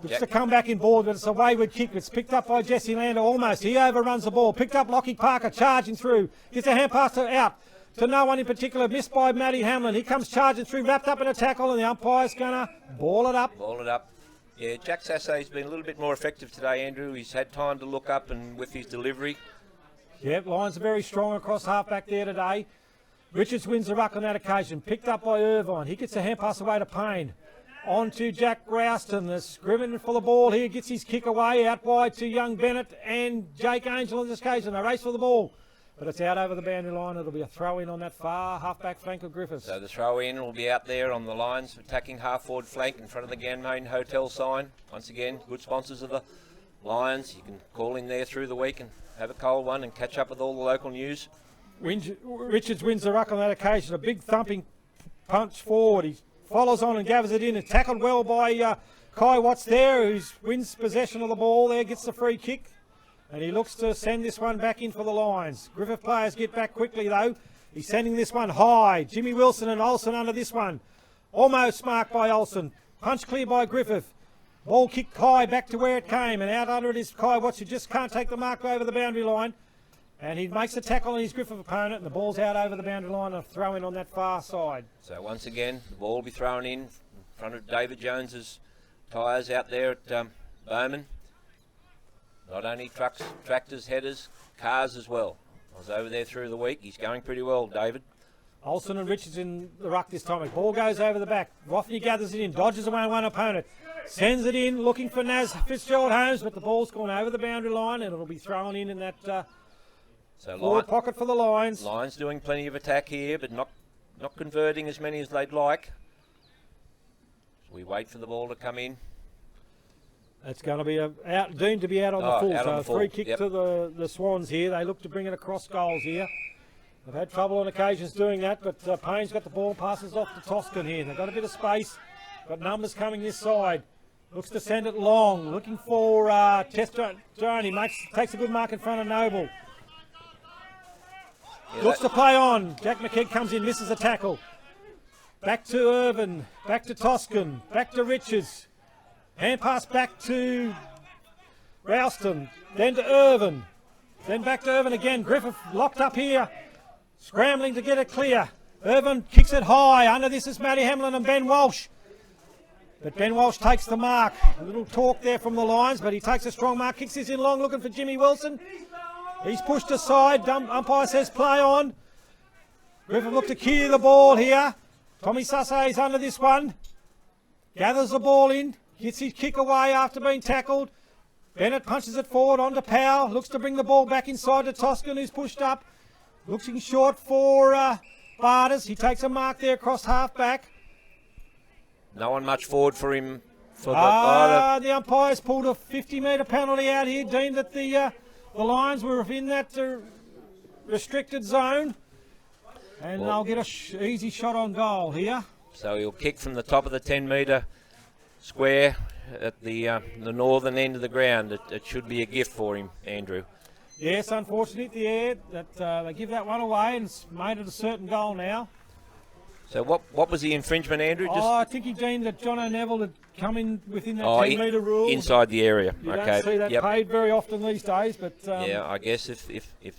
Looks to come back in board, but it's a wayward kick. It's picked up by Jesse Lander almost. He overruns the ball. Picked up Lockie Parker, charging through. Gets a hand pass out to no one in particular, missed by Matty Hamlin. He comes charging through, wrapped up in a tackle, and the umpire's going to ball it up. Ball it up. Yeah, Jack Sassay's been a little bit more effective today, Andrew. He's had time to look up and with his delivery. Yep, Lions are very strong across half-back there today. Richards wins the ruck on that occasion. Picked up by Irvine. He gets a hand pass away to Payne. On to Jack Rouston. The scrimmage for the ball here. Gets his kick away out wide to young Bennett and Jake Angel on this occasion. They race for the ball. But it's out over the boundary line. It'll be a throw-in on that far half-back flank of Griffiths. So the throw-in will be out there on the Lions, attacking half-forward flank in front of the Ganmain Hotel sign. Once again, good sponsors of the Lions. You can call in there through the week and have a cold one and catch up with all the local news. Richards wins the ruck on that occasion. A big thumping punch forward. He follows on and gathers it in. And tackled well by Kai Watts there, who wins possession of the ball there, gets the free kick. And he looks to send this one back in for the Lions. Griffith players get back quickly though. He's sending this one high. Jimmy Wilson and Olsen under this one. Almost marked by Olsen. Punch clear by Griffith. Ball kicked high back to where it came. And out under it is Kai Watts, who just can't take the mark over the boundary line. And he makes a tackle on his Griffith opponent, and the ball's out over the boundary line and a throw in on that far side. So once again, the ball will be thrown in front of David Jones's tyres out there at Bowman. Not only trucks, tractors, headers, cars as well. I was over there through the week. He's going pretty well, David. Olsen and Richards in the ruck this time. The ball goes over the back. Roffney gathers it in, dodges away one opponent. Sends it in, looking for Naz Fitzgerald Holmes, but the ball's gone over the boundary line and it'll be thrown in that forward pocket for the Lions. Lions doing plenty of attack here, but not converting as many as they'd like. So we wait for the ball to come in. It's going to be deemed to be out on the full. Out so on the a full. free kick to the Swans here. They look to bring it across goals here. They've had trouble on occasions doing that, but Payne's got the ball, passes off to Toscan here. They've got a bit of space, got numbers coming this side. Looks to send it long, looking for Testrone. He takes a good mark in front of Noble. Yeah, Looks to play on. Jack McKeag comes in, misses a tackle. Back to Irvin, back to Toscan, back to Richards. Hand pass back to Ralston, then to Irvin, then back to Irvin again. Griffith locked up here, scrambling to get it clear. Irvin kicks it high. Under this is Matty Hamlin and Ben Walsh. But Ben Walsh takes the mark. A little talk there from the Lions, but he takes a strong mark, kicks this in long, looking for Jimmy Wilson. He's pushed aside. Umpire says play on. Griffith looked to clear the ball here. Tommy Sussay is under this one. Gathers the ball in. Gets his kick away after being tackled. Bennett punches it forward onto Powell. Looks to bring the ball back inside to Toscan, who's pushed up. Looking short for Barters. He takes a mark there across half back. No one much forward for him. The umpires pulled a 50-metre penalty out here. Deemed that the Lions were within that restricted zone. And they'll get an easy shot on goal here. So he'll kick from the top of the 10-metre square at the northern end of the ground. It should be a gift for him, Andrew. Yes, unfortunately, that they give that one away and it's made it a certain goal now. So what was the infringement, Andrew? I think he deemed that John O'Neill had come in within that 10-metre rule. Inside the area. You don't see that paid very often these days, but yeah, I guess if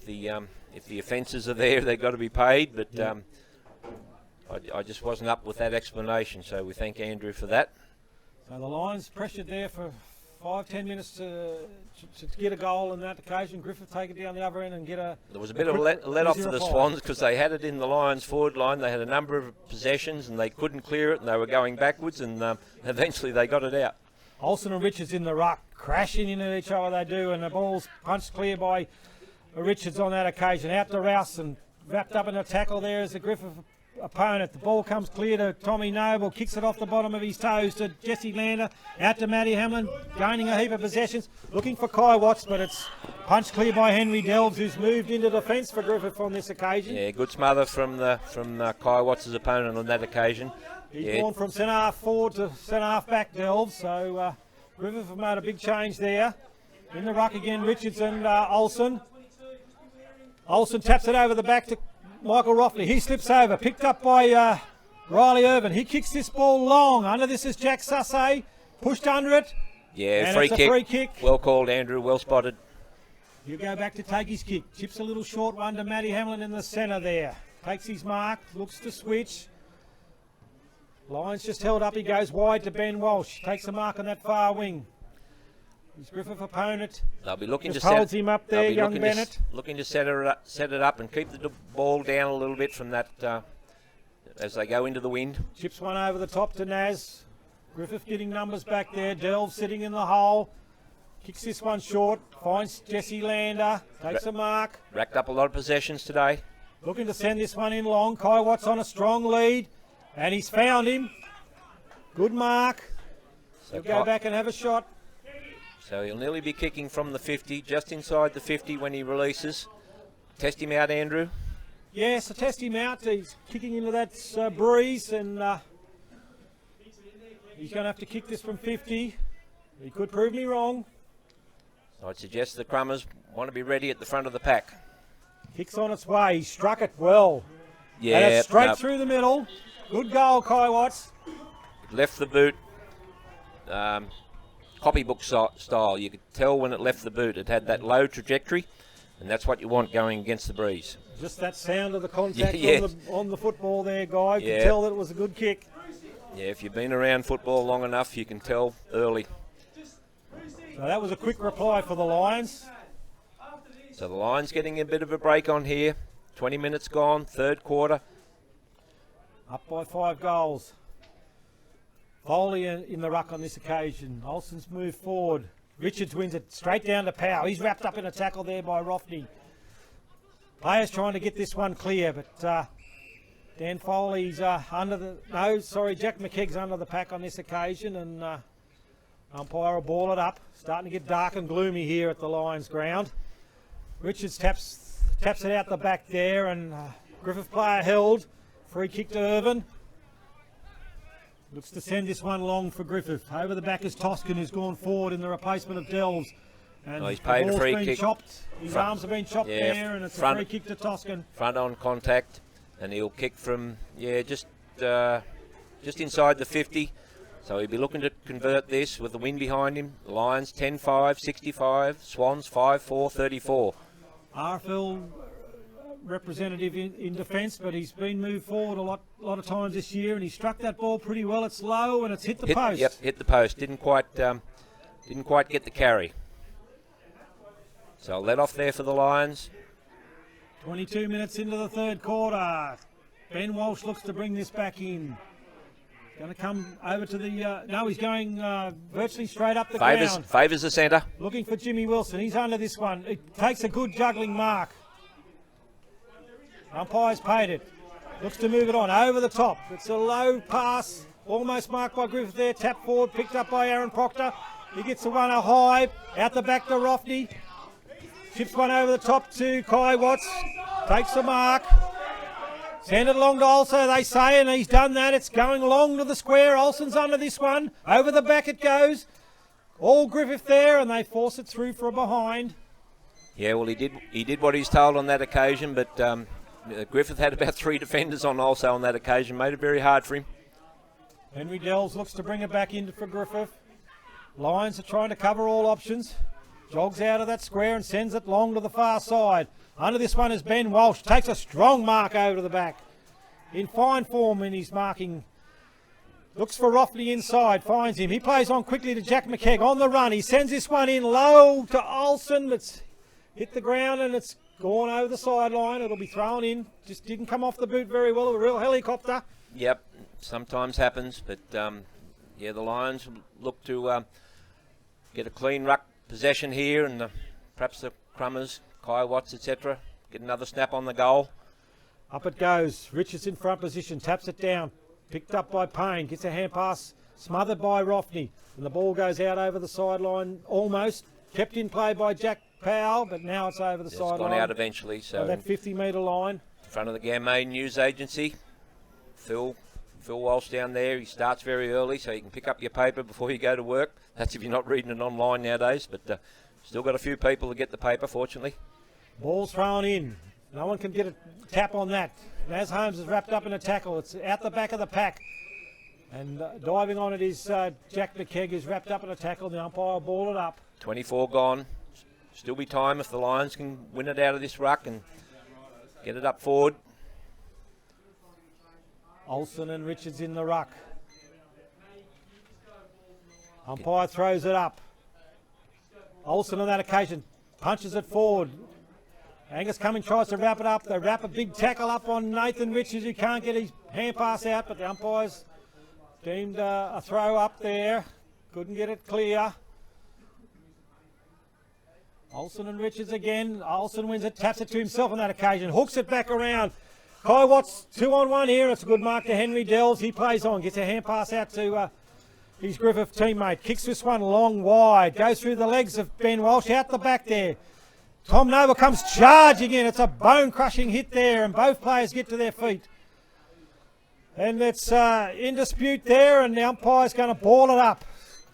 the offences are there, they've got to be paid. But I just wasn't up with that explanation, so we thank Andrew for that. So the Lions pressured there for 5-10 minutes to get a goal on that occasion. Griffith take it down the other end and get a... There was a bit of a let off for the Swans because they had it in the Lions forward line. They had a number of possessions and they couldn't clear it and they were going backwards and eventually they got it out. Olsen and Richards in the ruck, crashing into each other they do, and the ball's punched clear by Richards on that occasion. Out to Rouse and wrapped up in a tackle there as the Griffith opponent. The ball comes clear to Tommy Noble, kicks it off the bottom of his toes to Jesse Lander, out to Matty Hamlin, gaining a heap of possessions, looking for Kai Watts, but it's punched clear by Henry Delves, who's moved into defence for Griffith on this occasion. Yeah, good smother from Kai Watts' opponent on that occasion. He's gone from centre half forward to centre half back, Delves, so Griffith have made a big change there. In the ruck again, Richards and Olsen. Olsen taps it over the back to Michael Roffley. He slips over, picked up by Riley Irvin. He kicks this ball long. Under this is Jack Sussay, pushed under it. Yeah, and it's a free kick. Well called, Andrew. Well spotted. You go back to take his kick. Chips a little short one to Matty Hamlin in the centre there. Takes his mark, looks to switch. Lions just held up. He goes wide to Ben Walsh. Takes a mark on that far wing. His Griffith opponent They'll be looking just to holds him up there, young Bennett. Looking to set it up and keep the ball down a little bit from that as they go into the wind. Chips one over the top to Naz. Griffith getting numbers back there. Delve sitting in the hole. Kicks this one short. Finds Jesse Lander. Takes a mark. Racked up a lot of possessions today. Looking to send this one in long. Kai Watts on a strong lead. And he's found him. Good mark. So he'll go back and have a shot. So he'll nearly be kicking from the 50, just inside the 50 when he releases. Test him out, Andrew. Yes, I test him out. He's kicking into that breeze, and he's going to have to kick this from 50. He could prove me wrong. So I'd suggest the Crummers want to be ready at the front of the pack. Kicks on its way. He struck it well. Yeah, and it's straight through the middle. Good goal, Kai Watts. Left the boot. Copybook style. You could tell when it left the boot. It had that low trajectory, And that's what you want going against the breeze. Just that sound of the contact Yeah. on the football there, Guy. You Yeah. could tell that it was a good kick. Yeah, if you've been around football long enough, you can tell early. So that was a quick reply for the Lions. So the Lions getting a bit of a break on here. 20 minutes gone, third quarter. Up by 5 goals. Foley in the ruck on this occasion. Olsen's moved forward. Richards wins it straight down to Powell. He's wrapped up in a tackle there by Rofty. Players trying to get this one clear, but Dan Foley's Jack McKegg's under the pack on this occasion, and umpire will ball it up. Starting to get dark and gloomy here at the Lions ground. Richards taps it out the back there, and Griffith player held. Free kick to Irvin. Looks to send this one long for Griffith. Over the back is Toscan, who's gone forward in the replacement of Delves. And he's paid a free kick. Chopped. His arms have been chopped there, and it's a free kick to Toscan. Front on contact, and he'll kick from, just inside the 50. So he'll be looking to convert this with the wind behind him. Lions 10-5, 65. Swans 5-4, 34. RFL representative in defence, but he's been moved forward a lot of times this year, and he struck that ball pretty well. It's low and it's hit the post. Yep, hit the post. Didn't quite get the carry. So let off there for the Lions. 22 minutes into the third quarter. Ben Walsh looks to bring this back in. Going to come over to the... no, he's going virtually straight up the ground. Favours the centre. Looking for Jimmy Wilson. He's under this one. It takes a good juggling mark. Umpire's paid it. Looks to move it on over the top. It's a low pass. Almost marked by Griffith there. Tap forward. Picked up by Aaron Proctor. He gets the one high. Out the back to Rofty. Chips one over the top to Kai Watts. Takes the mark. Send it along to Olsen, they say, and he's done that. It's going long to the square. Olsen's under this one. Over the back it goes. All Griffith there, and they force it through for a behind. Yeah, well, he did what he's told on that occasion, but Griffith had about 3 defenders on also on that occasion. Made it very hard for him. Henry Dells looks to bring it back in for Griffith. Lions are trying to cover all options. Jogs out of that square and sends it long to the far side. Under this one is Ben Walsh. Takes a strong mark over to the back. In fine form in his marking. Looks for Rofty inside. Finds him. He plays on quickly to Jack McKegg on the run. He sends this one in low to Olsen. It's hit the ground and it's gone over the sideline. It'll be thrown in. Just didn't come off the boot very well. A real helicopter. Yep, sometimes happens. But, the Lions look to get a clean ruck possession here, and perhaps the Crummers, Kai Watts, etc. get another snap on the goal. Up it goes. Richards in front position. Taps it down. Picked up by Payne. Gets a hand pass. Smothered by Rofty. And the ball goes out over the sideline almost. Kept in play by Jack Powell, but now it's over the sideline. It's gone out eventually. So that 50-metre line. In front of the Ganmain News Agency. Phil Walsh down there. He starts very early, so you can pick up your paper before you go to work. That's if you're not reading it online nowadays, but still got a few people to get the paper, fortunately. Ball's thrown in. No one can get a tap on that. Naz Holmes is wrapped up in a tackle. It's out the back of the pack. And diving on it is Jack McKegg, who's wrapped up in a tackle. The umpire will ball it up. 24 gone. Still be time if the Lions can win it out of this ruck and get it up forward. Olsen and Richards in the ruck. Umpire throws it up. Olsen on that occasion punches it forward. Angus Cumming tries to wrap it up. They wrap a big tackle up on Nathan Richards, who can't get his hand pass out, but the umpire's deemed a throw up there. Couldn't get it clear. Olsen and Richards again. Olsen wins it, taps it to himself on that occasion, hooks it back around. Kai Watts 2-on-1 here. It's a good mark to Henry Dells. He plays on, gets a hand pass out to his Griffith teammate. Kicks this one long wide. Goes through the legs of Ben Walsh out the back there. Tom Noble comes charging in. It's a bone-crushing hit there, and both players get to their feet. And it's in dispute there, and the umpire's going to ball it up.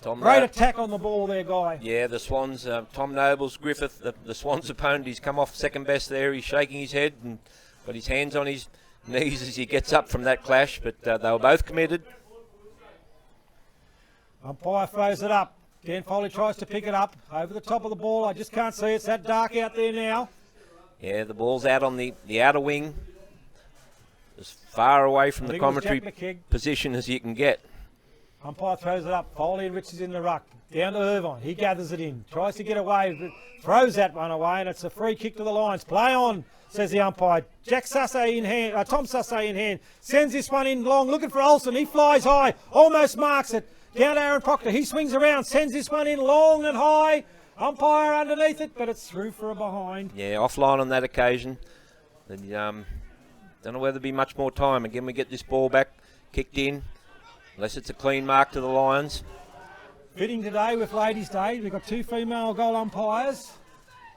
Great attack on the ball there, Guy. Yeah, the Swans, Tom Noble's Griffith, the Swans opponent, he's come off second best there. He's shaking his head and got his hands on his knees as he gets up from that clash, but they were both committed. Umpire throws it up. Dan Foley tries to pick it up over the top of the ball. I just can't see. It's that dark out there now. Yeah, the ball's out on the outer wing, as far away from the commentary position as you can get. Umpire throws it up. Foley and Richards in the ruck. Down to Irvine. He gathers it in. Tries to get away. But throws that one away, and it's a free kick to the Lions. Play on, says the umpire. Jack Sussay in hand. Tom Sussay in hand. Sends this one in long. Looking for Olsen. He flies high. Almost marks it. Down to Aaron Proctor. He swings around. Sends this one in long and high. Umpire underneath it, but it's through for a behind. Yeah, offline on that occasion. And, don't know whether there'll be much more time. Again, we get this ball back, kicked in. Unless it's a clean mark to the Lions. Fitting today with Ladies' Day. We've got 2 female goal umpires.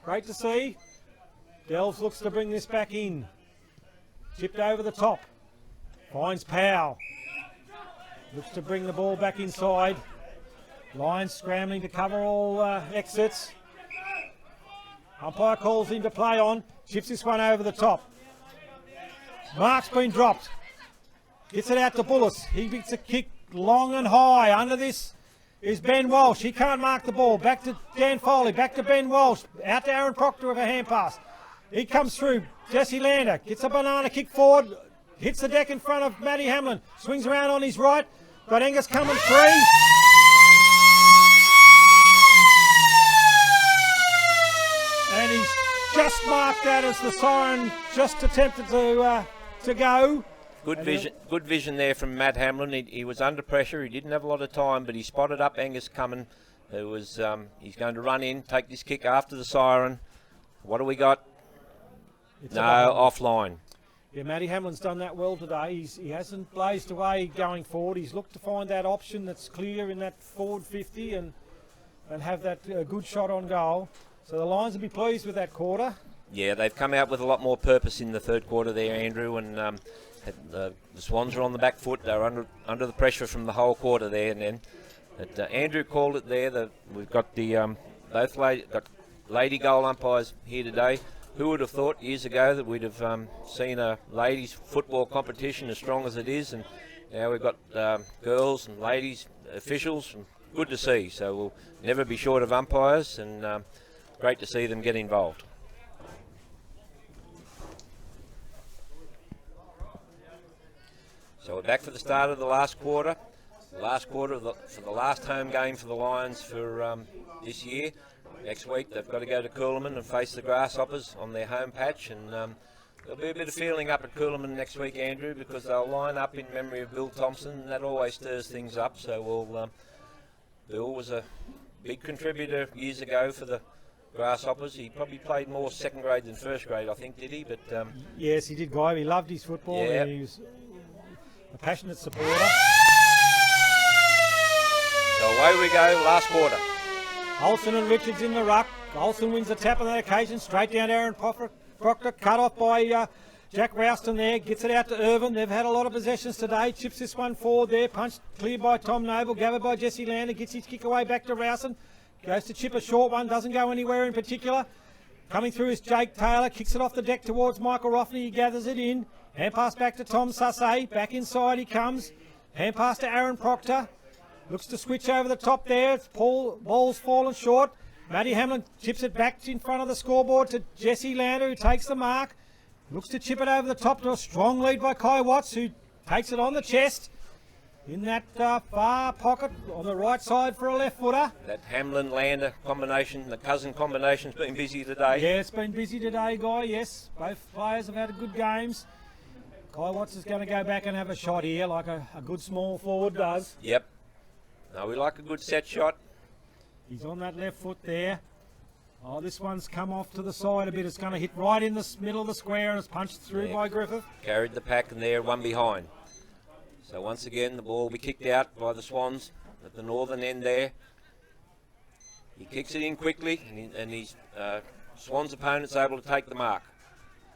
Great to see. Delves looks to bring this back in. Chipped over the top. Finds Powell. Looks to bring the ball back inside. Lions scrambling to cover all exits. Umpire calls him to play on. Chips this one over the top. Mark's been dropped. Gets it out to Bullis. He gets a kick long and high. Under this is Ben Walsh. He can't mark the ball. Back to Dan Foley. Back to Ben Walsh. Out to Aaron Proctor with a hand pass. He comes through. Jesse Lander gets a banana kick forward. Hits the deck in front of Matty Hamlin. Swings around on his right. Got Angus coming free. And he's just marked that as the siren just attempted to go. Good vision there from Matt Hamlin. He was under pressure. He didn't have a lot of time, but he spotted up Angus coming. Who was he's going to run in, take this kick after the siren. What do we got? No, offline. Yeah, Matty Hamlin's done that well today. He hasn't blazed away going forward. He's looked to find that option that's clear in that forward 50 and have that good shot on goal. So the Lions will be pleased with that quarter. Yeah, they've come out with a lot more purpose in the third quarter there, Andrew, and the Swans are on the back foot. They're under the pressure from the whole quarter there, and then Andrew called it there. We've got the both lady goal umpires here today. Who would have thought years ago that we'd have seen a ladies football competition as strong as it is, and now we've got girls and ladies officials. And good to see. So we'll never be short of umpires, and great to see them get involved. So we're back for the start of the last quarter. Last quarter for the last home game for the Lions for this year. Next week they've got to go to Coolaman and face the Grasshoppers on their home patch, and there'll be a bit of feeling up at Coolaman next week, Andrew, because they'll line up in memory of Bill Thompson, and that always stirs things up. So Bill was a big contributor years ago for the Grasshoppers. He probably played more second grade than first grade, I think, did he? But yes, he did, Guy. He loved his football. Yeah. And he was a passionate supporter. So away we go, last quarter. Olsen and Richards in the ruck. Olsen wins the tap on that occasion. Straight down to Aaron Proctor. Cut off by Jack Rouston there. Gets it out to Irvin. They've had a lot of possessions today. Chips this one forward there. Punched clear by Tom Noble. Gathered by Jesse Lander. Gets his kick away back to Rouston. Goes to chip a short one. Doesn't go anywhere in particular. Coming through is Jake Taylor. Kicks it off the deck towards Michael Roffney. He gathers it in. Hand pass back to Tom Sussay. Back inside he comes. Hand pass to Aaron Proctor. Looks to switch over the top there. Ball's fallen short. Matty Hamlin chips it back in front of the scoreboard to Jesse Lander, who takes the mark. Looks to chip it over the top to a strong lead by Kai Watts, who takes it on the chest. In that far pocket on the right side for a left footer. That Hamlin-Lander combination, the cousin combination's been busy today. Yeah, it's been busy today, Guy, yes. Both players have had good games. Kai Watts is going to go back and have a shot here like a good small forward does. Yep. No, we like a good set shot. He's on that left foot there. Oh, this one's come off to the side a bit. It's going to hit right in the middle of the square and it's punched through by Griffith. Carried the pack and there, one behind. So once again, the ball will be kicked out by the Swans at the northern end there. He kicks it in quickly, and his Swans opponent's able to take the mark.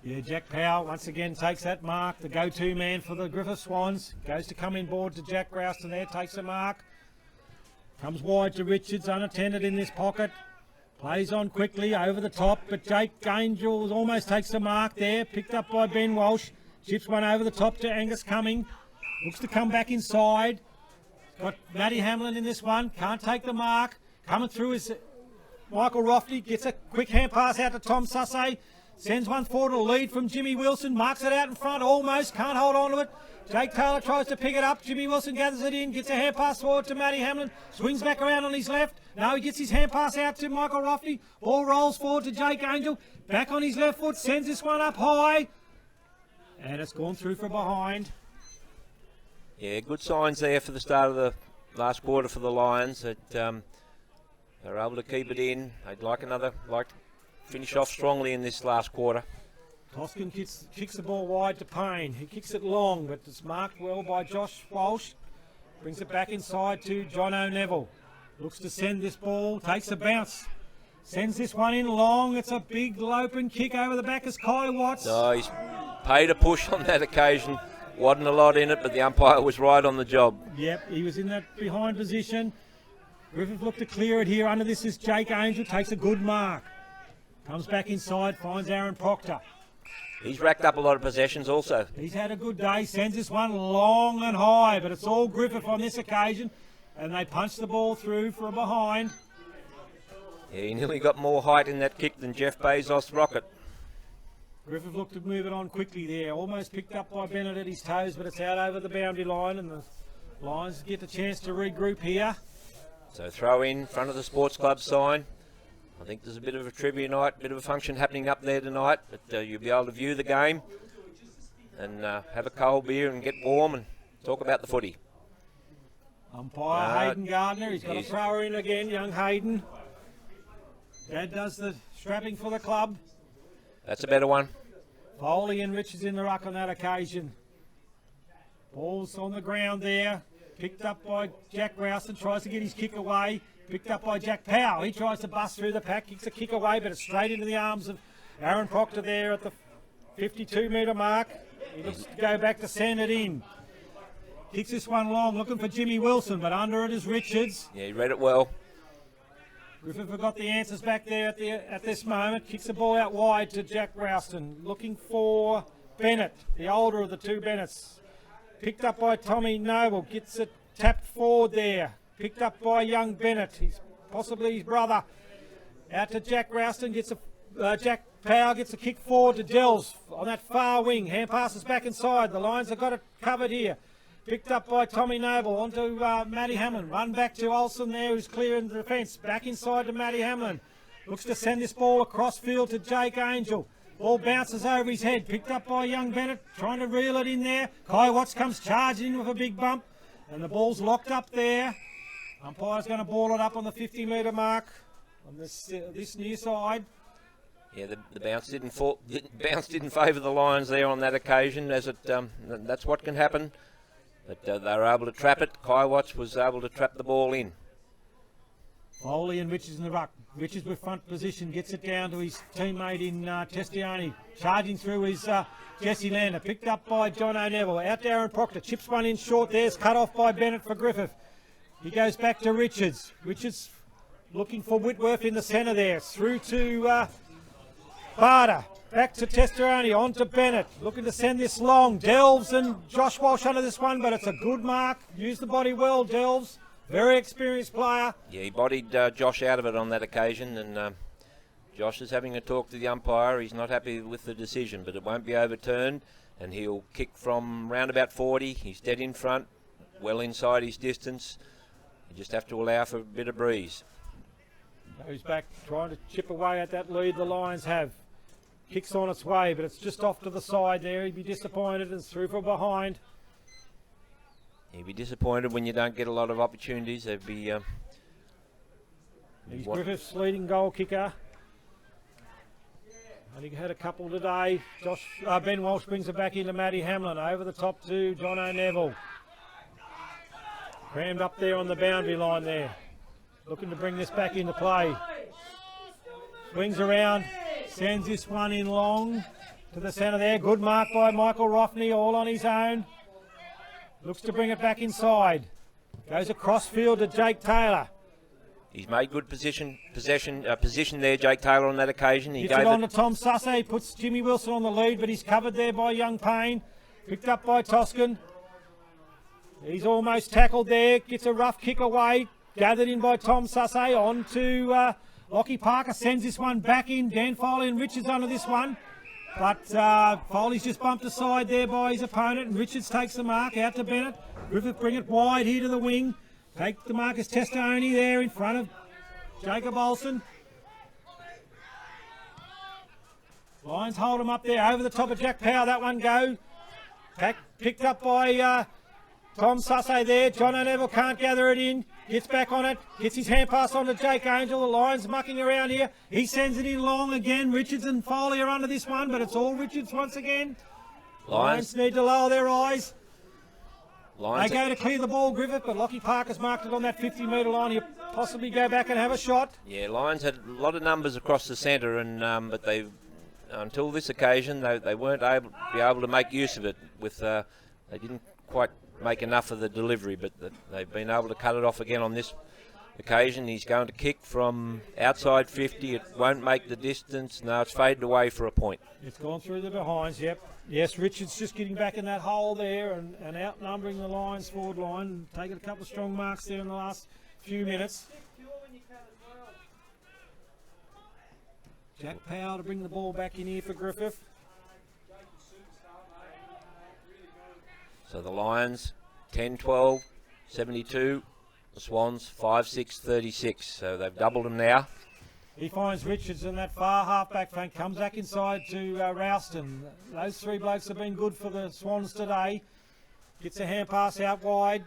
Yeah, Jack Powell once again takes that mark, the go-to man for the Griffith Swans. Goes to come in board to Jack Rouston there, takes a mark. Comes wide to Richards, unattended in this pocket. Plays on quickly, over the top, but Jake Angel almost takes the mark there. Picked up by Ben Walsh. Chips one over the top to Angus Cumming. Looks to come back inside. Got Matty Hamlin in this one. Can't take the mark. Coming through is Michael Roffney. Gets a quick hand pass out to Tom Sussay. Sends one forward to the lead from Jimmy Wilson. Marks it out in front, almost. Can't hold on to it. Jake Taylor tries to pick it up. Jimmy Wilson gathers it in. Gets a hand pass forward to Matty Hamlin. Swings back around on his left. Now he gets his hand pass out to Michael Roffney. Ball rolls forward to Jake Angel. Back on his left foot. Sends this one up high. And it's gone through from behind. Yeah, good signs there for the start of the last quarter for the Lions. That they're able to keep it in. They'd like to finish off strongly in this last quarter. Toscan kicks the ball wide to Payne. He kicks it long, but it's marked well by Josh Walsh. Brings it back inside to John O'Neville. Looks to send this ball. Takes a bounce. Sends this one in long. It's a big loping kick over the back as Kai Watts. Oh, he's paid a push on that occasion. Wasn't a lot in it, but the umpire was right on the job. Yep, he was in that behind position. Griffith looked to clear it here. Under this is Jake Angel. Takes a good mark. Comes back inside. Finds Aaron Proctor. He's racked up a lot of possessions also. He's had a good day. Sends this one long and high, but it's all Griffith on this occasion. And they punch the ball through from behind. Yeah, he nearly got more height in that kick than Jeff Bezos' rocket. Griffith looked to move it on quickly there. Almost picked up by Bennett at his toes, but it's out over the boundary line, and the Lions get the chance to regroup here. So throw in front of the sports club sign. I think there's a bit of a trivia night, bit of a function happening up there tonight. But you'll be able to view the game and have a cold beer and get warm and talk about the footy. Umpire Hayden Gardner. He's got a thrower in again, young Hayden. Dad does the strapping for the club. That's a better one. Foley and Richards in the ruck on that occasion. Ball's on the ground there. Picked up by Jack Rowson. Tries to get his kick away. Picked up by Jack Powell. He tries to bust through the pack. Kicks a kick away, but it's straight into the arms of Aaron Proctor there at the 52-metre mark. He looks to go back to send it in. Kicks this one long, looking for Jimmy Wilson, but under it is Richards. Yeah, he read it well. Griffith have got the answers back there at this moment. Kicks the ball out wide to Jack Rowston. Looking for Bennett, the older of the two Bennetts. Picked up by Tommy Noble. Gets it tapped forward there. Picked up by young Bennett. He's possibly his brother. Out to Jack Rowston. Jack Powell gets a kick forward to Dells on that far wing. Hand passes back inside. The Lions have got it covered here. Picked up by Tommy Noble onto Matty Hamlin. Run back to Olsen there, who's clearing the defence. Back inside to Matty Hamlin. Looks to send this ball across field to Jake Angel. Ball bounces over his head. Picked up by young Bennett. Trying to reel it in there. Kai Watts comes charging in with a big bump. And the ball's locked up there. Umpire's going to ball it up on the 50-metre mark on this near side. Yeah, the bounce didn't favour the Lions there on that occasion, as that's what can happen. But they were able to trap it. Kai Watts was able to trap the ball in. Foley and Richards in the ruck. Richards with front position, gets it down to his teammate in Testiani. Charging through is Jesse Lander. Picked up by John O'Neville. Out to Aaron Proctor. Chips one in short. There's cut off by Bennett for Griffith. He goes back to Richards. Richards looking for Whitworth in the centre there. Through to Barter. Back to Testerani, on to Bennett. Looking to send this long. Delves and Josh Walsh under this one, but it's a good mark. Used the body well, Delves. Very experienced player. Yeah, he bodied Josh out of it on that occasion, and Josh is having a talk to the umpire. He's not happy with the decision, but it won't be overturned, and he'll kick from round about 40. He's dead in front, well inside his distance. You just have to allow for a bit of breeze. Goes back, trying to chip away at that lead the Lions have. Kicks on its way, but it's just off to the side there. He'd be disappointed. It's through from behind. He'd be disappointed when you don't get a lot of opportunities. They'd be... He's Griffith's leading goal kicker. Only had a couple today. Ben Walsh brings it back into Matty Hamlin. Over the top to John O'Neville. Crammed up there on the boundary line there. Looking to bring this back into play. Swings around. Sends this one in long to the centre there. Good mark by Michael Roffney, all on his own. Looks to bring it back inside. Goes across field to Jake Taylor. He's made good position there, Jake Taylor, on that occasion. He gets it on to Tom Sussay. Puts Jimmy Wilson on the lead, but he's covered there by young Payne. Picked up by Toscan. He's almost tackled there. Gets a rough kick away. Gathered in by Tom Sussay. On to... Lockie Parker sends this one back in. Dan Foley and Richards under this one. But Foley's just bumped aside there by his opponent, and Richards takes the mark out to Bennett. Griffith bring it wide here to the wing. Take the mark as Testoni there in front of Jacob Olsen. Lions hold him up there over the top of Jack Powell. That one go. Picked up by Tom Sussay there. John O'Neill can't gather it in. Gets back on it. Gets his hand pass on to Jake Angel. The Lions mucking around here. He sends it in long again. Richards and Foley are under this one, but it's all Richards once again. Lions need to lower their eyes. They go to clear the ball, Griffith, but Lockie Parker's marked it on that 50-metre line. He'll possibly go back and have a shot. Yeah, Lions had a lot of numbers across the centre, and but they, until this occasion, they weren't able to make use of it. They didn't quite make enough of the delivery, but they've been able to cut it off again on this occasion. He's going to kick from outside 50. It won't make the distance. No, it's faded away for a point. It's gone through the behinds, yep. Yes, Richards just getting back in that hole there and outnumbering the Lions forward line. Taking a couple of strong marks there in the last few minutes. Jack Powell to bring the ball back in here for Griffith. So the Lions 10-12, 72. The Swans 5-6, 36. So they've doubled them now. He finds Richards in that far half-back flank, comes back inside to Ralston. Those three blokes have been good for the Swans today. Gets a hand pass out wide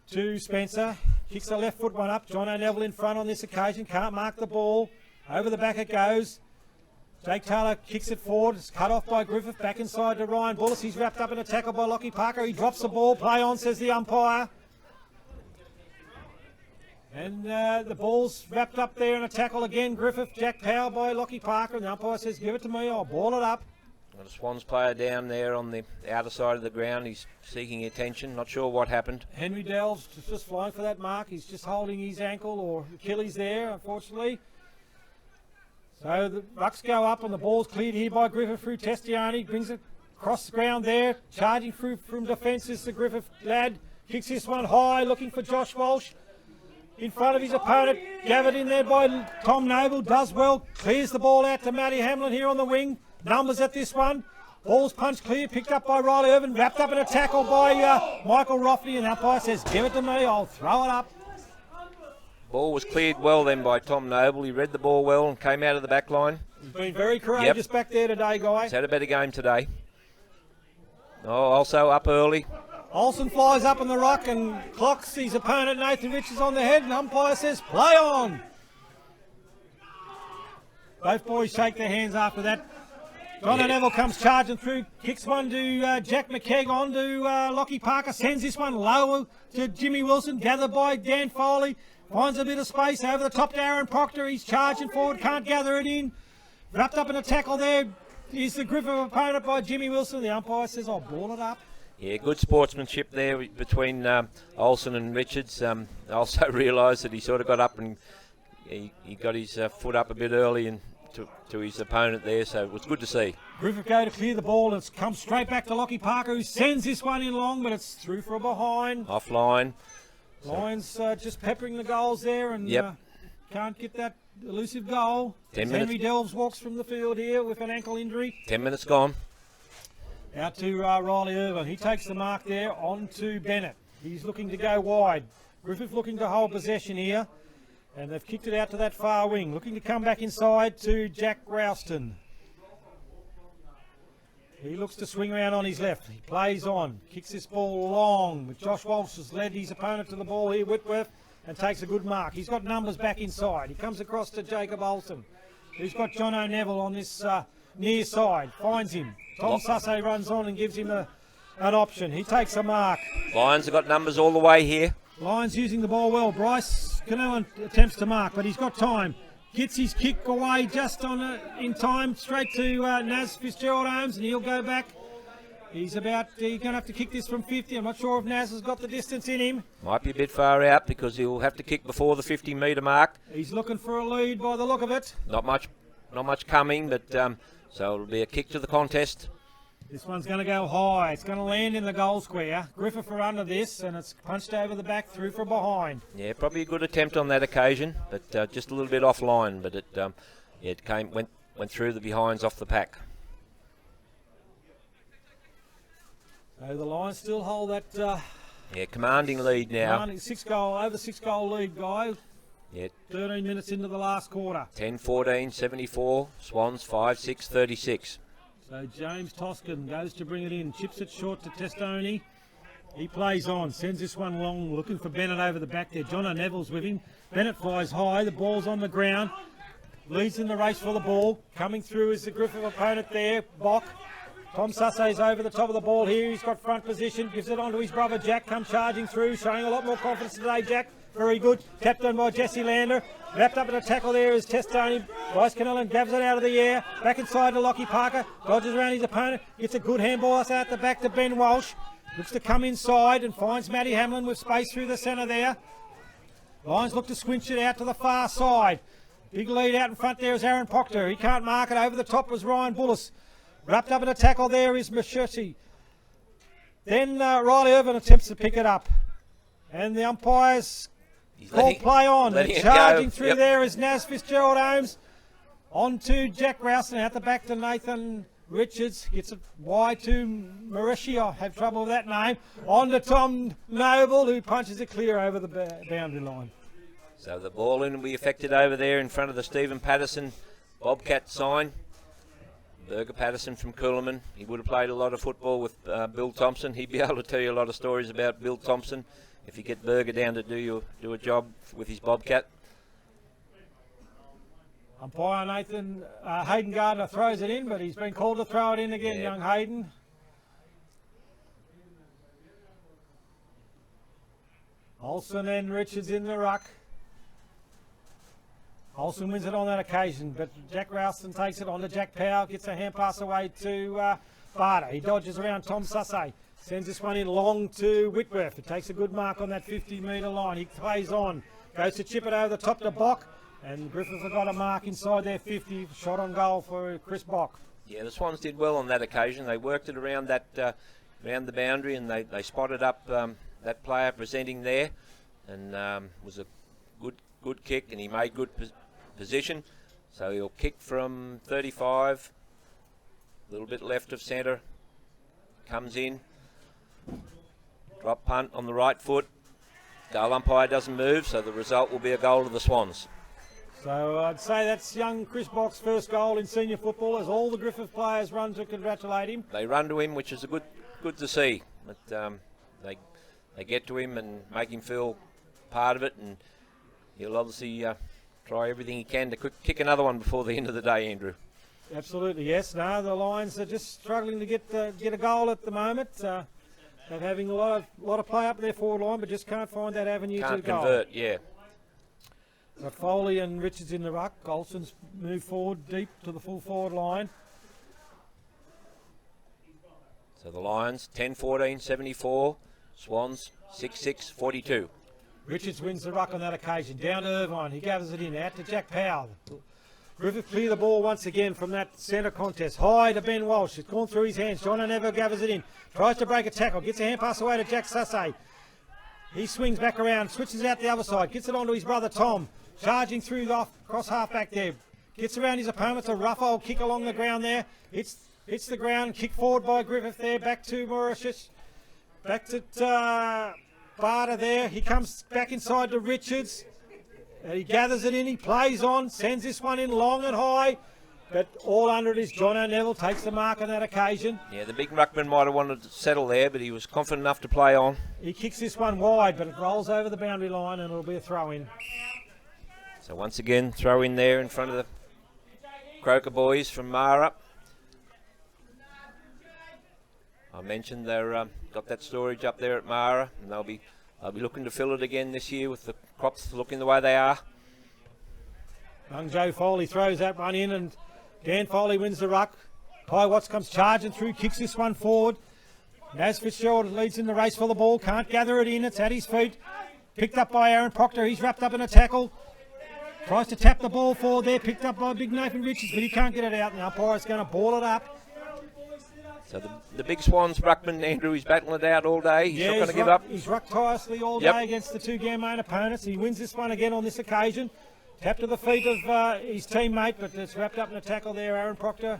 to Spencer. Kicks the left foot one up. John O'Neill in front on this occasion. Can't mark the ball. Over the back it goes. Jake Taylor kicks it forward. It's cut off by Griffith. Back inside to Ryan Bullis. He's wrapped up in a tackle by Lockie Parker. He drops the ball. Play on, says the umpire. And the ball's wrapped up there in a tackle again. Griffith, Jack Powell by Lockie Parker. And the umpire says, give it to me, I'll ball it up. Got a Swans player down there on the outer side of the ground. He's seeking attention. Not sure what happened. Henry Dell's just flying for that mark. He's just holding his ankle or Achilles there, unfortunately. So the rucks go up and the ball's cleared here by Griffith through Testiani. Brings it across the ground there. Charging through from defence is the Griffith lad. Kicks this one high, looking for Josh Walsh. In front of his opponent, gathered in there by Tom Noble, does well, clears the ball out to Matty Hamlin here on the wing. Numbers at this one. Ball's punched clear, picked up by Riley Irvin, wrapped up in a tackle by Michael Roffney, and the umpire says, give it to me, I'll throw it up. Ball was cleared well then by Tom Noble. He read the ball well and came out of the back line. He's been very courageous back there today, guy. He's had a better game today. Oh, also up early. Olsen flies up in the rock and clocks his opponent Nathan Richards on the head, and umpire says, play on. Both boys shake their hands after that. John O'Neill comes charging through, kicks one to Jack McKegg, on to Lockie Parker, sends this one lower to Jimmy Wilson, gathered by Dan Foley, finds a bit of space over the top to Aaron Proctor. He's charging forward, can't gather it in. Wrapped up in a tackle there is the Griffith opponent by Jimmy Wilson. The umpire says, I'll ball it up. Yeah, good sportsmanship there between Olsen and Richards. I also realised that he sort of got up and he got his foot up a bit early and to his opponent there, so it was good to see. Griffith go to clear the ball and it's come straight back to Lockie Parker, who sends this one in long, but it's through for a behind. Offline. Lions just peppering the goals there and can't get that elusive goal. 10 minutes. Henry Delves walks from the field here with an ankle injury. 10 minutes gone. Out to Riley Irvin. He takes the mark there on to Bennett. He's looking to go wide. Griffith looking to hold possession here. And they've kicked it out to that far wing. Looking to come back inside to Jack Ralston. He looks to swing around on his left. He plays on. Kicks this ball long. Josh Walsh has led his opponent to the ball here, Whitworth, and takes a good mark. He's got numbers back inside. He comes across to Jacob Olsen, who's got John O'Neill on this near side. Finds him. Tom Sussay runs on and gives him an option. He takes a mark. Lions have got numbers all the way here. Lions using the ball well. Bryce Canoan attempts to mark, but he's got time. Gets his kick away just in time, straight to Naz Fitzgerald-Holmes, and he'll go back. He's going to have to kick this from 50. I'm not sure if Naz has got the distance in him. Might be a bit far out because he'll have to kick before the 50-metre mark. He's looking for a lead by the look of it. Not much coming, but so it'll be a kick to the contest. This one's going to go high. It's going to land in the goal square. Griffith are under this, and it's punched over the back through from behind. Yeah, probably a good attempt on that occasion, but just a little bit offline. But it went through the behinds off the pack. So the Lions still hold that commanding lead now. over 6-goal lead, guys. Yeah. 13 minutes into the last quarter. 10-14, 74. Swans 5-6, 36. So James Toscan goes to bring it in. Chips it short to Testoni. He plays on. Sends this one long. Looking for Bennett over the back there. John O'Neville's with him. Bennett flies high. The ball's on the ground. Leads in the race for the ball. Coming through is the Griffith opponent there. Bock. Tom Sussay's over the top of the ball here. He's got front position. Gives it on to his brother Jack. Come charging through. Showing a lot more confidence today, Jack. Very good. Tapped on by Jesse Lander. Wrapped up in a tackle there is Testoni. Bryce Canellan grabs it out of the air. Back inside to Lockie Parker. Dodges around his opponent. Gets a good handball out the back to Ben Walsh. Looks to come inside and finds Matty Hamlin with space through the centre there. Lions look to squinch it out to the far side. Big lead out in front there is Aaron Proctor. He can't mark it. Over the top was Ryan Bullis. Wrapped up in a tackle there is Machetti. Then Riley Irvin attempts to pick it up. And the umpires call play on. Charging through there is Naz Fitzgerald-Holmes. On to Jack Rowson. Out the back to Nathan Richards. Gets it wide to Mareshi. I have trouble with that name. On to Tom Noble, who punches it clear over the boundary line. So the ball in will be affected over there in front of the Stephen Patterson Bobcat sign. Berger Patterson from Coolaman. He would have played a lot of football with Bill Thompson. He'd be able to tell you a lot of stories about Bill Thompson if you get Berger down to do a job with his Bobcat. Umpire Nathan Hayden Gardner throws it in, but he's been called to throw it in again, young Hayden. Olsen and Richards in the ruck. Olsen wins it on that occasion, but Jack Ralston takes it on to Jack Powell, gets a hand pass away to Barter. He dodges around Tom Sussay, sends this one in long to Whitworth. It takes a good mark on that 50-metre line. He plays on, goes to chip it over the top to Bock, and Griffith have got a mark inside their 50, shot on goal for Chris Bock. Yeah, the Swans did well on that occasion. They worked it around that around the boundary, and they spotted up that player presenting there, and was a good kick, and he made good position. So he'll kick from 35, a little bit left of centre, comes in, drop punt on the right foot. Goal umpire doesn't move, so the result will be a goal to the Swans. So I'd say that's young Chris Bock's first goal in senior football, as all the Griffith players run to congratulate him. They run to him, which is good to see. But they get to him and make him feel part of it, and he'll obviously try everything he can to kick another one before the end of the day, Andrew. Absolutely, yes. No, the Lions are just struggling to get a goal at the moment. They're having a lot of play up their forward line, but just can't find that avenue to goal. Can't convert, yeah. Got Foley and Richards in the ruck. Golson's moved forward deep to the full forward line. So the Lions 10-14, 74. Swans 6-6, 42. Richards wins the ruck on that occasion. Down to Irvine. He gathers it in. Out to Jack Powell. Griffith clear the ball once again from that centre contest. High to Ben Walsh. It's gone through his hands. John O'Neville gathers it in. Tries to break a tackle. Gets a hand pass away to Jack Sussay. He swings back around. Switches out the other side. Gets it on to his brother Tom. Charging through the cross half back there. Gets around his opponent. It's a rough old kick along the ground there. Hits the ground. Kick forward by Griffith there. Back to Mauritius. Back to Barter there. He comes back inside to Richards. He gathers it in. He plays on. Sends this one in long and high. But all under it is John O'Neville. Takes the mark on that occasion. Yeah, the big ruckman might have wanted to settle there, but he was confident enough to play on. He kicks this one wide, but it rolls over the boundary line and it'll be a throw-in. So once again, throw in there in front of the Croker boys from Mara. I mentioned they've got that storage up there at Mara, and they'll be looking to fill it again this year with the crops looking the way they are. Young Joe Foley throws that one in, and Dan Foley wins the ruck. Ty Watts comes charging through, kicks this one forward. Naz Fitzgerald leads in the race for the ball, can't gather it in, it's at his feet. Picked up by Aaron Proctor, he's wrapped up in a tackle. Tries to tap the ball forward there, picked up by big Nathan Richards, but he can't get it out, and the umpire's going to ball it up. So the big Swans ruckman, Andrew, he's battling it out all day. He's not going to give up. He's rucked tirelessly all day against the two Ganmain opponents. He wins this one again on this occasion. Tap to the feet of his teammate, but it's wrapped up in a tackle there, Aaron Proctor.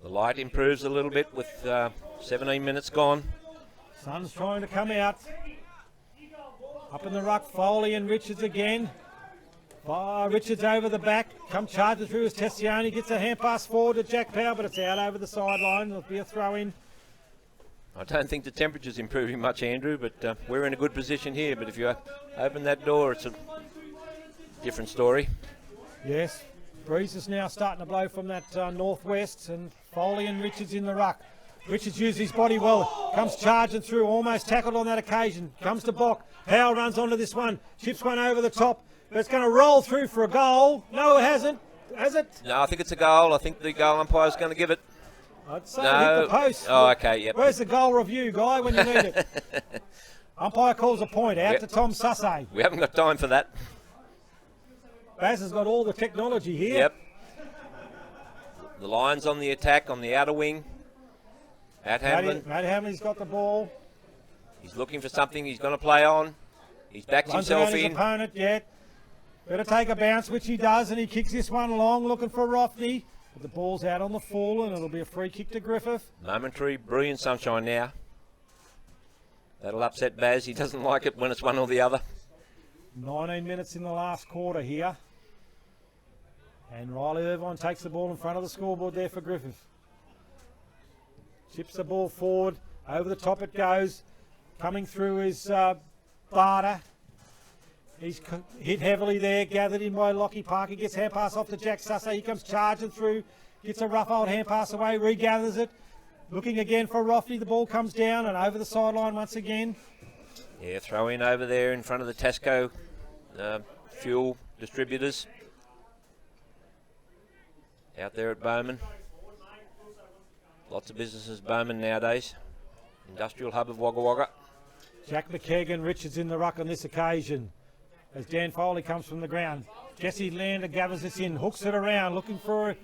The The light improves a little bit with 17 minutes gone. Sun's trying to come out. Up in the ruck, Foley and Richards again. Richards over the back, come charging through as Tessioni gets a hand pass forward to Jack Powell, but it's out over the sideline. It'll be a throw in. I don't think the temperature's improving much, Andrew, but we're in a good position here. But if you open that door, it's a different story. Yes, breeze is now starting to blow from that northwest, and Foley and Richards in the ruck. Richards uses his body well, comes charging through, almost tackled on that occasion, comes to Bock. Powell runs onto this one, chips one over the top, but it's going to roll through for a goal. No, it hasn't. Has it? No, I think it's a goal. I think the goal umpire's going to give it. I'd say hit the post. Oh, okay, yep. Where's the goal review, guy, when you need it? Umpire calls a point out to Tom Sussay. We haven't got time for that. Baz has got all the technology here. Yep. The Lions on the attack on the outer wing. Matt Hamlin. Matt Hamlin's got the ball. He's looking for something he's going to play on. He's backed himself in. His opponent yet. Better take a bounce, which he does, and he kicks this one along, looking for Rothney. But the ball's out on the full, and it'll be a free kick to Griffith. Momentary, brilliant sunshine now. That'll upset Baz. He doesn't like it when it's one or the other. 19 minutes in the last quarter here. And Riley Irvine takes the ball in front of the scoreboard there for Griffith. Chips the ball forward. Over the top it goes. Coming through is Barter. He's hit heavily there, gathered in by Lockie Parker. Gets hand pass off to Jack Sussay. He comes charging through. Gets a rough old hand pass away, regathers it. Looking again for Rothney. The ball comes down and over the sideline once again. Yeah, throw in over there in front of the Tesco fuel distributors. Out there at Bowman. Lots of businesses Bowman nowadays. Industrial hub of Wagga Wagga. Jack McKegg and Richards in the ruck on this occasion. As Dan Foley comes from the ground. Jesse Lander gathers this in, hooks it around, looking for his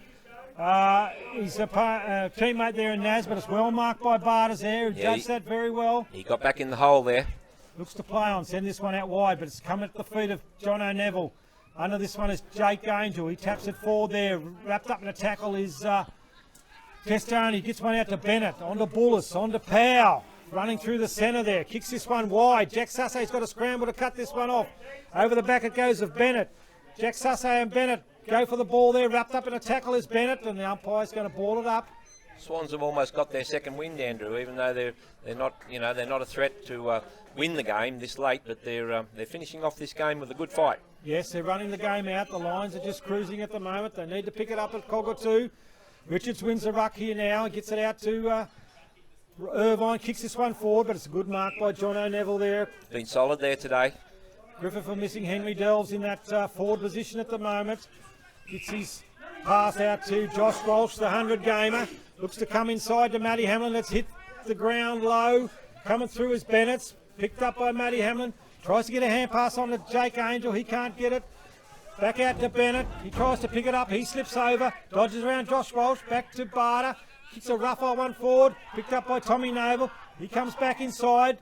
teammate there in Naz, but it's well marked by Barters there, who judged that very well. He got back in the hole there. Looks to play on, send this one out wide, but it's coming at the feet of John O'Neville. Under this one is Jake Angel. He taps it forward there. Wrapped up in a tackle is Testone. He gets one out to Bennett. On to Bullis. On to Powell. Running through the centre there. Kicks this one wide. Jack Sussay's got a scramble to cut this one off. Over the back it goes of Bennett. Jack Sussay and Bennett go for the ball there. Wrapped up in a tackle is Bennett, and the umpire's going to ball it up. Swans have almost got their second wind, Andrew, even though they're not a threat to win the game this late, but they're finishing off this game with a good fight. Yes, they're running the game out. The Lions are just cruising at the moment. They need to pick it up at cog or two. Richards wins the ruck here now. Gets it out to Irvine. Kicks this one forward, but it's a good mark by John O'Neville there. Been solid there today. Griffith are missing Henry Delves in that forward position at the moment. Gets his pass out to Josh Walsh, the 100-gamer. Looks to come inside to Matty Hamlin. Let's hit the ground low. Coming through is Bennett's. Picked up by Matty Hamlin. Tries to get a hand pass on to Jake Angel. He can't get it. Back out to Bennett. He tries to pick it up. He slips over. Dodges around Josh Walsh. Back to Barter. Kicks a rough old one forward. Picked up by Tommy Noble. He comes back inside.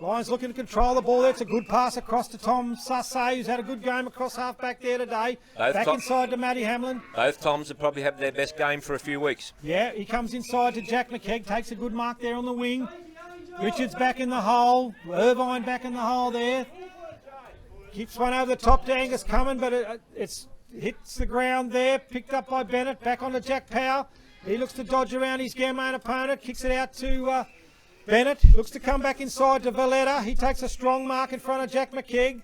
Lions looking to control the ball there. It's a good pass across to Tom Sussay, who's had a good game across half-back there today. Back inside to Matty Hamlin. Both Toms have probably had their best game for a few weeks. Yeah, he comes inside to Jack McKegg. Takes a good mark there on the wing. Richards back in the hole. Irvine back in the hole there. Keeps one over the top to Angus Cumming, but it's hits the ground there. Picked up by Bennett. Back on to Jack Powell. He looks to dodge around his Ganmain opponent. Kicks it out to Bennett. Looks to come back inside to Valletta. He takes a strong mark in front of Jack McKegg.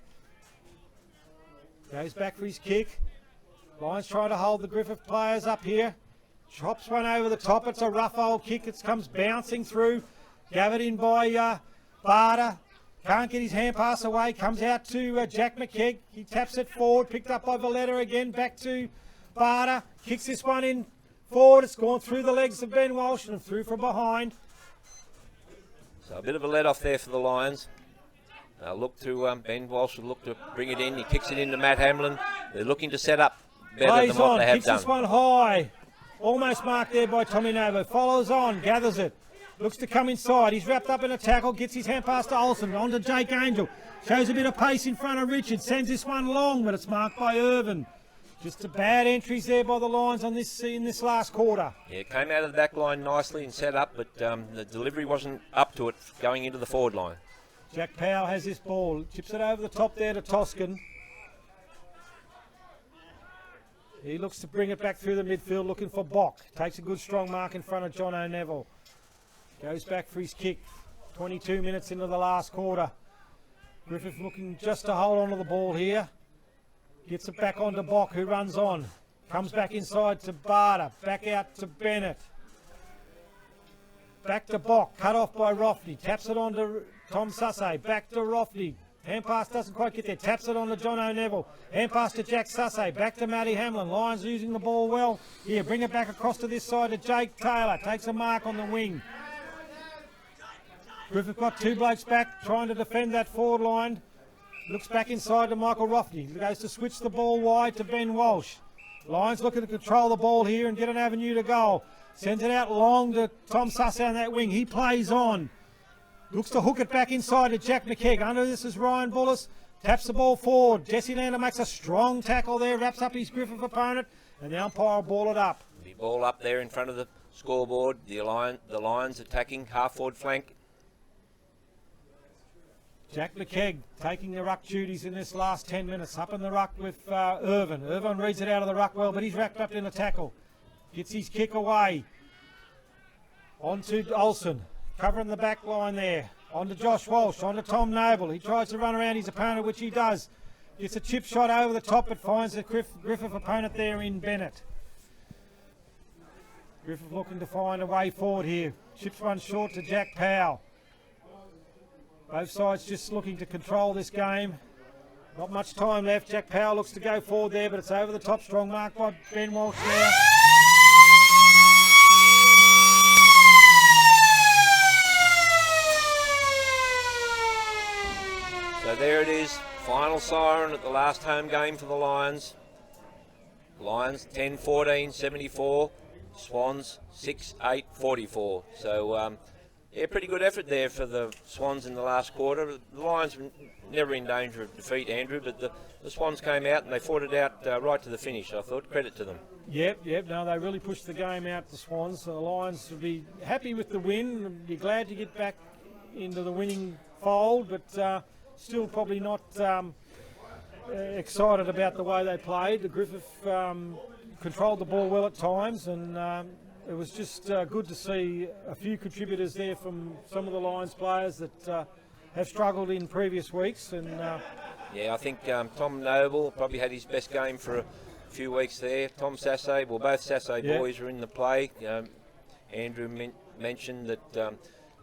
Goes back for his kick. Lions trying to hold the Griffith players up here. Chops one over the top. It's a rough old kick. It comes bouncing through. Gathered in by Barter. Can't get his hand pass away. Comes out to Jack McKegg. He taps it forward. Picked up by Valletta again. Back to Barter. Kicks this one in forward. It's gone through the legs of Ben Walsh and through from behind. So a bit of a let-off there for the Lions. Ben Walsh will look to bring it in. He kicks it into Matt Hamlin. They're looking to set up better than what they have kicks done. This one high. Almost marked there by Tommy Novo. Follows on, gathers it. Looks to come inside. He's wrapped up in a tackle. Gets his hand pass to Olsen. On to Jake Angel. Shows a bit of pace in front of Richard. Sends this one long, but it's marked by Irvin. Just a bad entries there by the Lions on this in this last quarter. Yeah, came out of the back line nicely and set up, but the delivery wasn't up to it going into the forward line. Jack Powell has this ball, chips it over the top there to Toscan. He looks to bring it back through the midfield, looking for Bock. Takes a good strong mark in front of John O'Neville. Goes back for his kick. 22 minutes into the last quarter. Griffith looking just to hold on to the ball here. Gets it back onto Bock, who runs on. Comes back inside to Barter. Back out to Bennett. Back to Bock. Cut off by Rofty. Taps it on to Tom Sussay. Back to Rofty. Hand pass doesn't quite get there. Taps it on to John O'Neville. Hand pass to Jack Sussay. Back to Matty Hamlin. Lions using the ball well. Here, bring it back across to this side to Jake Taylor. Takes a mark on the wing. Griffith got two blokes back trying to defend that forward line. Looks back inside to Michael Rofty. Goes to switch the ball wide to Ben Walsh. Lions looking to control the ball here and get an avenue to goal. Sends it out long to Tom Sussay on that wing. He plays on. Looks to hook it back inside to Jack McKegg. Under this is Ryan Bullis. Taps the ball forward. Jesse Lander makes a strong tackle there. Wraps up his Griffith opponent. And the umpire will ball it up. The ball up there in front of the scoreboard. The Lions attacking half-forward flank. Jack McKegg taking the ruck duties in this last 10 minutes. Up in the ruck with Irvin. Irvin reads it out of the ruck well, but he's wrapped up in a tackle. Gets his kick away. On to Olsen. Covering the back line there. On to Josh Walsh. On to Tom Noble. He tries to run around his opponent, which he does. Gets a chip shot over the top, but finds the Griffith opponent there in Bennett. Griffith looking to find a way forward here. Chips one short to Jack Powell. Both sides just looking to control this game. Not much time left. Jack Powell looks to go forward there, but it's over the top. Strong mark by Ben Walsh there. So there it is. Final siren at the last home game for the Lions. Lions 10-14, 74. Swans 6-8, 44. So, yeah, pretty good effort there for the Swans in the last quarter. The Lions were never in danger of defeat, Andrew, but the Swans came out and they fought it out right to the finish, I thought. Credit to them. Yep. No, they really pushed the game out, the Swans. So the Lions would be happy with the win. Be glad to get back into the winning fold, but still probably not excited about the way they played. The Griffith controlled the ball well at times, and it was just good to see a few contributors there from some of the Lions players that have struggled in previous weeks. And yeah, I think Tom Noble probably had his best game for a few weeks there. Tom Sassay, well, both Sassay boys are in the play. Andrew mentioned that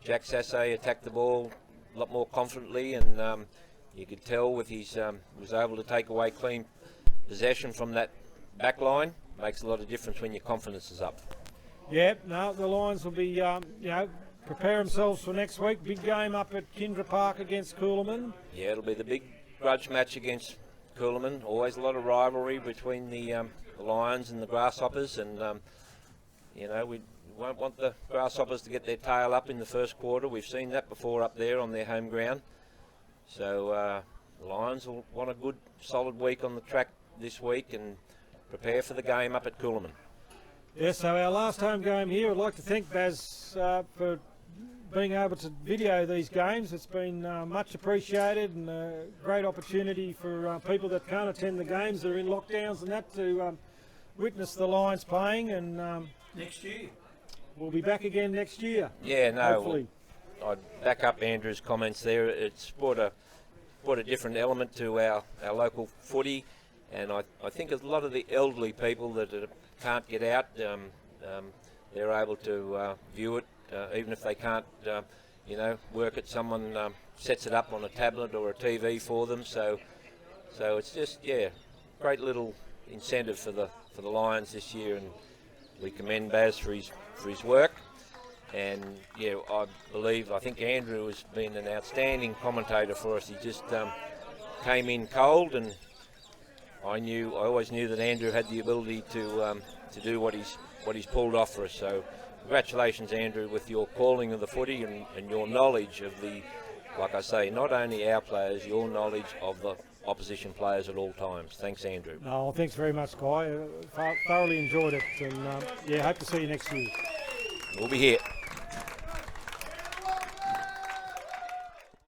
Jack Sassay attacked the ball a lot more confidently, and you could tell with his was able to take away clean possession from that back line. Makes a lot of difference when your confidence is up. Yeah, no, the Lions will be, prepare themselves for next week. Big game up at Kindra Park against Coolamon. Yeah, it'll be the big grudge match against Coolamon. Always a lot of rivalry between the Lions and the Grasshoppers, and we won't want the Grasshoppers to get their tail up in the first quarter. We've seen that before up there on their home ground. So the Lions will want a good, solid week on the track this week and prepare for the game up at Coolamon. Yeah, so our last home game here, I'd like to thank Baz for being able to video these games. It's been much appreciated and a great opportunity for people that can't attend the games, that are in lockdowns and that, to witness the Lions playing. And next year. We'll be back again next year. Yeah, no, hopefully. I'd back up Andrew's comments there. It's brought a different element to our local footy, and I think a lot of the elderly people that can't get out, they're able to view it, even if they can't, work it. Someone sets it up on a tablet or a TV for them. So it's just, great little incentive for the Lions this year, and we commend Baz for his work. And I think Andrew has been an outstanding commentator for us. He just came in cold, and I always knew that Andrew had the ability to do what he's pulled off for us. So congratulations, Andrew, with your calling of the footy and your knowledge of the like I say, not only our players, your knowledge of the opposition players at all times. Thanks, Andrew. No, thanks very much, Guy. Thoroughly enjoyed it, and hope to see you next year. We'll be here.